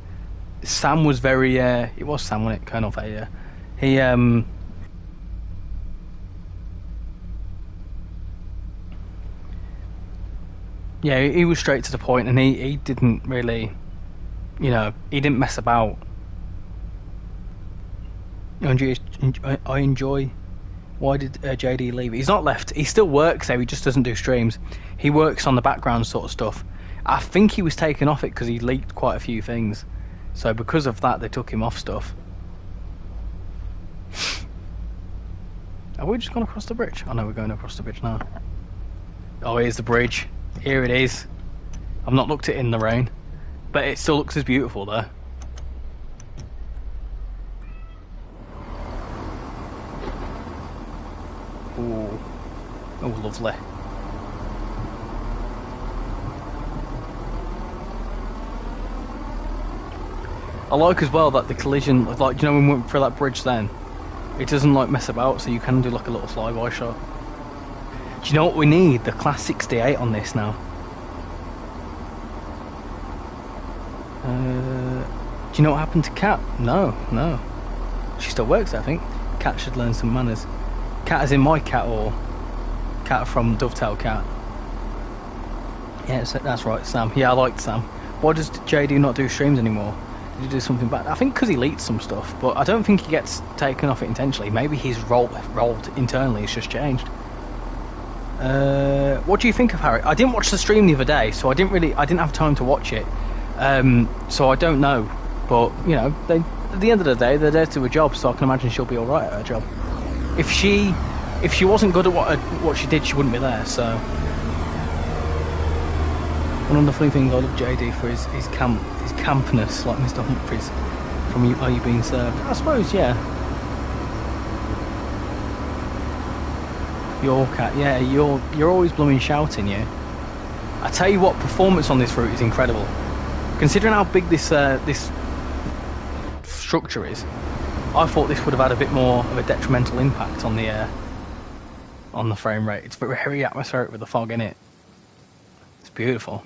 Sam was very. It was Sam, wasn't it? Colonel Failure. He. Yeah, he was straight to the point, and he didn't really, he didn't mess about. I enjoy. Why did JD leave? He's not left. He still works there. He just doesn't do streams. He works on the background sort of stuff. I think he was taken off it because he leaked quite a few things. So because of that, they took him off stuff. Have we just gone across the bridge? I know we're going across the bridge now. Oh, here's the bridge. Here it is. I've not looked at it in the rain, but it still looks as beautiful there. Ooh. Oh, lovely. I like as well that the collision, like, when we went through that bridge then, it doesn't like mess about, so you can do like a little flyby shot. Do you know what we need? The Class 68 on this now. Do you know what happened to Kat? No. She still works, I think. Kat should learn some manners. Cat as in my cat, or Cat from Dovetail Cat? Yeah, that's right, Sam. Yeah, I liked Sam. Why does JD not do streams anymore? Did he do something bad? I think because he leaked some stuff, but I don't think he gets taken off it intentionally. Maybe his role internally has just changed. What do you think of Harry? I didn't watch the stream the other day, so I didn't have time to watch it. So I don't know. But at the end of the day, they're there to a job, so I can imagine she'll be all right at her job. If she if she wasn't good at what she did, she wouldn't be there. So one of the funny things I love JD for is his campness, like Mr. Humphries from Are You Being Served? I suppose, yeah. Your cat, yeah, you're always blooming shouting, you. I tell you what, performance on this route is incredible. Considering how big this this structure is, I thought this would have had a bit more of a detrimental impact on the frame rate. It's very atmospheric with the fog in it. It's beautiful.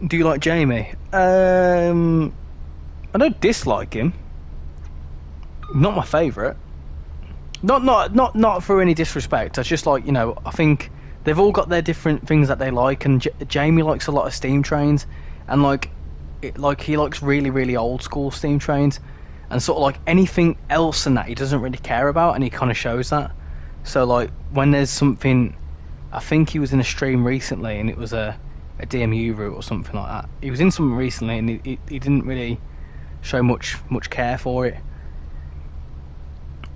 Do you like Jamie? I don't dislike him. Not my favourite. Not for any disrespect. It's just like, you know, I think they've all got their different things that they like, and Jamie likes a lot of steam trains, and like he likes really old school steam trains, and sort of like anything else than that he doesn't really care about, and he kind of shows that. So like when there's something, I think he was in a stream recently, and it was a DMU route or something like that. He was in something recently, and he didn't really show much care for it.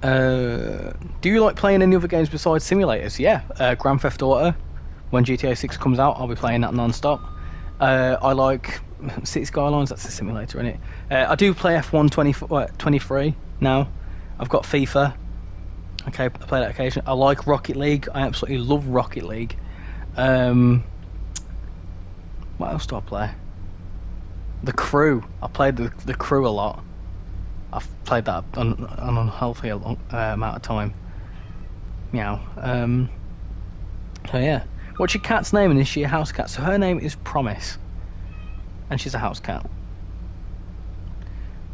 Do you like playing any other games besides simulators? Yeah, Grand Theft Auto. When GTA 6 comes out, I'll be playing that non-stop. I like City Skylines. That's a simulator, isn't it? I do play F1 23 now. I've got FIFA. Okay, I play that occasionally. I like Rocket League. I absolutely love Rocket League. What else do I play? The Crew. I played the Crew a lot. I've played that an unhealthy amount of time. Meow. So yeah. What's your cat's name, and is she a house cat? So her name is Promise, and she's a house cat.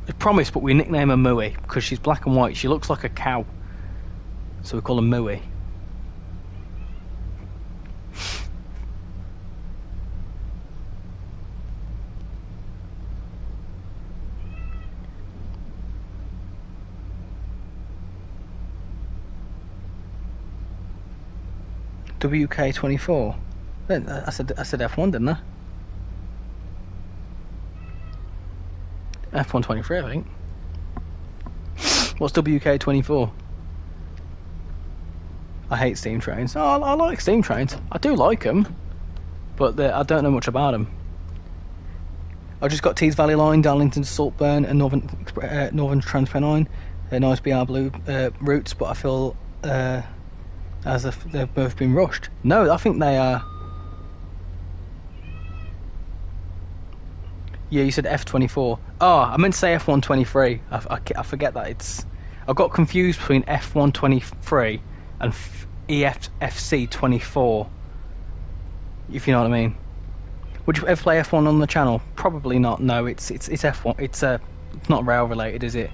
It's Promise, but we nickname her Mooey because she's black and white. She looks like a cow, so we call her Mooey. WK24. I said F1, didn't I? F123, I think. What's WK24? I hate steam trains. Oh, I like steam trains. I do like them, but I don't know much about them. I just got Tees Valley Line, Darlington to Saltburn, and Northern Transpennine. They're nice BR Blue routes, but I feel as if they've both been rushed. No, I think they are. Yeah, you said F24. Oh, I meant to say F123. I forget that it's. I got confused between F123 and EFC24. If you know what I mean. Would you ever play F1 on the channel? Probably not. No, it's F1. It's not rail related, is it?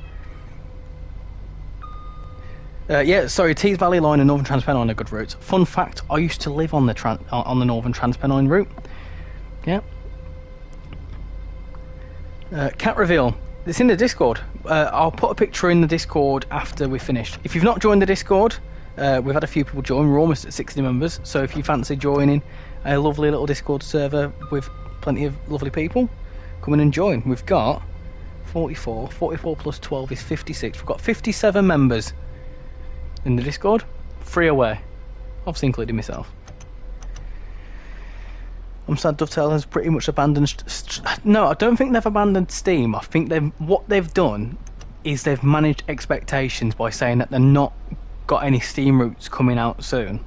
Yeah, sorry. Tees Valley Line and Northern Transpennine are good routes. Fun fact: I used to live on the Northern Transpennine route. Yeah. Cat reveal. It's in the Discord. I'll put a picture in the Discord after we're finished. If you've not joined the Discord, we've had a few people join. We're almost at 60 members. So if you fancy joining a lovely little Discord server with plenty of lovely people, come in and join. We've got 44 plus 12 is 56. We've got 57 members in the Discord. 3 away, obviously including myself. I'm sad Dovetail has pretty much abandoned. No, I don't think they've abandoned Steam. I think what they've done is they've managed expectations by saying that they're not got any Steam routes coming out soon,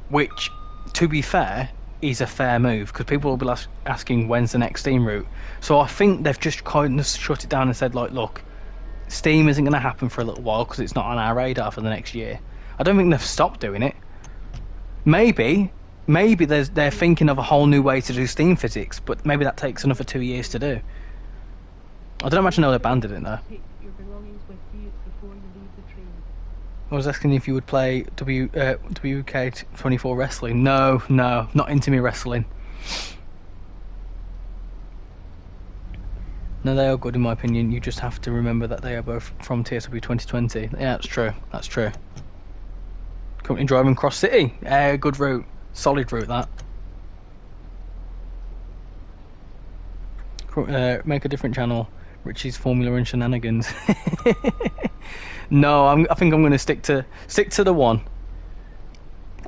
which, to be fair, is a fair move because people will be asking when's the next Steam route. So I think they've just kind of shut it down and said, like, look, Steam isn't going to happen for a little while because it's not on our radar for the next year. I don't think they've stopped doing it. Maybe they're thinking of a whole new way to do Steam physics, but maybe that takes another 2 years to do. I don't actually know they abandoned it though. Take your belongings with you before you leave the train. I was asking if you would play WK24 wrestling. No, not into me wrestling. No, they are good in my opinion. You just have to remember that they are both from TSW 2020. Yeah, that's true. Currently driving Cross City. Good route. Solid route, that. Make a different channel. Richie's Formula and Shenanigans. No, I think I'm going to stick to the one.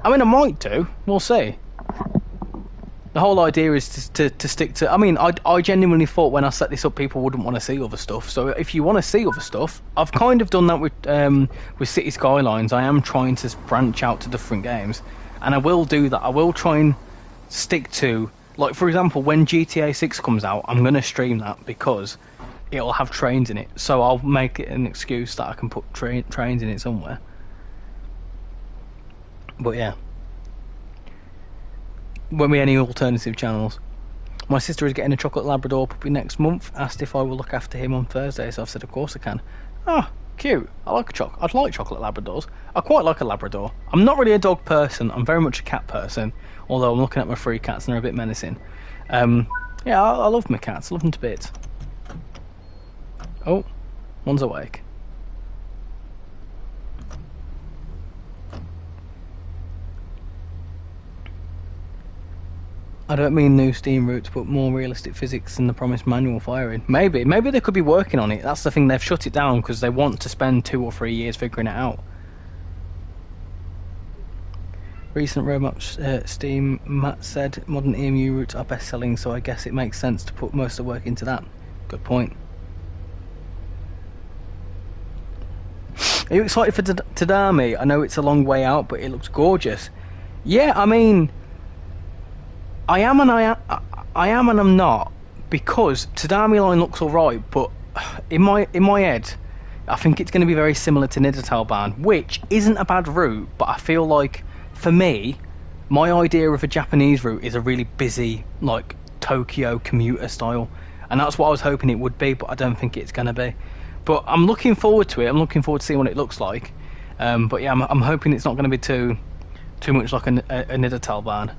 I mean, I might do. We'll see. The whole idea is to stick to... I mean, I genuinely thought when I set this up, people wouldn't want to see other stuff. So if you want to see other stuff, I've kind of done that with City Skylines. I am trying to branch out to different games. And I will do that. I will try and stick to... Like, for example, when GTA 6 comes out, I'm going to stream that because it'll have trains in it. So I'll make it an excuse that I can put trains in it somewhere. But yeah. Won't be any alternative channels. My sister is getting a chocolate Labrador puppy next month. Asked if I will look after him on Thursday, so I've said of course I can. Ah, cute. I'd like chocolate Labradors. I quite like a Labrador. I'm not really a dog person. I'm very much a cat person. Although I'm looking at my 3 cats and they're a bit menacing. Yeah, I love my cats. I love them to bits. Oh, one's awake. I don't mean new Steam routes, but more realistic physics than the promised manual firing. Maybe they could be working on it. That's the thing, they've shut it down because they want to spend 2 or 3 years figuring it out. Recent roadmaps, Steam, Matt said, modern EMU routes are best selling, so I guess it makes sense to put most of the work into that. Good point. Are you excited for Tadami? I know it's a long way out, but it looks gorgeous. Yeah, I mean... I am and I'm not, because Tadami Line looks alright, but in my head, I think it's going to be very similar to Niedertalbahn, which isn't a bad route, but I feel like, for me, my idea of a Japanese route is a really busy, like, Tokyo commuter style, and that's what I was hoping it would be, but I don't think it's going to be. But I'm looking forward to it. I'm looking forward to seeing what it looks like. But yeah, I'm hoping it's not going to be too much like a Niedertalbahn.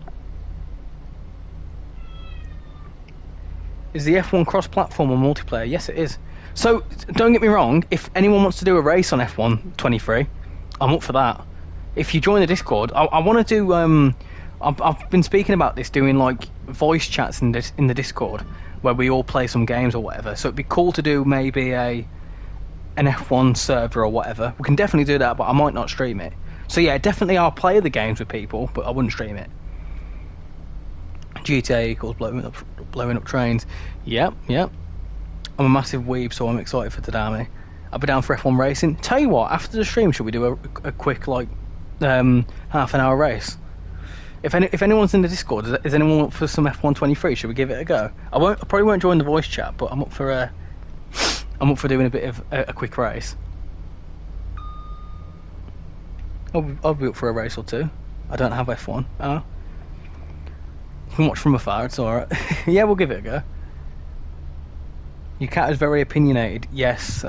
Is the F1 cross-platform or multiplayer? Yes, it is. So, don't get me wrong, if anyone wants to do a race on F1 23, I'm up for that. If you join the Discord, I want to do... I've been speaking about this, doing like voice chats in the Discord, where we all play some games or whatever. So it'd be cool to do maybe an F1 server or whatever. We can definitely do that, but I might not stream it. So yeah, definitely I'll play the games with people, but I wouldn't stream it. GTA equals blowing up trains. Yep. I'm a massive weeb, so I'm excited for Tadami. I'll be down for F1 racing. Tell you what, after the stream, should we do a quick like half an hour race? If anyone's in the Discord, is anyone up for some F1 23? Should we give it a go? I probably won't join the voice chat, but I'm up for doing a bit of a quick race. I'll be up for a race or two. I don't have F1. Oh. You can watch from afar, it's alright. Yeah, we'll give it a go. Your cat is very opinionated. Yes,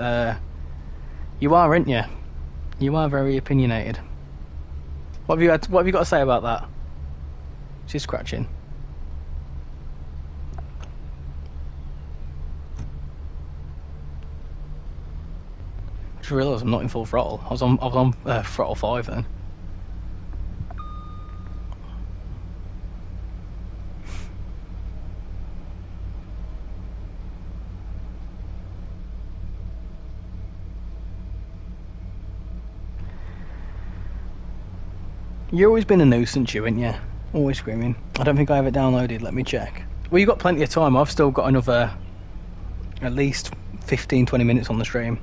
you are, aren't you? You are very opinionated. What have you got to say about that? She's scratching. I just realised I'm not in full throttle. I was on throttle 5 then. You've always been a nuisance, you, ain't you? Always screaming. I don't think I have it downloaded, let me check. Well, you've got plenty of time. I've still got another at least 15-20 minutes on the stream.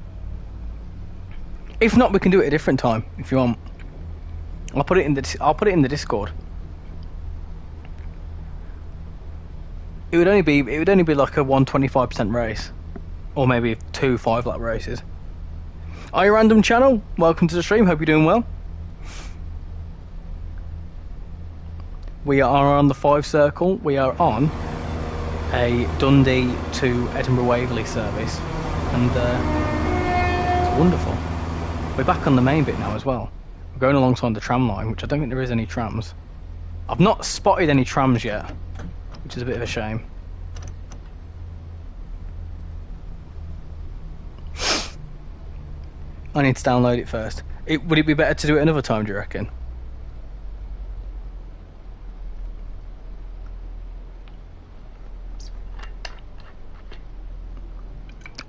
If not, we can do it at a different time if you want. I'll put it in the Discord. It would only be like a 125% race, or maybe 2 5-lap races. Are you Random Channel? Welcome to the stream. Hope you're doing well. We are on the 5 circle. We are on a Dundee to Edinburgh Waverley service, and it's wonderful. We're back on the main bit now as well. We're going alongside the tram line, which I don't think there is any trams. I've not spotted any trams yet, which is a bit of a shame. I need to download it first. Would it be better to do it another time, do you reckon?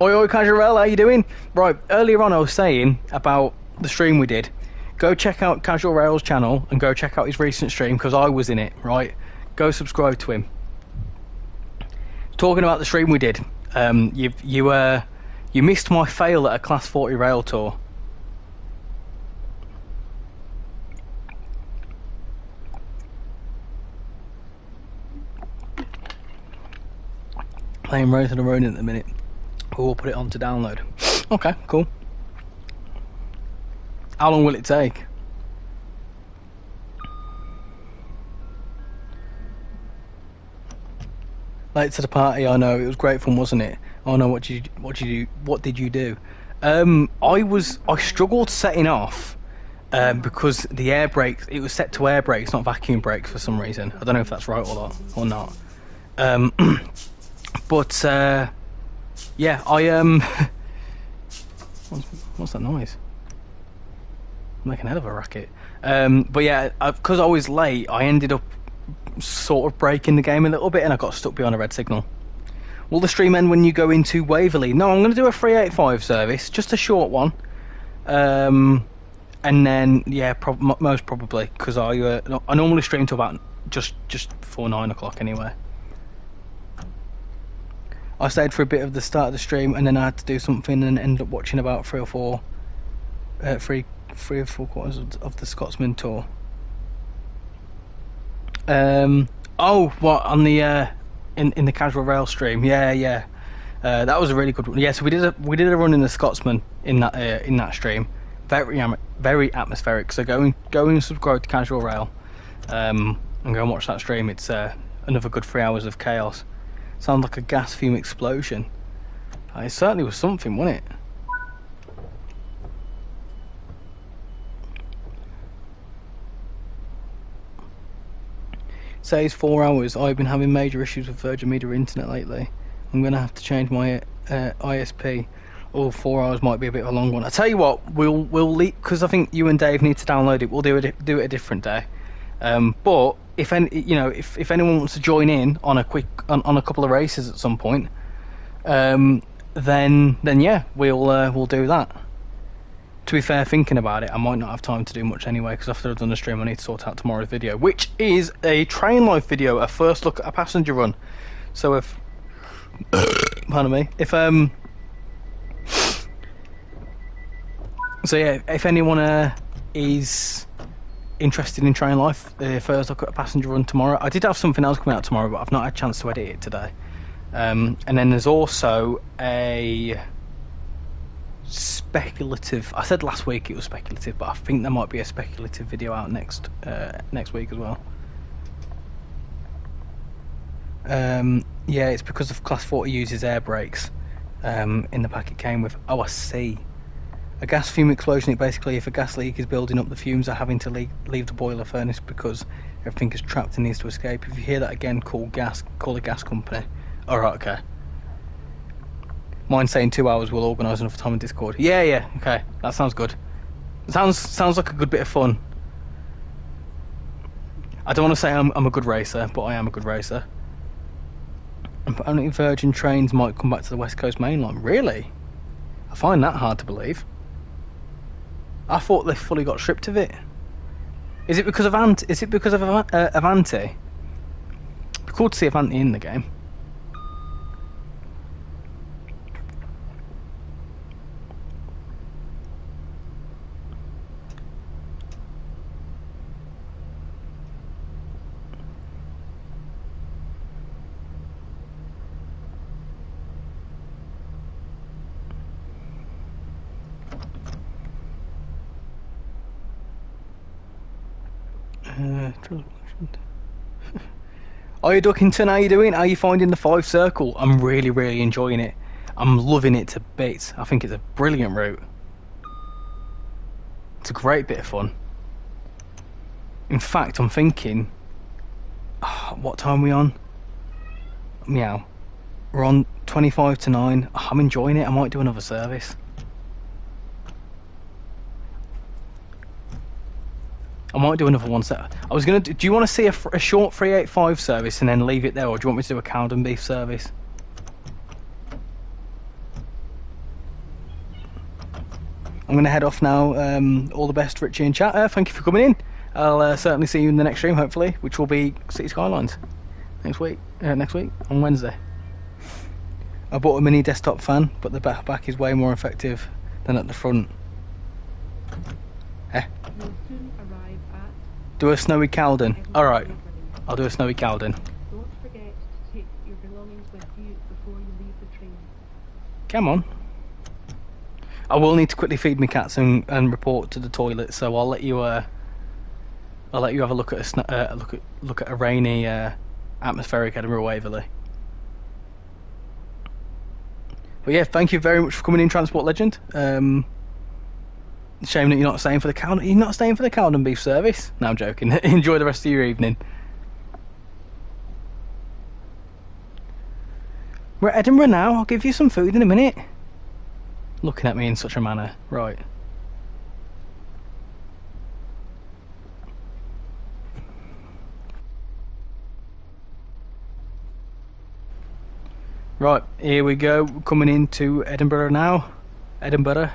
Oi, oi, RichyRail, how you doing? Right, earlier on I was saying about the stream we did. Go check out RichyRail's channel and go check out his recent stream because I was in it, right? Go subscribe to him. Talking about the stream we did, you missed my fail at a Class 40 Railtour. Playing Race of the Road at the minute. We'll put it on to download. Okay, cool. How long will it take? Late to the party, I know. It was great fun, wasn't it? Oh no, what did you do? I struggled setting off because the air brakes, it was set to air brakes, not vacuum brakes for some reason. I don't know if that's right or not. But yeah, what's that noise? I'm making a hell of a racket. But yeah, because I was late, I ended up sort of breaking the game a little bit, and I got stuck behind a red signal. Will the stream end when you go into Waverley? No, I'm going to do a 385 service, just a short one. And then yeah, most probably because I normally stream to about just before 9 o'clock anyway. I stayed for a bit of the start of the stream, and then I had to do something, and ended up watching about three or four quarters of the Scotsman tour. Oh, what on the in the casual rail stream? Yeah. That was a really good one. Yeah, so we did a run in the Scotsman in that stream. Very atmospheric. So go and subscribe to Casual Rail, and go and watch that stream. It's another good 3 hours of chaos. Sounds like a gas fume explosion. It certainly was something, wasn't it? Says 4 hours. I've been having major issues with Virgin Media Internet lately. I'm going to have to change my ISP. Oh, 4 hours might be a bit of a long one. I tell you what, we'll leave, because I think you and Dave need to download it. We'll do it a different day. But if anyone wants to join in on a couple of races at some point, then yeah, we'll do that. To be fair, thinking about it, I might not have time to do much anyway, because after I've done the stream I need to sort out tomorrow's video, which is a train life video, a first look at a passenger run. So if pardon me, if so yeah, if anyone is interested in train life, the first look at a passenger run tomorrow. I did have something else coming out tomorrow, but I've not had a chance to edit it today. And then there's also a speculative, I said last week it was speculative, but I think there might be a speculative video out next week as well. Yeah, it's because of Class 40 uses air brakes in the pack it came with. Oh, I see. A gas fume explosion, basically if a gas leak is building up, the fumes are having to leave the boiler furnace because everything is trapped and needs to escape. If you hear that again, call the gas company. Alright, okay. Mine's saying 2 hours, we'll organise enough time in Discord. Yeah, okay, that sounds good. Sounds like a good bit of fun. I don't want to say I'm a good racer, but I am a good racer. And only Virgin trains might come back to the West Coast main line. Really? I find that hard to believe. I thought they fully got stripped of it. Is it because of Avanti? It'd be cool to see Avanti in the game. Are you Duckington? How you doing? How you finding the Fife Circle? I'm really enjoying it. I'm loving it to bits. I think it's a brilliant route. It's a great bit of fun. In fact, I'm thinking, what time are we on? Meow. We're on 25 to 9. I'm enjoying it. I might do another service. I might do another one. I was gonna. Do you want to see a short 385 service and then leave it there, or do you want me to do a Cowdenbeath service? I'm going to head off now. All the best, Richie and chat. Thank you for coming in. I'll certainly see you in the next stream, hopefully, which will be City Skylines next week on Wednesday. I bought a mini desktop fan, but the back is way more effective than at the front. You'll soon arrive at Do a snowy Cowden. Edinburgh Alright, Waverley. I'll do a snowy Cowden. Don't forget to take your belongings with you before you leave the train. Come on. I will need to quickly feed my cats and report to the toilet, so I'll let you have a look at look at a rainy atmospheric Edinburgh Waverley. But yeah, thank you very much for coming in, Transport Legend. Shame that you're not staying for the Cowdenbeath service. No, I'm joking. Enjoy the rest of your evening. We're at Edinburgh now. I'll give you some food in a minute. Looking at me in such a manner. Right. Right, here we go. Coming into Edinburgh now. Edinburgh,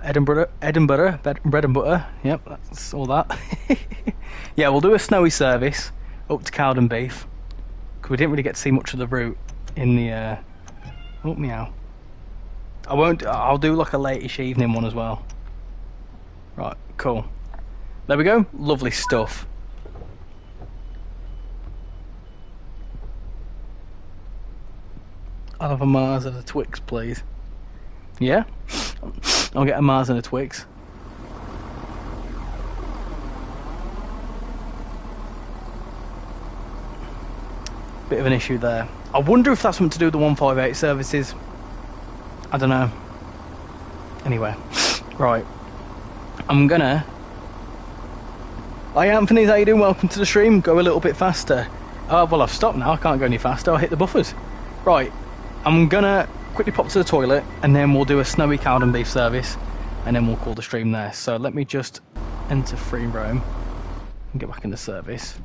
bread and butter. Yep, that's all that. Yeah, we'll do a snowy service up to Cowdenbeath, because we didn't really get to see much of the route in the. Oh, meow. I'll do like a late-ish evening one as well. Right, cool. There we go. Lovely stuff. I'll have a Mars and a Twix, please. Yeah? I'll get a Mars and a Twix. Bit of an issue there. I wonder if that's something to do with the 158 services. I don't know. Anyway. Right. Hi Anthony, how you doing? Welcome to the stream. Go a little bit faster. Well, I've stopped now. I can't go any faster. I'll hit the buffers. Right. I'm gonna quickly pop to the toilet, and then we'll do a snowy Cowdenbeath service, and then we'll call the stream there. So let me just enter free roam and get back in the service.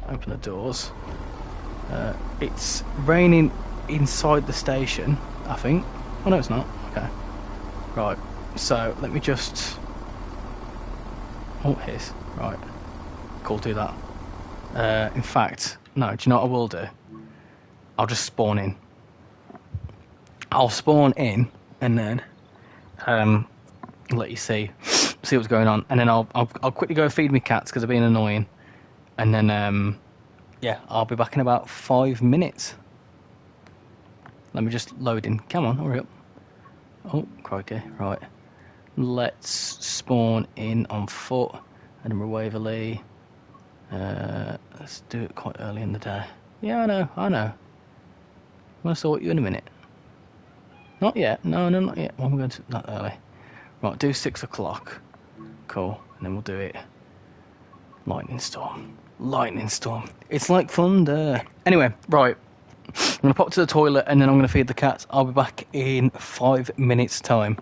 Open the doors. It's raining inside the station, I think. Oh no, it's not. Okay. Right. So let me just. Oh, it is. Right. Cool. Do that. In fact, no. Do you know what I will do? I'll just spawn in. I'll spawn in and then let you see what's going on, and then I'll quickly go feed my cats because they're being annoying, and then yeah, I'll be back in about 5 minutes. Let me just load in. Come on, hurry up. Oh, crikey. Right. Let's spawn in on foot. Edinburgh Waverley. Let's do it quite early in the day. Yeah, I know. I'm going to sort you in a minute. Not yet. No, not yet. Well, we're going to that early. Right, do 6 o'clock. Cool. And then we'll do it. Lightning storm. It's like thunder. Anyway, right. I'm going to pop to the toilet and then I'm going to feed the cats. I'll be back in 5 minutes' time.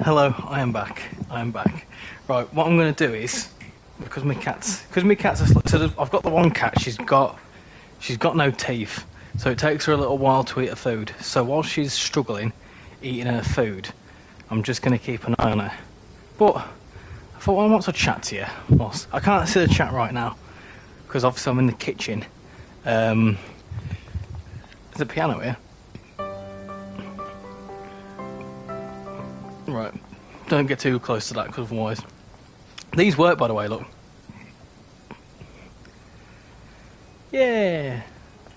Hello, I am back. I am back. Right, what I'm going to do is, because my cats are, so I've got the one cat. She's got no teeth, so it takes her a little while to eat her food. So while she's struggling eating her food, I'm just going to keep an eye on her. But I thought, well, I want to chat to you. Whilst I can't see the chat right now because obviously I'm in the kitchen. There's a piano here. Right, don't get too close to that because otherwise... These work, by the way, look. Yeah!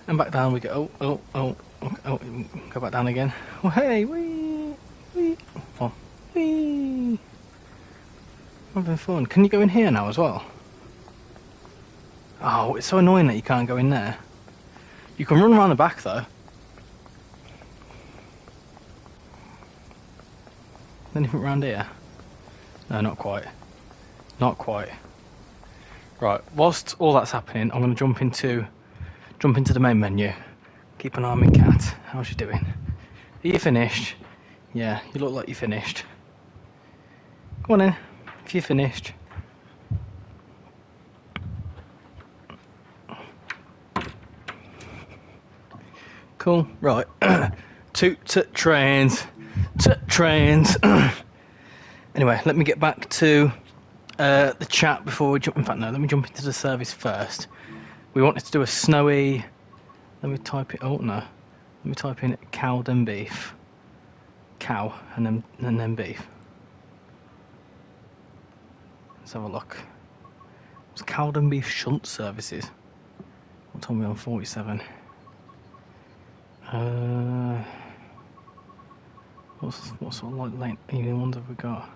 And back down we go. Oh, go back down again. Oh, hey, wee! Oh, wee! Having fun. Can you go in here now as well? Oh, it's so annoying that you can't go in there. You can run around the back though. Anything around here? No, not quite. Not quite. Right, whilst all that's happening, I'm going to jump into the main menu. Keep an eye on my cat. How's she doing? Are you finished? Yeah, you look like you're finished. Come on then, if you're finished. Cool, right. Toot trains. Trains. Anyway, let me get back to the chat before we jump. In fact, no, let me jump into the service first. We wanted to do a snowy. Let me type it. Oh no, let me type in Cowdenbeath. Cow and then beef. Let's have a look. It's Cowdenbeath shunt services. What told me on 47? What sort of like late evening ones have we got?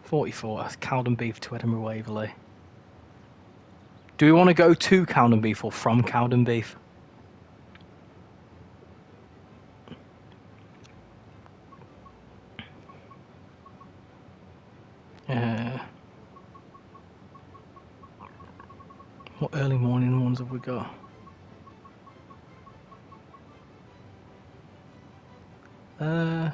44. That's Cowdenbeath to Edinburgh Waverley. Do we want to go to Cowdenbeath or from Cowdenbeath? What early morning ones have we got? Oh,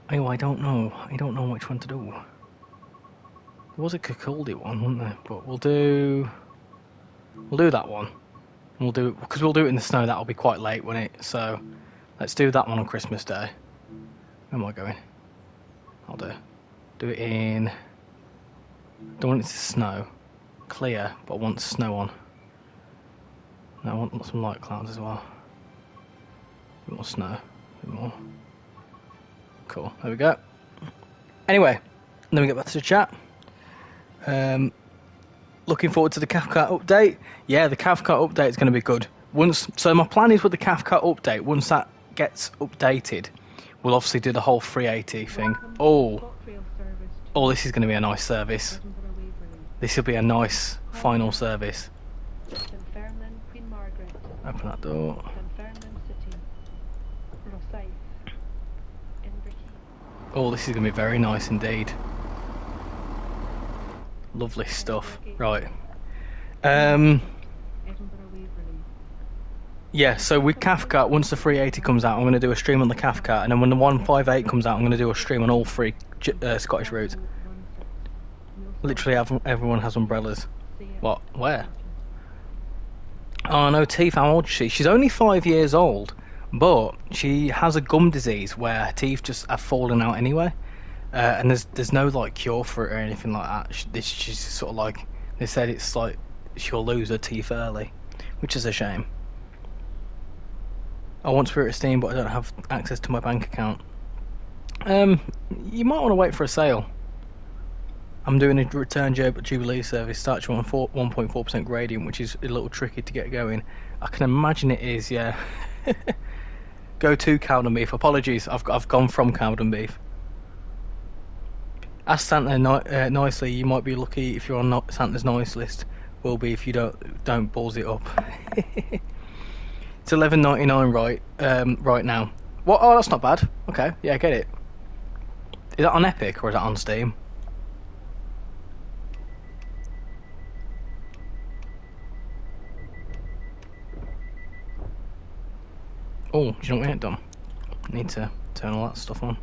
I don't know. I don't know which one to do. There was a Kirkcaldy one, wasn't there? But we'll do that one. We'll do it because we'll do it in the snow. That'll be quite late, won't it? So let's do that one on Christmas Day. Where am I going? I'll do it in. Don't want it to snow. Clear, but I want snow on. No, I want some light clouds as well. A bit more snow. A bit more. Cool. There we go. Anyway, let me get back to the chat. Looking forward to the Cathcart update. Yeah, the Cathcart update is going to be good. So my plan is with the Cathcart update, once that gets updated, we'll obviously do the whole 380 thing. Oh, this is going to be a nice service. This will be a nice final service. Open that door. Oh, this is going to be very nice indeed. Lovely stuff. Right. Yeah, so with Cathcart, once the 380 comes out, I'm going to do a stream on the Cathcart, and then when the 158 comes out, I'm going to do a stream on all three Scottish routes. Literally, everyone has umbrellas. What? Where? Oh no, Teeth, how old is she? She's only 5 years old, but she has a gum disease where her teeth just have fallen out anyway. And there's no like cure for it or anything like that. She's sort of like, they said it's like she'll lose her teeth early, which is a shame. I want Spirit of Steam, but I don't have access to my bank account. You might want to wait for a sale. I'm doing a return Jubilee service, starts on 1.4% gradient, which is a little tricky to get going. I can imagine it is, yeah. Go to Cowdenbeath. Apologies, I've gone from Cowdenbeath. Ask Santa nicely. You might be lucky if you're on Santa's nice list. Will be if you don't balls it up. It's $11.99 right now. What? Oh, that's not bad. Okay, yeah, I get it. Is that on Epic or is that on Steam? Oh, do you know what we ain't done? Need to turn all that stuff on.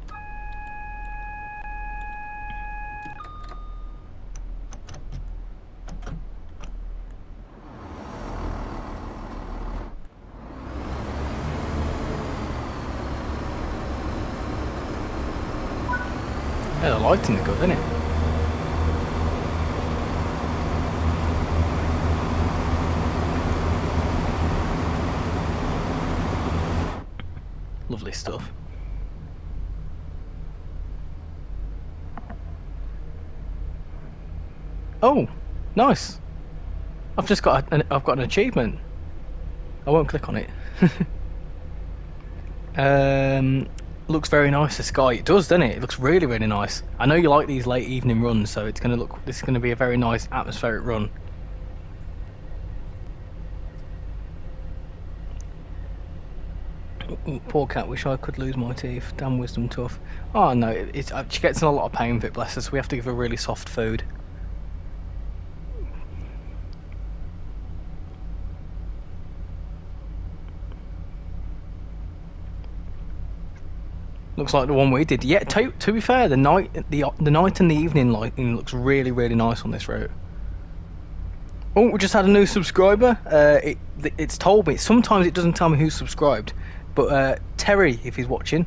Yeah, the lighting's good, isn't it? Lovely stuff. Oh, nice. I've just got I've got an achievement. I won't click on it. Looks very nice, the sky. It does, doesn't it? It looks really, really nice. I know you like these late evening runs, so it's gonna look. This is gonna be a very nice atmospheric run. Ooh, poor cat. Wish I could lose my teeth. Damn wisdom tough. Oh no, she gets in a lot of pain with it. Bless her. So we have to give her really soft food. Looks like the one we did. Yeah, to be fair, the night and the evening lighting looks really, really nice on this route. Oh, we just had a new subscriber. It's told me. Sometimes it doesn't tell me who's subscribed, but Terry, if he's watching,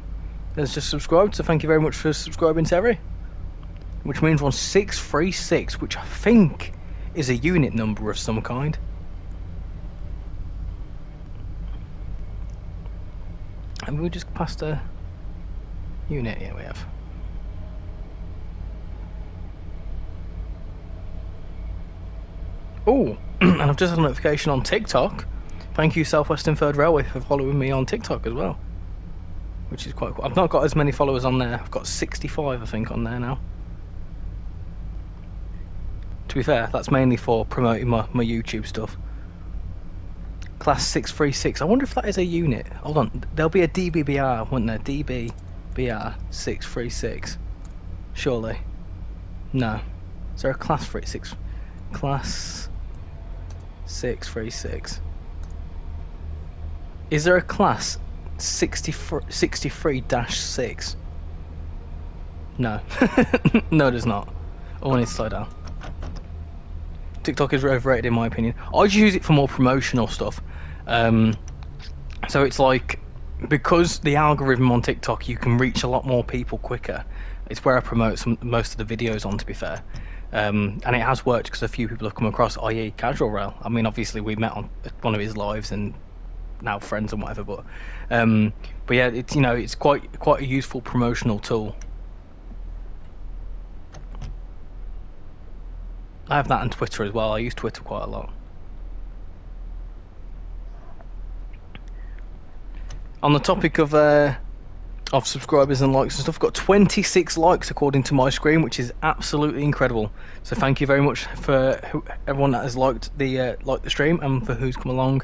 has just subscribed. So thank you very much for subscribing, Terry. Which means we're on 636, which I think is a unit number of some kind. And we just passed a unit. Yeah, we have. Oh, and I've just had a notification on TikTok. Thank you, South Western Third Railway, for following me on TikTok as well, which is quite cool. I've not got as many followers on there. I've got 65, I think, on there now. To be fair, that's mainly for promoting my YouTube stuff. Class 636. I wonder if that is a unit. Hold on, there'll be a DBBR, won't there? DBBR 636. Surely. No. Is there a class 36? Class 636. Is there a class 63-6? No. No, there's not. Oh, I need to slow down. TikTok is overrated in my opinion. I just use it for more promotional stuff. So it's like, because the algorithm on TikTok, you can reach a lot more people quicker. It's where I promote most of the videos on, to be fair. And it has worked because a few people have come across, i.e. RichyRail. I mean, obviously we met on one of his lives and now friends and whatever, but yeah, it's, you know, it's quite a useful promotional tool. I have that on Twitter as well. I use Twitter quite a lot. On the topic of subscribers and likes and stuff, I've got 26 likes according to my screen, which is absolutely incredible. So thank you very much for everyone that has liked the stream and for who's come along,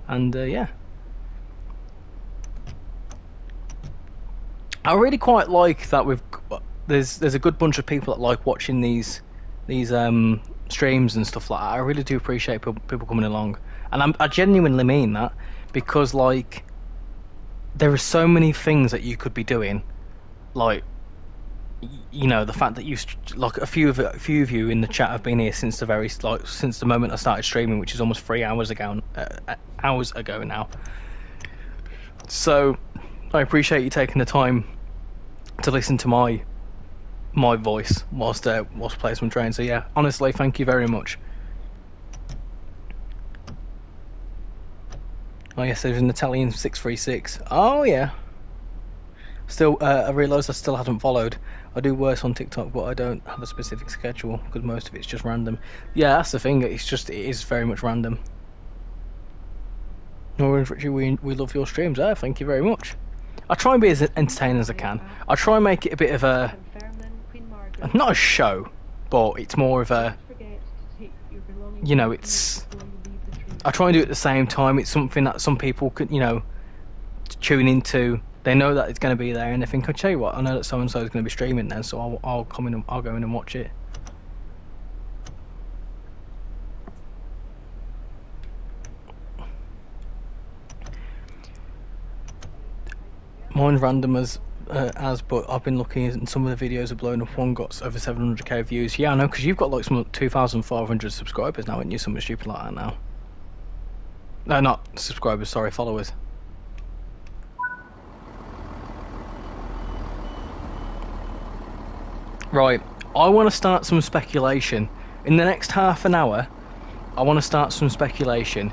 and yeah. I really quite like that there's a good bunch of people that like watching these streams and stuff like that. I really do appreciate people coming along, and I genuinely mean that, because like there are so many things that you could be doing, like, you know, the fact that you, like, a few of you in the chat have been here since since the moment I started streaming, which is almost 3 hours ago now. So I appreciate you taking the time to listen to my voice whilst playing some trains. So yeah, honestly, thank you very much. Oh yes, there's an Italian 636. Oh yeah. Still, I realise I still haven't followed. I do worse on TikTok, but I don't have a specific schedule because most of it's just random. Yeah, that's the thing. It is very much random. Norman, Richie, we love your streams. Thank you very much. I try and be as entertaining as I can. I try and make it a bit of a, not a show, but it's more of a, you know, it's, I try and do it at the same time. It's something that some people could, you know, tune into. They know that it's going to be there, and they think, I'll tell you what, I know that so and so is going to be streaming then, so I'll go in and watch it. Mine's random but I've been looking and some of the videos have blown up. One got over 700k views. Yeah, I know, because you've got like some 2,500 subscribers now, haven't you? Something stupid like that now. No, not subscribers, sorry, followers. Right, I want to start some speculation. In the next half an hour, I want to start some speculation.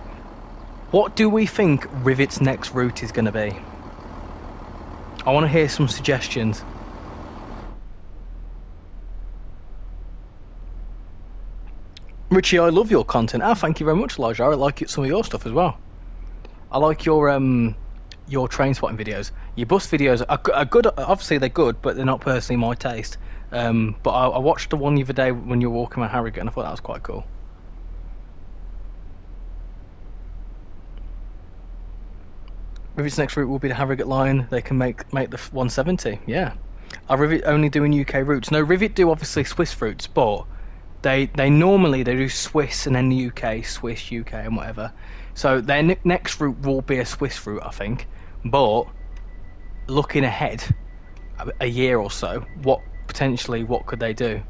What do we think Rivet's next route is going to be? I want to hear some suggestions. Richie, I love your content. Ah, thank you very much, Elijah. I like some of your stuff as well. I like your train spotting videos. Your bus videos are good. Obviously, they're good, but they're not personally my taste. But I watched the one the other day when you were walking around Harrogate, and I thought that was quite cool. Rivet's next route will be the Harrogate line. They can make the 170. Yeah. Are Rivet only doing UK routes? No, Rivet do obviously Swiss routes, but they normally do Swiss and then the UK, Swiss, UK, and whatever. So their next route will be a Swiss route, I think. But looking ahead a year or so, what could they do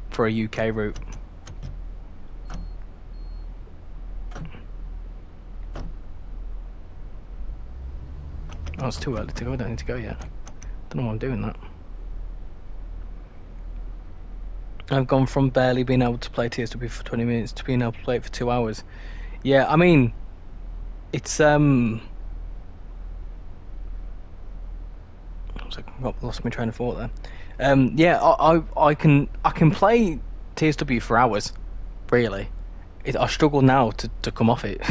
for a UK route? Oh, it's too early to go. I don't need to go yet. Don't know why I'm doing that. I've gone from barely being able to play TSW for 20 minutes to being able to play it for 2 hours. Yeah, I mean, it's I lost my train of thought there. Yeah, I can play TSW for hours. Really, I struggle now to come off it.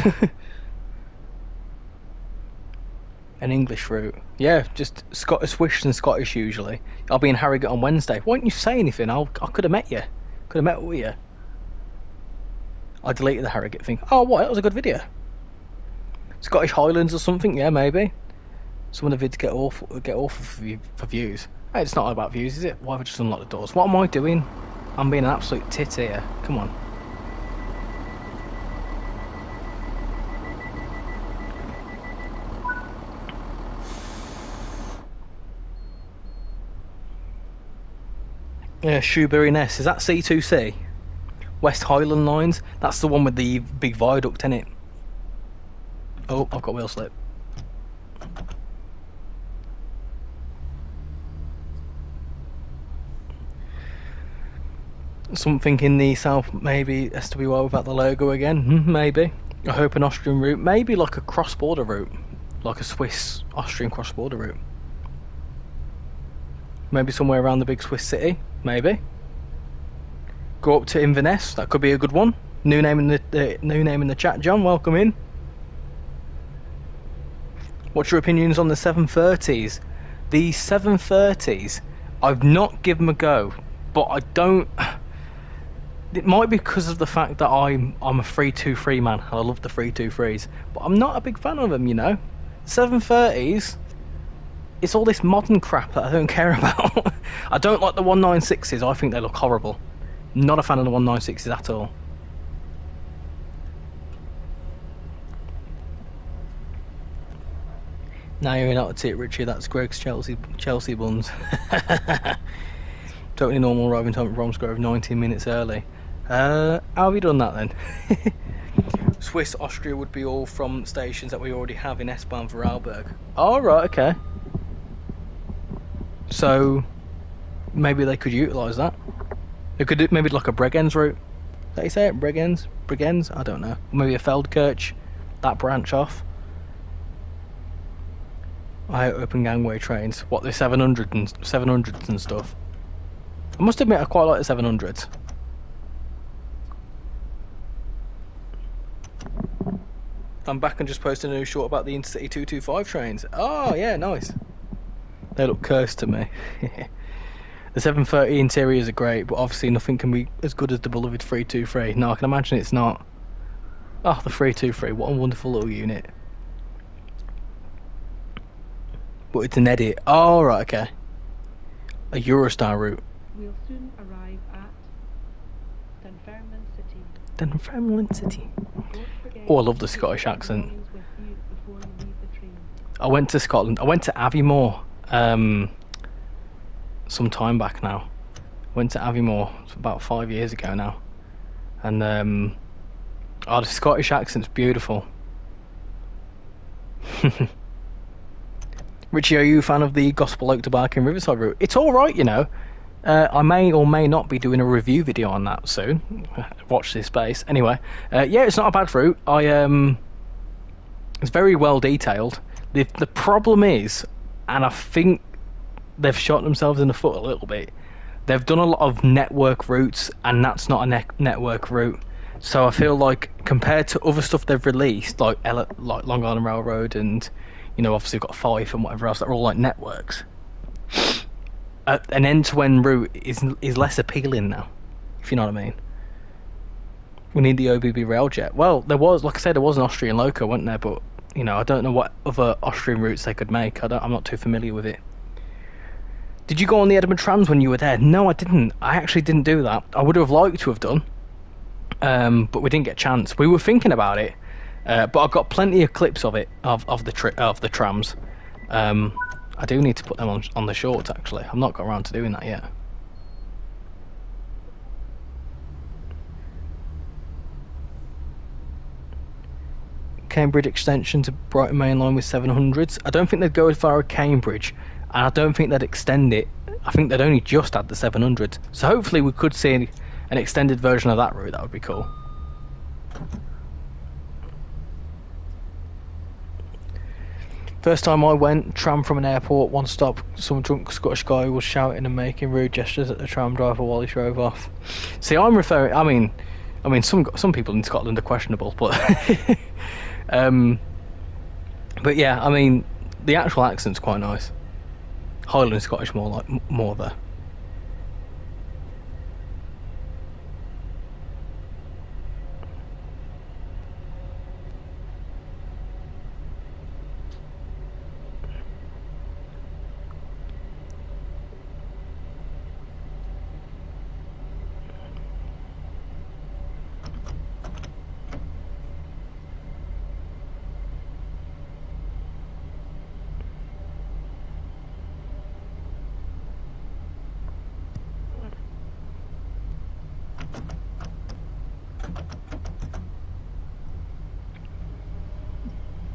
An English route, yeah, just Swiss and Scottish usually. I'll be in Harrogate on Wednesday. Why didn't you say anything? I could have met you. Could have met with you. I deleted the Harrogate thing. Oh, what? That was a good video. Scottish Highlands or something? Yeah, maybe. Some of the vids get awful for views. Hey, it's not all about views, is it? Why have I just unlocked the doors? What am I doing? I'm being an absolute tit here. Come on. Yeah, Shoebury Ness. Is that C2C? West Highland lines? That's the one with the big viaduct in it. Oh, I've got wheel slip. Something in the south, maybe SWR without the logo again. Maybe. I hope an Austrian route. Maybe like a cross-border route. Like a Swiss-Austrian cross-border route. Maybe somewhere around the big Swiss city. Maybe. Go up to Inverness. That could be a good one. New name in the chat, John. Welcome in. What's your opinions on the 730s? The 730s, I've not given them a go, but I don't. It might be because of the fact that I'm a 323 man. I love the 323s, but I'm not a big fan of them. 730s. It's all this modern crap that I don't care about. I don't like the 196s. I think they look horrible. Not a fan of the 196s at all. Now you're in out it, Richie. That's Greg's Chelsea buns. Totally normal arriving time at Bromsgrove, 19 minutes early. How have you done that then? Swiss Austria would be all from stations that we already have in S-Bahn for Vorarlberg. Oh, right, okay. So maybe they could utilise that. They could do maybe like a Bregenz route. Did they say it? Bregenz? I don't know. Maybe a Feldkirch, that branch off. I hate open gangway trains. What, the 700s and stuff. I must admit I quite like the 700s. I'm back and just posted a new short about the Intercity 225 trains. Oh yeah, nice. They look cursed to me. The 730 interiors are great, but obviously nothing can be as good as the beloved 323. No, I can imagine it's not. Oh, the 323, what a wonderful little unit. But it's an edit. Oh, right, okay. A Eurostar route. We'll soon arrive at Dunfermline City. Dunfermline City. Don't forget Oh, I love the to Scottish take your accent. belongings with you before you leave the train. I went to Scotland. I went to Aviemore some time back now. Went to Aviemore about 5 years ago now, and the Scottish accent's beautiful. Richie, are you a fan of the Gospel Oak to Barking Riverside route? It's all right, you know. I may or may not be doing a review video on that soon. Watch this space. Anyway, yeah, it's not a bad route. It's very well detailed. The problem is, and I think they've shot themselves in the foot a little bit. They've done a lot of network routes, and that's not a network route. So I feel like compared to other stuff they've released, like Long Island Railroad, and you know, obviously we've got Fife and whatever else, that are all like networks. An end-to-end route is less appealing now, if you know what I mean. We need the OBB Railjet. Well, there was, like I said, there was an Austrian loco, wasn't there? But you know, I don't know what other Austrian routes they could make. I'm not too familiar with it. Did you go on the Edinburgh trams when you were there? No, I didn't. I actually didn't do that. I would have liked to have done, but we didn't get a chance. We were thinking about it, but I've got plenty of clips of it of the trams. I do need to put them on the shorts. Actually, I've not got around to doing that yet. Cambridge extension to Brighton Main Line with 700s. I don't think they'd go as far as Cambridge, and I don't think they'd extend it. I think they'd only just add the 700s. So hopefully we could see an extended version of that route. That would be cool. First time I went, tram from an airport, one stop, some drunk Scottish guy was shouting and making rude gestures at the tram driver while he drove off. See, I'm referring, I mean some people in Scotland are questionable, but but yeah, I mean the actual accent's quite nice. Highland Scottish more there.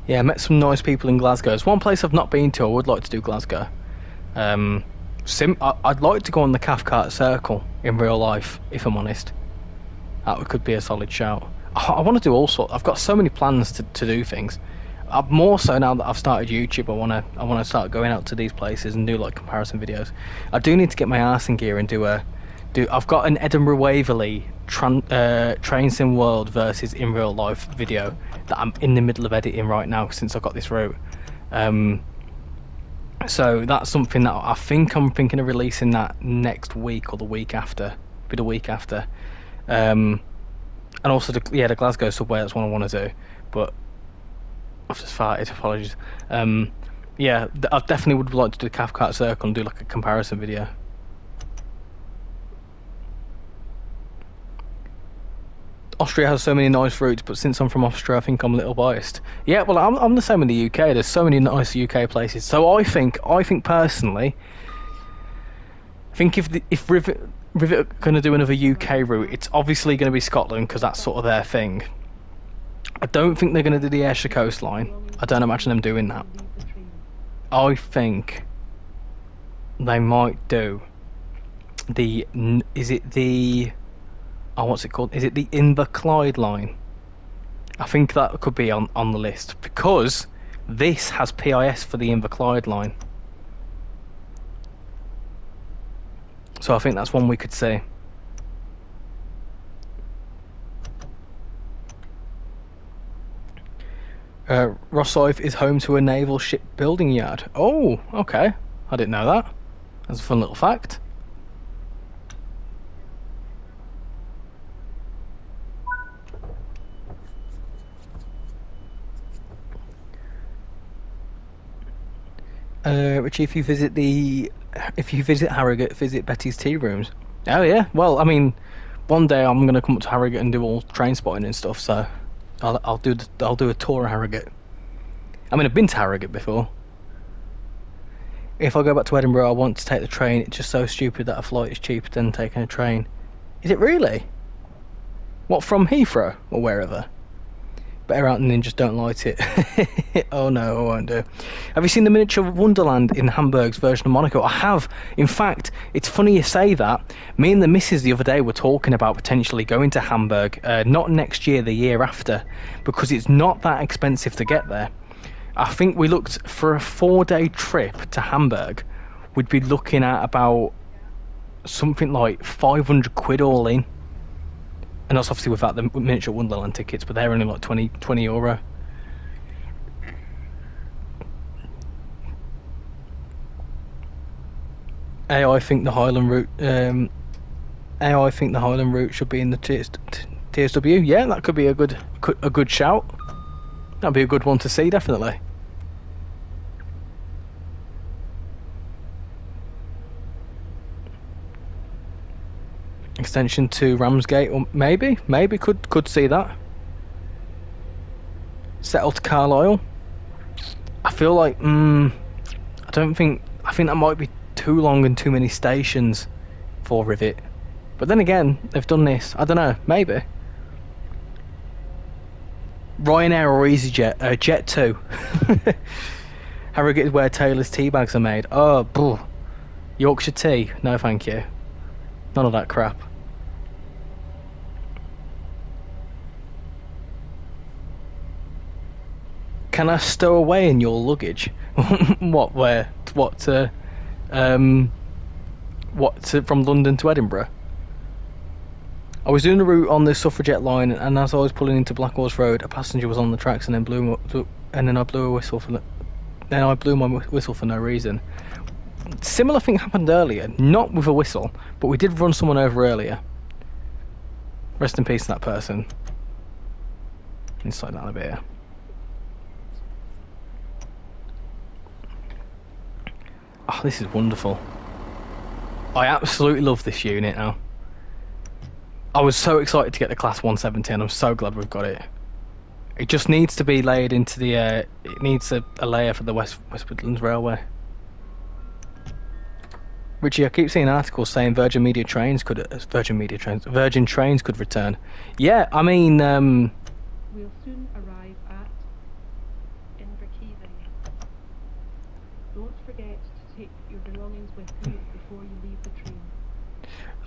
Yeah, I met some nice people in Glasgow. It's one place I've not been to. I would like to do Glasgow. I'd like to go on the Cathcart Circle in real life, if I'm honest. That could be a solid shout. I want to do all sorts. I've got so many plans to do things. More so now that I've started YouTube, I want to start going out to these places and do like comparison videos. I do need to get my arse in gear and do. I've got an Edinburgh Waverley trainsimworld versus in real life video that I'm in the middle of editing right now since I've got this route. So that's something that I think I'm thinking of releasing that next week or the week after. Be the week after. And also the Glasgow subway, that's what I want to do. But I've just farted, apologies. Yeah, I definitely would like to do the Cathcart Circle and do like a comparison video. Austria has so many nice routes, but since I'm from Austria, I think I'm a little biased. Yeah, well, I'm the same in the UK. There's so many nice UK places. So I think personally, if Rivet are going to do another UK route, it's obviously going to be Scotland because that's sort of their thing. I don't think they're going to do the Ayrshire coastline. I don't imagine them doing that. I think they might do the. Is it the? Oh, what's it called? Is it the Inverclyde line? I think that could be on the list because this has PIS for the Inverclyde line. So I think that's one we could see. Rosyth is home to a naval shipbuilding yard. Oh, okay. I didn't know that. That's a fun little fact. Richie, if you visit Harrogate, visit Betty's Tea Rooms. Oh yeah, well, I mean, one day I'm gonna come up to Harrogate and do all train spotting and stuff. So I'll do a tour of Harrogate. I mean, I've been to Harrogate before. If I go back to Edinburgh, I want to take the train. It's just so stupid that a flight is cheaper than taking a train. Is it really? What, from Heathrow or wherever? Better out than just don't light it. Oh no, I won't do. Have you seen the miniature Wonderland in Hamburg's version of Monaco? I have. In fact, it's funny you say that. Me and the missus the other day were talking about potentially going to Hamburg, not next year, the year after, because it's not that expensive to get there. I think we looked for a 4-day trip to Hamburg. We'd be looking at about something like 500 quid all in. And that's obviously without the miniature Wonderland tickets, but they're only like 20 euro. AI think the Highland route. AI think the Highland route should be in the TSW. Yeah, that could be a good shout. That'd be a good one to see, definitely. Extension to Ramsgate, or maybe could see that. Settle to Carlisle. I feel like I think that might be too long and too many stations for Rivet. But then again, they've done this. I don't know, maybe. Ryanair or EasyJet? Jet2. Harrogate is where Taylor's tea bags are made. Oh, bull. Yorkshire tea? No, thank you. None of that crap. Can I stow away in your luggage? What? Where? What? From London to Edinburgh? I was doing a route on the Suffragette line, and as I was pulling into Black Horse Road, a passenger was on the tracks, and then I blew a whistle for my whistle for no reason. Similar thing happened earlier, not with a whistle, but we did run someone over earlier. Rest in peace to that person. Inside that a bit here. Oh, this is wonderful. I absolutely love this unit now. I was so excited to get the Class 170, and I'm so glad we've got it. It just needs to be laid into the... it needs a layer for the West Midlands Railway. Richie, I keep seeing articles saying Virgin Trains could return. Yeah, I mean... We'll soon arrive at Inverkeithing. Don't forget to take your belongings with you before you leave the train.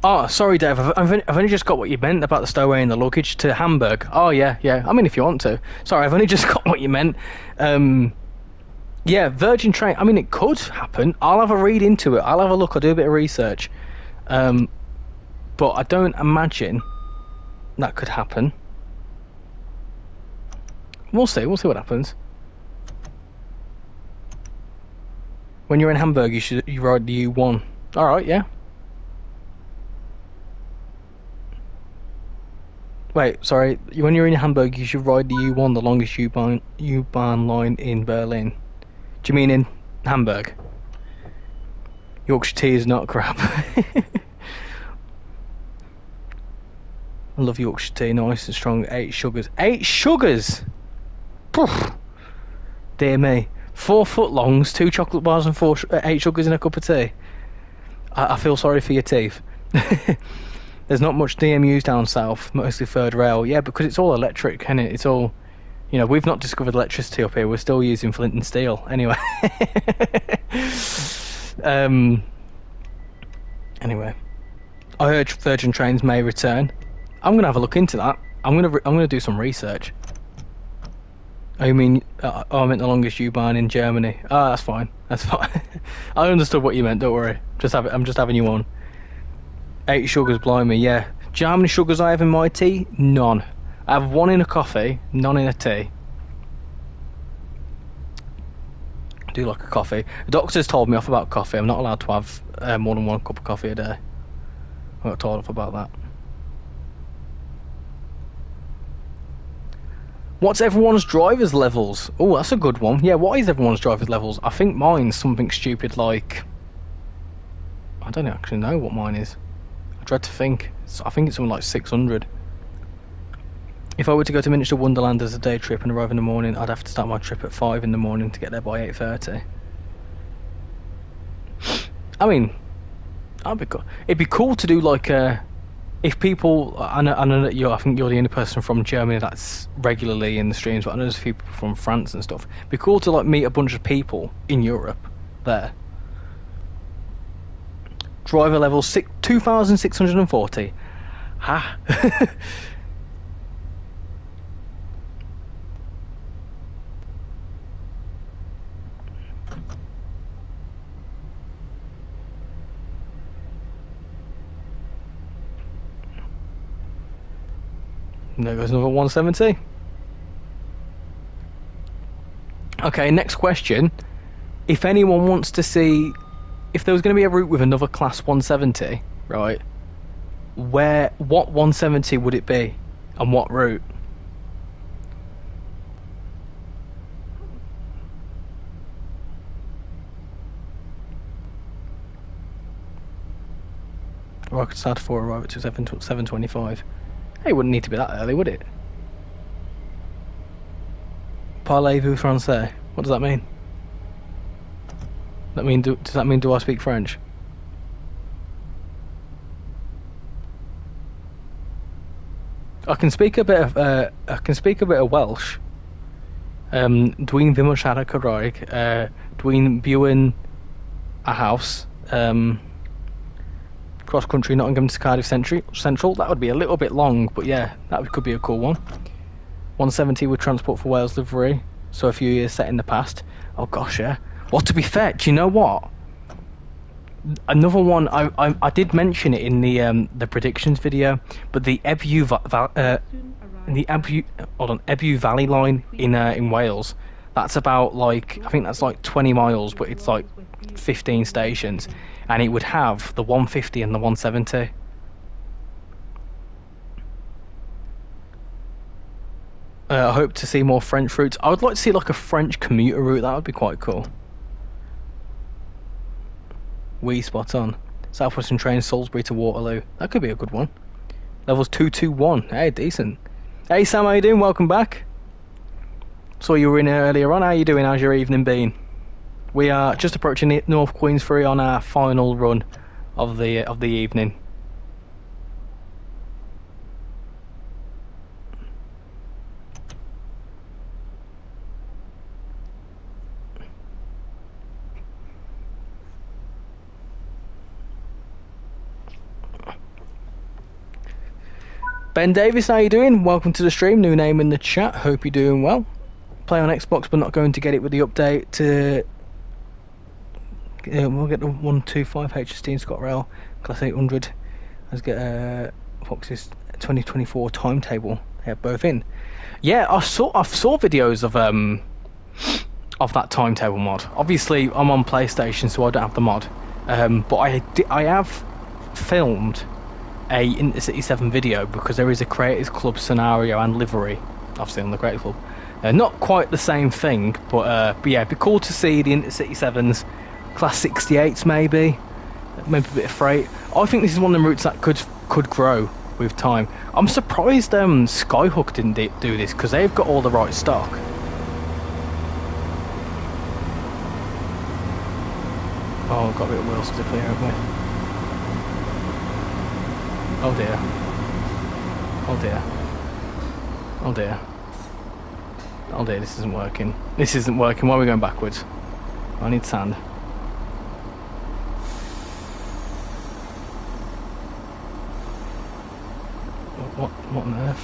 Oh, sorry, Dave. I've only just got what you meant about the stowaway and the luggage to Hamburg. Oh, yeah. I mean, if you want to. Sorry, I've only just got what you meant. Yeah, Virgin Train. I mean, it could happen. I'll have a read into it. I'll have a look. I'll do a bit of research. But I don't imagine that could happen. We'll see. We'll see what happens. When you're in Hamburg, you ride the U1. All right, yeah. Wait, sorry. When you're in Hamburg, you should ride the U1, the longest U-Bahn line in Berlin. Do you mean in Hamburg? Yorkshire tea is not crap. I love Yorkshire tea, nice and strong. 8 sugars. 8 sugars! Poof. Dear me. 4 footlongs, 2 chocolate bars and 8 sugars in a cup of tea. I feel sorry for your teeth. There's not much DMUs down south, mostly third rail. Yeah, because it's all electric, and it's all... You know, we've not discovered electricity up here. We're still using flint and steel. Anyway. Anyway. I heard Virgin Trains may return. I'm going to have a look into that. I'm going to do some research. Oh, you mean... I meant the longest U-Bahn in Germany. Oh, that's fine. That's fine. I understood what you meant, don't worry. I'm just having you on. 8 sugars, blimey, yeah. Do you know how many sugars I have in my tea? None. I have 1 in a coffee, none in a tea. I do like a coffee. The doctor's told me off about coffee. I'm not allowed to have more than 1 cup of coffee a day. I got told off about that. What's everyone's driver's levels? Oh, that's a good one. Yeah, what is everyone's driver's levels? I think mine's something stupid like... I don't actually know what mine is. I dread to think. I think it's something like 600. If I were to go to Miniature Wonderland as a day trip and arrive in the morning, I'd have to start my trip at 5 in the morning to get there by 8:30. I mean, that'd be cool. It'd be cool to do like if people, I know that I think you're the only person from Germany that's regularly in the streams, but I know there's people from France and stuff. It'd be cool to like meet a bunch of people in Europe there. Driver level 2,640. Ha. There goes another 170. Okay, next question. If anyone wants to see, if there was going to be a route with another class 170, right? What 170 would it be, and what route? Rocket start 4 arrive at 7:25. Hey, it wouldn't need to be that early, would it? Parlez-vous français? What does that mean? Does that mean do I speak French? I can speak a bit of Welsh. Dwi'n ddim yn siarad Cymraeg. Dwi'n byw a house. Cross country Nottingham to Cardiff Central. That would be a little bit long, but yeah, could be a cool one. 170 with Transport for Wales livery, so a few years set in the past. Oh gosh, yeah. Well, to be fair, do you know what? Another one I did mention it in the predictions video, but the Ebbw Valley line in Wales. That's about like, I think that's like 20 miles, but it's like 15 stations, and it would have the 150 and the 170. I hope to see more French routes. I would like to see like a French commuter route. That would be quite cool. Spot on. Southwestern train Salisbury to Waterloo. That could be a good one. Levels 221. Hey, decent. Hey Sam, how you doing? Welcome back. Saw you were in here earlier on. How you doing? How's your evening been? We are just approaching North Queensferry on our final run of the evening. Ben Davis, how you doing? Welcome to the stream. New name in the chat. Hope you're doing well. Play on Xbox, but not going to get it with the update to. We'll get the 125 HST in ScotRail Class 800. Let's get Fox's 2024 timetable. They have both in. Yeah, I saw videos of that timetable mod. Obviously, I'm on PlayStation, so I don't have the mod. But I have filmed a Intercity 7 video because there is a Creators Club scenario and livery, obviously on the Creators Club. Not quite the same thing, but yeah, it'd be cool to see the Intercity 7s, Class 68s maybe a bit of freight. I think this is one of the routes that could grow with time. I'm surprised Skyhook didn't do this because they've got all the right stock. Oh, I've got a bit of wheel slip here, haven't we? Oh dear. Oh dear. Oh dear. Oh dear, this isn't working. This isn't working. Why are we going backwards? I need sand. What on earth?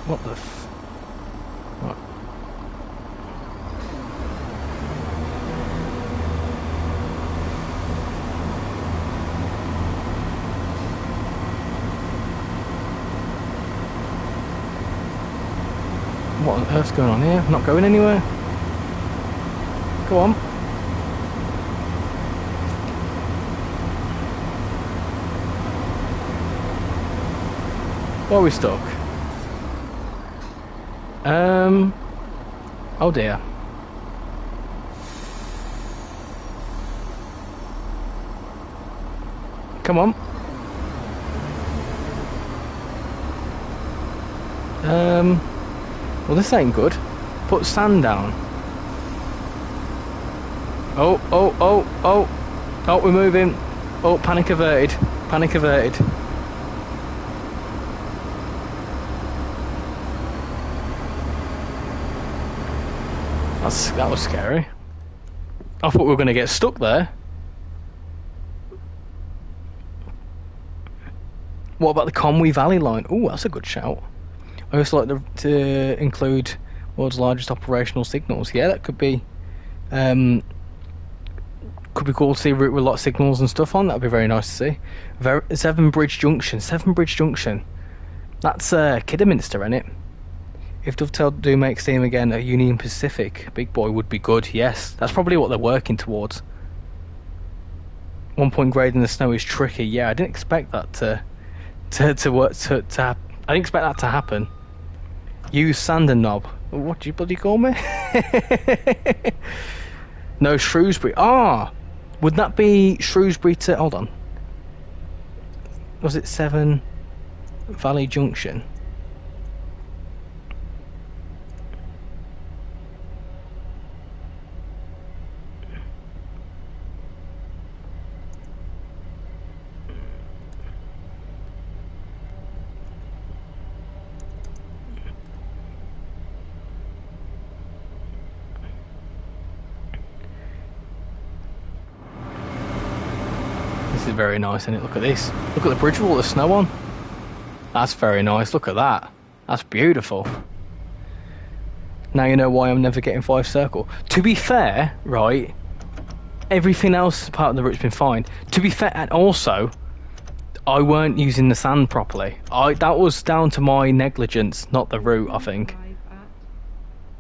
What the f... What? What on earth's going on here? Not going anywhere? Go on. Why are we stuck? Oh dear. Come on. Well, this ain't good. Put sand down. Oh, oh, oh, oh. Oh, we're moving. Oh, panic averted. Panic averted. That was scary. I thought we were going to get stuck there. What about the Conwy Valley line? Oh, that's a good shout. I also like to include world's largest operational signals. Yeah, that could be cool to see a route with a lot of signals and stuff on. That'd be very nice to see. Severn Bridge Junction. That's Kidderminster, isn't it? If Dovetail do make steam again at Union Pacific, Big Boy would be good. Yes, that's probably what they're working towards. 1 point grade in the snow is tricky. Yeah, I didn't expect that to work. I didn't expect that to happen. Use sand and knob. What do you bloody call me? No, Shrewsbury. Would that be Shrewsbury to... Hold on. Was it Severn Valley Junction? This is very nice, isn't it? Look at this. Look at the bridge with all the snow on. That's very nice. Look at that. That's beautiful. Now you know why I'm never getting Fife Circle. To be fair, right, everything else part of the route's been fine. To be fair, and also, I weren't using the sand properly. That was down to my negligence, not the route, I think.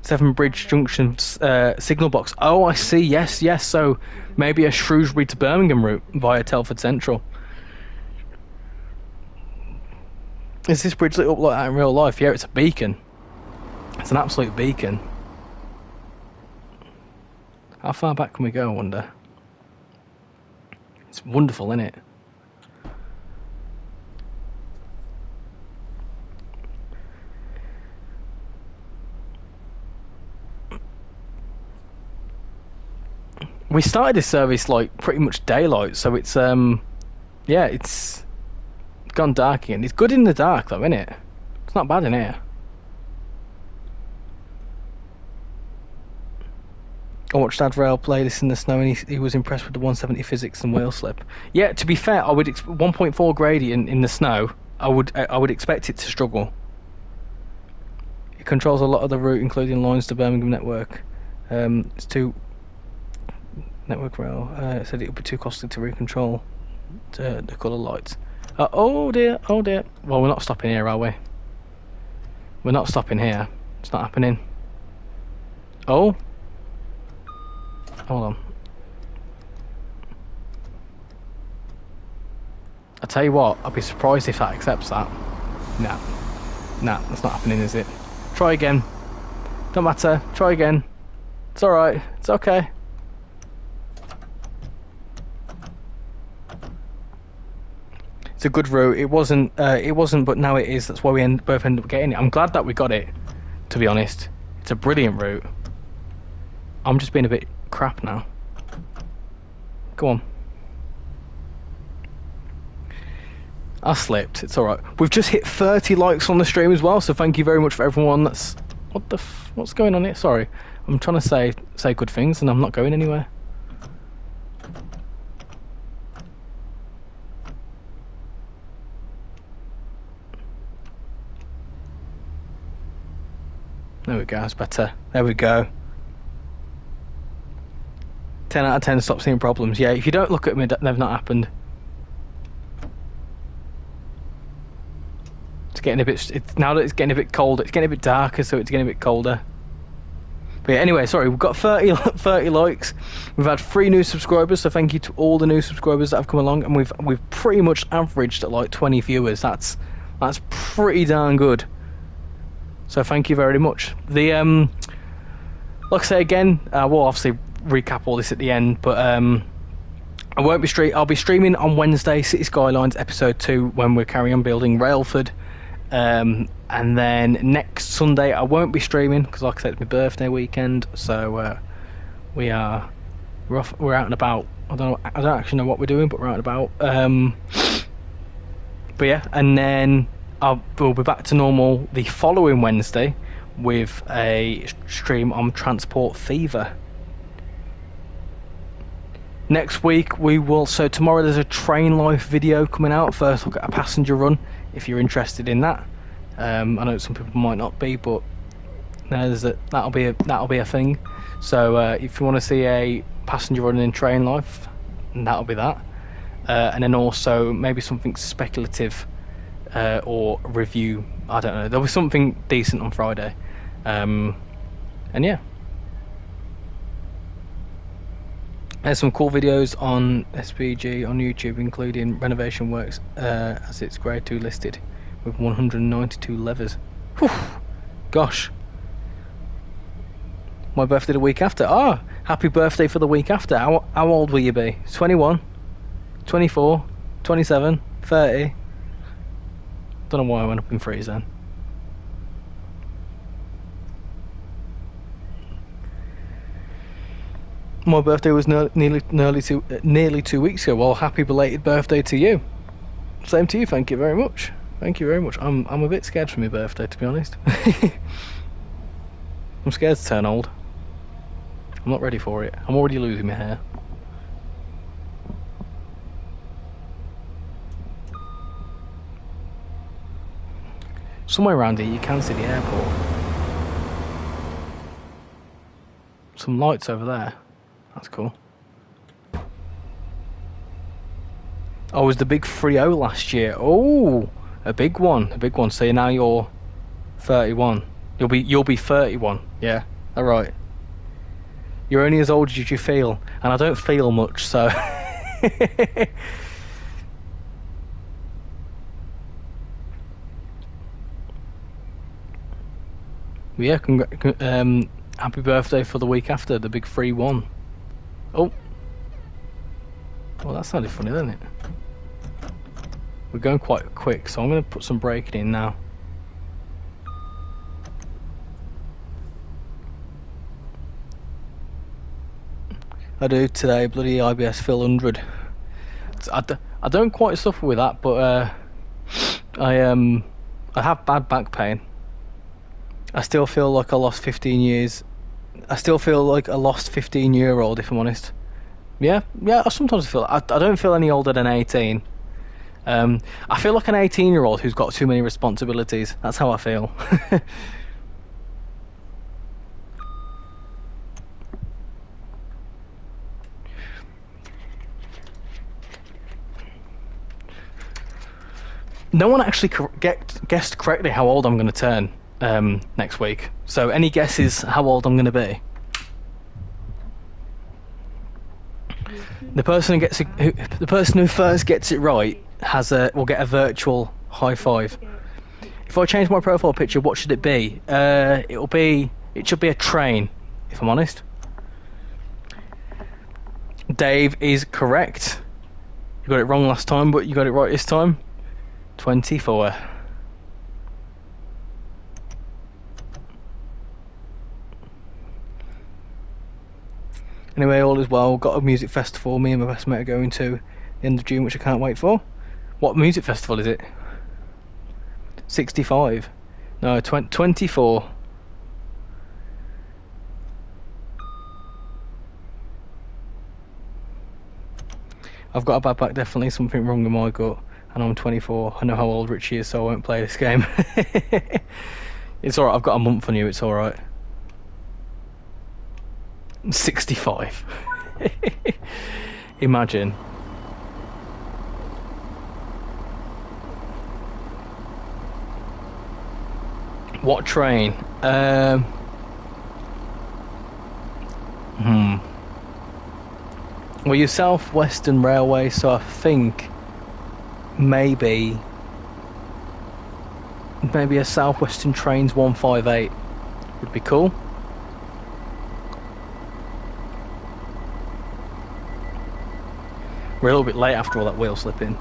Severn Bridge Junction signal box. Oh, I see. Yes. So maybe a Shrewsbury to Birmingham route via Telford Central. Is this bridge lit up like that in real life? Yeah, it's a beacon. It's an absolute beacon. How far back can we go, I wonder? It's wonderful, isn't it? We started this service like pretty much daylight, so it's yeah, it's gone dark again. It's good in the dark though, isn't it? It's not bad in here. I watched Rail play this in the snow, and he was impressed with the 170 physics and wheel slip. Yeah, to be fair, I would 1.4 gradient in the snow. I would expect it to struggle. It controls a lot of the route, including lines to Birmingham network. It's too. Network Rail said it would be too costly to recontrol the colour lights. Oh dear. Well, we're not stopping here, are we? We're not stopping here. It's not happening. Oh. Hold on. I tell you what, I'd be surprised if that accepts that. Nah, that's not happening, is it? Try again. Don't matter. Try again. It's alright. It's okay. It's a good route. It wasn't, but now it is. That's why we both ended up getting it. I'm glad that we got it, to be honest. It's a brilliant route. I'm just being a bit crap now. Go on. I slipped. It's alright. We've just hit 30 likes on the stream as well, so thank you very much for everyone that's... What's going on here? Sorry. I'm trying to say good things and I'm not going anywhere. There we go, that's better. There we go. 10 out of 10, stop seeing problems. Yeah, if you don't look at me, they've not happened. It's getting a bit... now that it's getting a bit colder, it's getting a bit darker, so it's getting a bit colder. But yeah, anyway, sorry, we've got 30 likes. We've had 3 new subscribers, so thank you to all the new subscribers that have come along, and we've pretty much averaged at like 20 viewers. That's pretty darn good. So thank you very much. The like I say again, we'll obviously recap all this at the end, but I won't be I'll be streaming on Wednesday, City Skylines episode 2, when we're carrying on building Railford, And then next Sunday I won't be streaming because, like I said, it's my birthday weekend. So we're off, we're out and about. I don't actually know what we're doing, but we're out and about. But yeah, and then we'll be back to normal the following Wednesday with a stream on Transport Fever. Next week so tomorrow there's a train life video coming out. First look at a passenger run, if you're interested in that. I know some people might not be, but that'll be a thing. So if you want to see a passenger run in train life, that'll be that. And then also maybe something speculative or review. I don't know. There'll be something decent on Friday. And yeah. There's some cool videos on SPG on YouTube, including renovation works as it's grade 2 listed with 192 levers. Whew. Gosh. My birthday the week after. Happy birthday for the week after. How old will you be? 21? 24? 27? 30? Don't know why I went up in threes then. My birthday was nearly 2 weeks ago. Well, happy belated birthday to you. Same to you. Thank you very much. Thank you very much. I'm a bit scared for my birthday, to be honest. I'm scared to turn old. I'm not ready for it. I'm already losing my hair. Somewhere around here you can see the airport. Some lights over there. That's cool. Oh, it was the big 3-0 last year. Oh, a big one. So now you're 31. You'll be 31. Yeah, all right. You're only as old as you feel, and I don't feel much, so. Yeah, happy birthday for the week after, the big 3-1. Oh. Well, that sounded funny, didn't it? We're going quite quick, so I'm going to put some braking in now. I do today, bloody IBS Phil 100. I don't quite suffer with that, but I have bad back pain. I still feel like I lost 15 years. I still feel like a lost 15-year-old, if I'm honest. Yeah, I sometimes feel. I don't feel any older than 18. I feel like an 18-year-old who's got too many responsibilities. That's how I feel. No one actually guessed correctly how old I'm going to turn next week. So any guesses how old I'm going to be? The person who first gets it right will get a virtual high five. If I change my profile picture, what should it be? It should be a train, if I'm honest. Dave is correct. You got it wrong last time, but you got it right this time. 24. Anyway, all is well. Got a music festival me and my best mate are going to the end of June, which I can't wait for. What music festival is it? 65. No, 24. I've got a bad back, definitely something wrong with my gut. And I'm 24. I know how old Richie is, so I won't play this game. It's alright, I've got a month on you, it's alright. 65. Imagine. What train? Well, you're South Western Railway, so I think maybe a South Western Trains 158 would be cool. We're a little bit late after all that wheel slipping.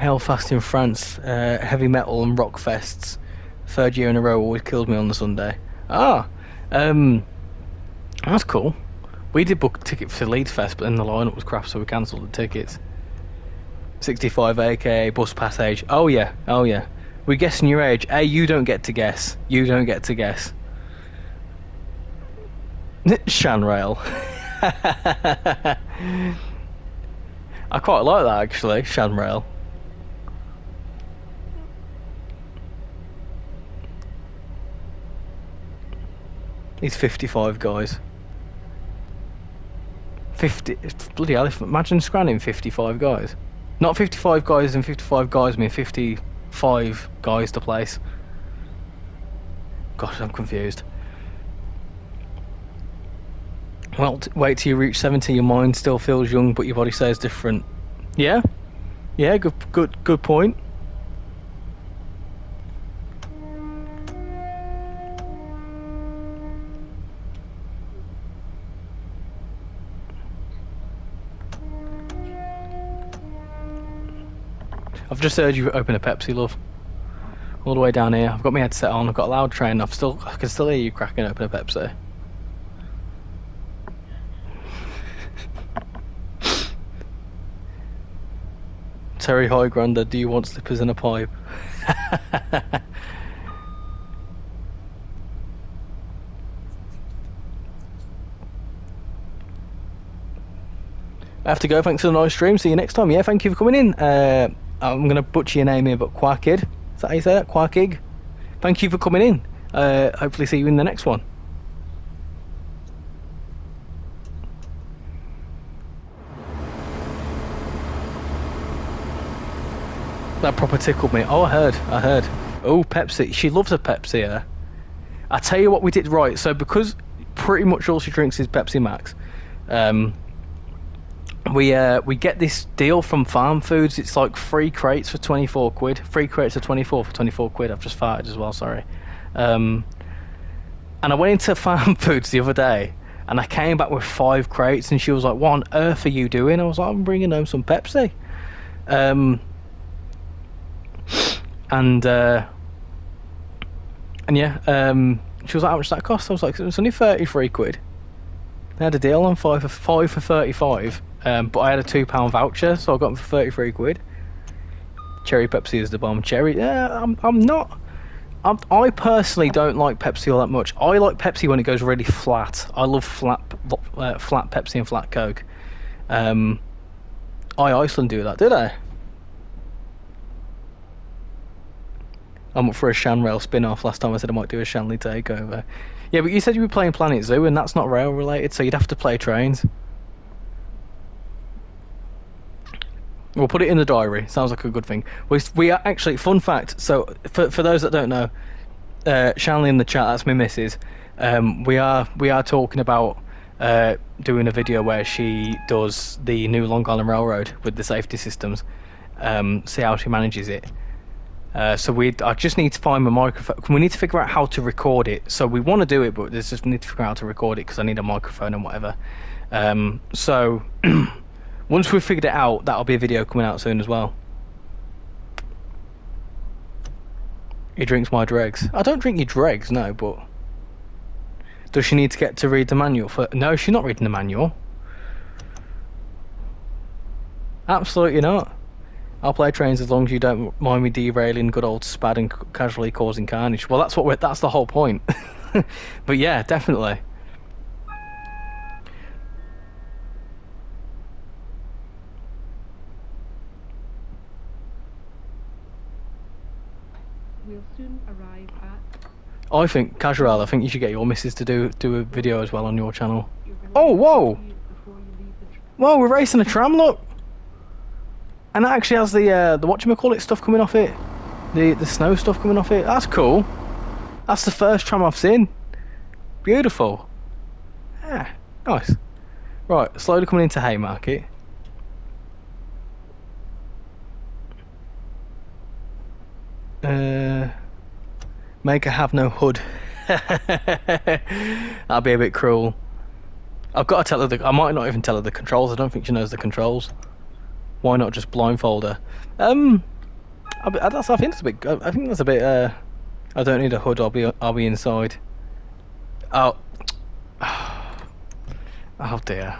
Hellfast in France, heavy metal and rock fests. 3rd year in a row, always killed me on the Sunday. Ah, that's cool. We did book a ticket for Leeds Fest, but then the lineup was crap, so we cancelled the tickets. 65 aka bus pass age. Oh yeah, oh yeah. We're guessing your age. Hey, you don't get to guess. You don't get to guess. Shanrail. I quite like that actually, Shanrail. He's 55, guys. 50. Bloody hell, imagine scranning 55 guys. Not 55 guys and 55 guys, I mean 55 guys to place. Gosh, I'm confused. Well, wait till you reach 70, your mind still feels young, but your body says different. Yeah? Yeah, good point. I've just heard you open a Pepsi, love. All the way down here. I've got my headset on, I've got a loud train, I can still hear you cracking open a Pepsi. Terry Highgrander, do you want slippers and a pipe? I have to go, thanks for the nice stream, see you next time. Yeah, thank you for coming in. I'm going to butcher your name here, but Quarkid, is that how you say that? Quarkig? Thank you for coming in. Hopefully see you in the next one. That proper tickled me. Oh, I heard. Oh, Pepsi. She loves a Pepsi, yeah. I tell you what we did right. So because pretty much all she drinks is Pepsi Max, we get this deal from Farm Foods. It's like 3 crates for 24 quid. 3 crates of 24 for 24 quid. I've just farted as well, sorry. And I went into Farm Foods the other day, and I came back with 5 crates, and she was like, what on earth are you doing? I was like, I'm bringing home some Pepsi. And yeah, she was like, how much does that cost? I was like, it was only 33 quid. They had a deal on 5 for 35, but I had a £2 voucher, so I got them for 33 quid. Cherry Pepsi is the bomb. Cherry, yeah, I personally don't like Pepsi all that much. I like Pepsi when it goes really flat. I love flat Pepsi and flat Coke. Iceland do that, do they? I'm up for a Shanrail spin-off. Last time I said I might do a Shanley takeover. Yeah, but you said you were playing Planet Zoo, and that's not rail related, so you'd have to play trains. We'll put it in the diary. Sounds like a good thing. We are actually, fun fact, so for those that don't know, Shanley in the chat, that's my missus. We are talking about doing a video where she does the new Long Island Railroad with the safety systems, see how she manages it. So I just need to find my microphone. We need to figure out how to record it. So we want to do it, but we need to figure out how to record it because I need a microphone and whatever. So once we've figured it out, that'll be a video coming out soon as well. He drinks my dregs. I don't drink your dregs, no, but does she need to get to read the manual? No, she's not reading the manual. Absolutely not. I'll play trains as long as you don't mind me derailing good old Spad and casually causing carnage. Well, that's the whole point. But yeah, definitely. We'll soon arrive at... I think, Casual, I think you should get your missus to do a video as well on your channel. You're gonna Oh, whoa! before you leave the Whoa, we're racing a tram, look! And that actually has the whatchamacallit stuff coming off it. The snow stuff coming off it. That's cool. That's the first tram I've seen. Beautiful. Yeah, nice. Right, slowly coming into Haymarket. Make her have no hood. That'd be a bit cruel. I've got to tell her I might not even tell her the controls. I don't think she knows the controls. Why not just blindfold her? I think that's a bit. I think that's a bit. I don't need a hood. I'll be inside. Oh. Oh dear.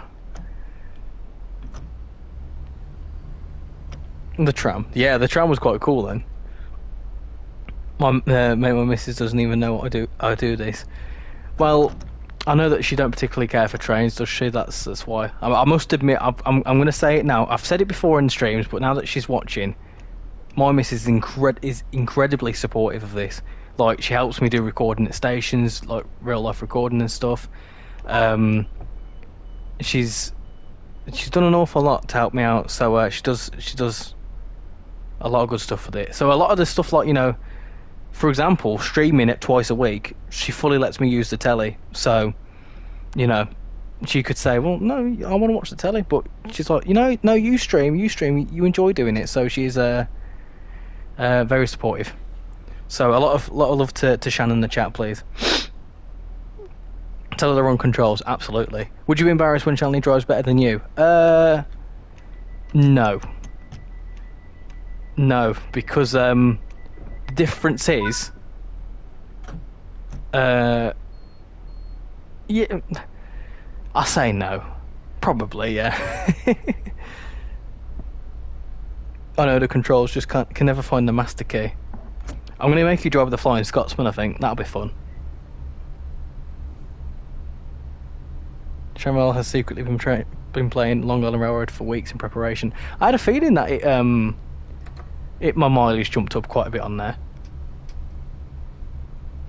The tram. Yeah, the tram was quite cool then. My missus doesn't even know what I do. I do this. Well, I know that she don't particularly care for trains, does she? That's why. I must admit, I'm going to say it now. I've said it before in streams, but now that she's watching, my missus is incredibly supportive of this. Like, she helps me do recording at stations, like real life recording and stuff. She's done an awful lot to help me out. So she does a lot of good stuff with it. So a lot of the stuff, like, you know, for example, streaming it twice a week, she fully lets me use the telly. So, you know, she could say, well, no, I want to watch the telly, but she's like, you know, no, you stream, you enjoy doing it. So she's very supportive. So a lot of love to Shannon in the chat, please. Tell her they're on controls, absolutely. Would you be embarrassed when Shannon drives better than you? No. No, because the difference is, yeah, I say no. Probably, yeah. I know the controls just can never find the master key. I'm going to make you drive the Flying Scotsman, I think. That'll be fun. Shamwell has secretly been playing Long Island Railroad for weeks in preparation. I had a feeling that my mileage jumped up quite a bit on there.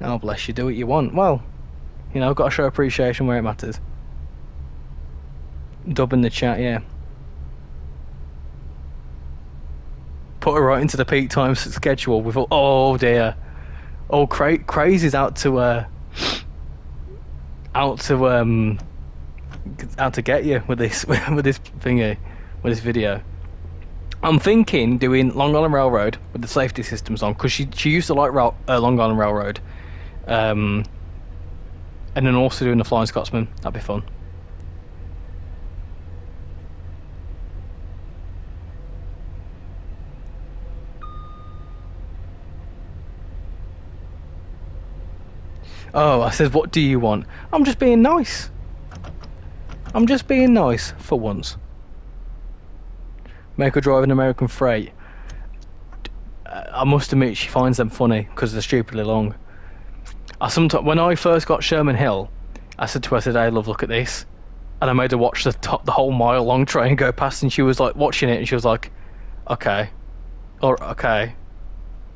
Oh, bless you, do what you want. Well, you know, I've got to show appreciation where it matters. Dub in the chat, yeah. Put her right into the peak time schedule with all, oh dear. Oh, Crazy's out to get you with this with this thingy, with this video. I'm thinking doing Long Island Railroad with the safety systems on, because she used to like Long Island Railroad, and then also doing the Flying Scotsman. That'd be fun. Oh, I said, what do you want? I'm just being nice. I'm just being nice for once. Make her drive an American Freight. I must admit, she finds them funny because they're stupidly long. When I first got Sherman Hill, I said to her, "Hey, love, look at this," and I made her watch the whole mile-long train go past, and she was like watching it, and she was like, "Okay, or okay,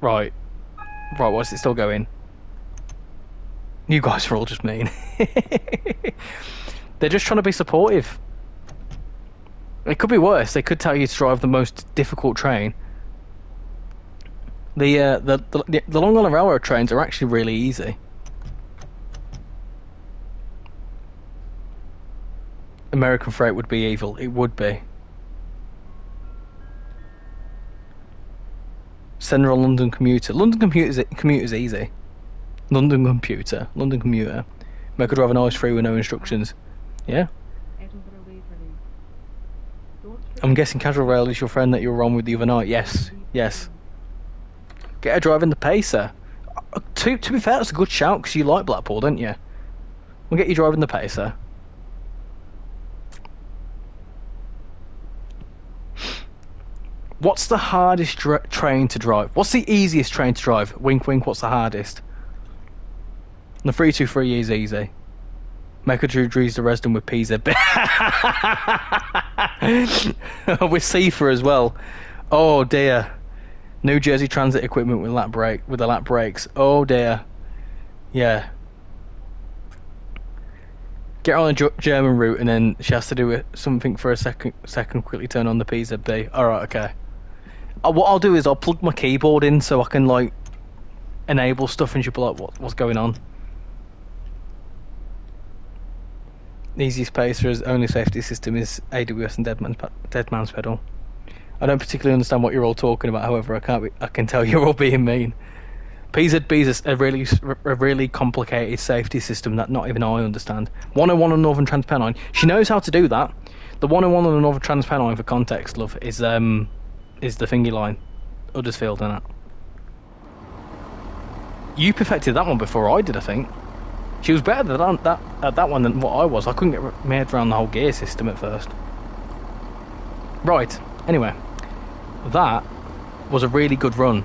right, what's it still going?" You guys are all just mean. They're just trying to be supportive. It could be worse. They could tell you to drive the most difficult train. The Long Island Railroad trains are actually really easy. American Freight would be evil. It would be. Send her on London Commuter. London Commuter's easy. London Commuter. Make her drive an ice free with no instructions. Yeah. Edinburgh, Waverley. I'm guessing Casual Rail is your friend that you were on with the other night. Yes. Get her driving the Pacer. To be fair, that's a good shout, because you like Blackpool, don't you? We'll get you driving the Pacer. What's the hardest train to drive? What's the easiest train to drive? Wink, wink. What's the hardest? The 323 is easy. Make her do Drees to Resden with PZB. With Seafer as well. Oh dear. New Jersey Transit equipment with the lap brakes. Oh dear. Yeah. Get her on a German route, and then she has to do something for a second. Quickly turn on the PZB. All right, okay. What I'll do is I'll plug my keyboard in so I can like enable stuff, and she'll be like, "What's going on?" The easiest Pacer's only safety system is AWS and Dead Man's Pedal. I don't particularly understand what you're all talking about. However, I can tell you're all being mean. PZB is a really complicated safety system that not even I understand. 101 on Northern Transpennine. She knows how to do that. The 101 on the Northern Transpennine, for context, love, is the thingy line. Huddersfield, innit? You perfected that one before I did, I think. She was better at that one than what I was. I couldn't get my head around the whole gear system at first. Right, anyway. That was a really good run.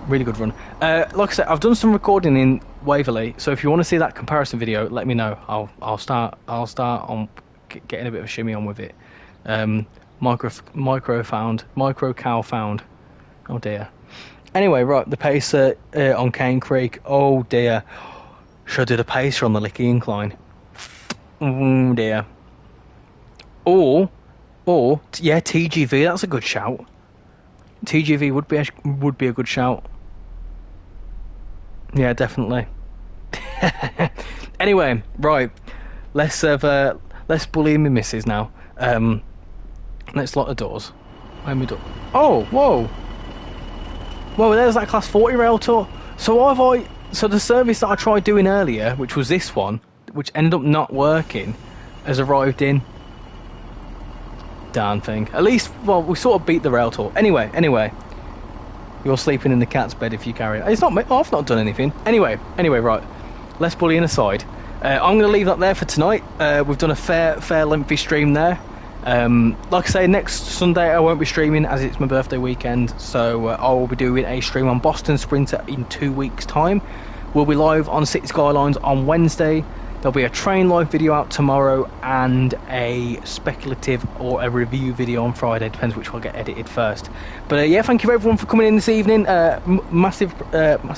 Really good run. Like I said, I've done some recording in Waverley, so if you want to see that comparison video, let me know. I'll start on getting a bit of a shimmy on with it. Micro cow found. Oh dear. Anyway, right, the pacer on Cane Creek. Oh dear. Should I do the pacer on the Licky Incline? Oh dear. Or yeah, TGV. That's a good shout. TGV would be a good shout. Yeah, definitely. Anyway, right. Let's bully me missus now. Let's lock the doors. Oh, whoa. Well, there's that Class 40 Railtour. So the service that I tried doing earlier, which was this one, which ended up not working, has arrived in. Darn thing. At least, well, we sort of beat the Railtour. Anyway. You're sleeping in the cat's bed if you carry it. It's not me. Oh, I've not done anything. Anyway, right. Less bullying aside. I'm going to leave that there for tonight. We've done a fair lengthy stream there. Like I say, next Sunday I won't be streaming as it's my birthday weekend, so I will be doing a stream on Boston Sprinter in 2 weeks time. We'll be live on City Skylines on Wednesday. There'll be a train live video out tomorrow and a speculative or a review video on Friday, depends which will get edited first. But yeah, thank you everyone for coming in this evening. Massive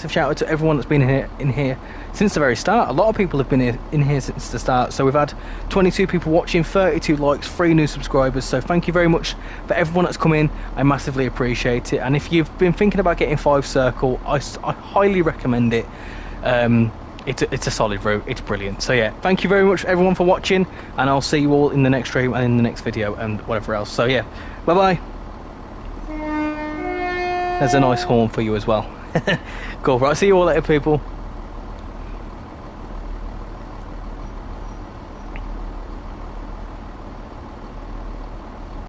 shout out to everyone that's been in here since the very start. A lot of people have been in here since the start. So we've had 22 people watching, 32 likes, 3 new subscribers. So thank you very much for everyone that's come in. I massively appreciate it. And if you've been thinking about getting 5 Circle, I highly recommend it. It's a solid route. It's brilliant. So yeah, thank you very much everyone for watching, and I'll see you all in the next stream and in the next video and whatever else. So yeah, bye bye. There's a nice horn for you as well. Cool. Right, see you all later, people.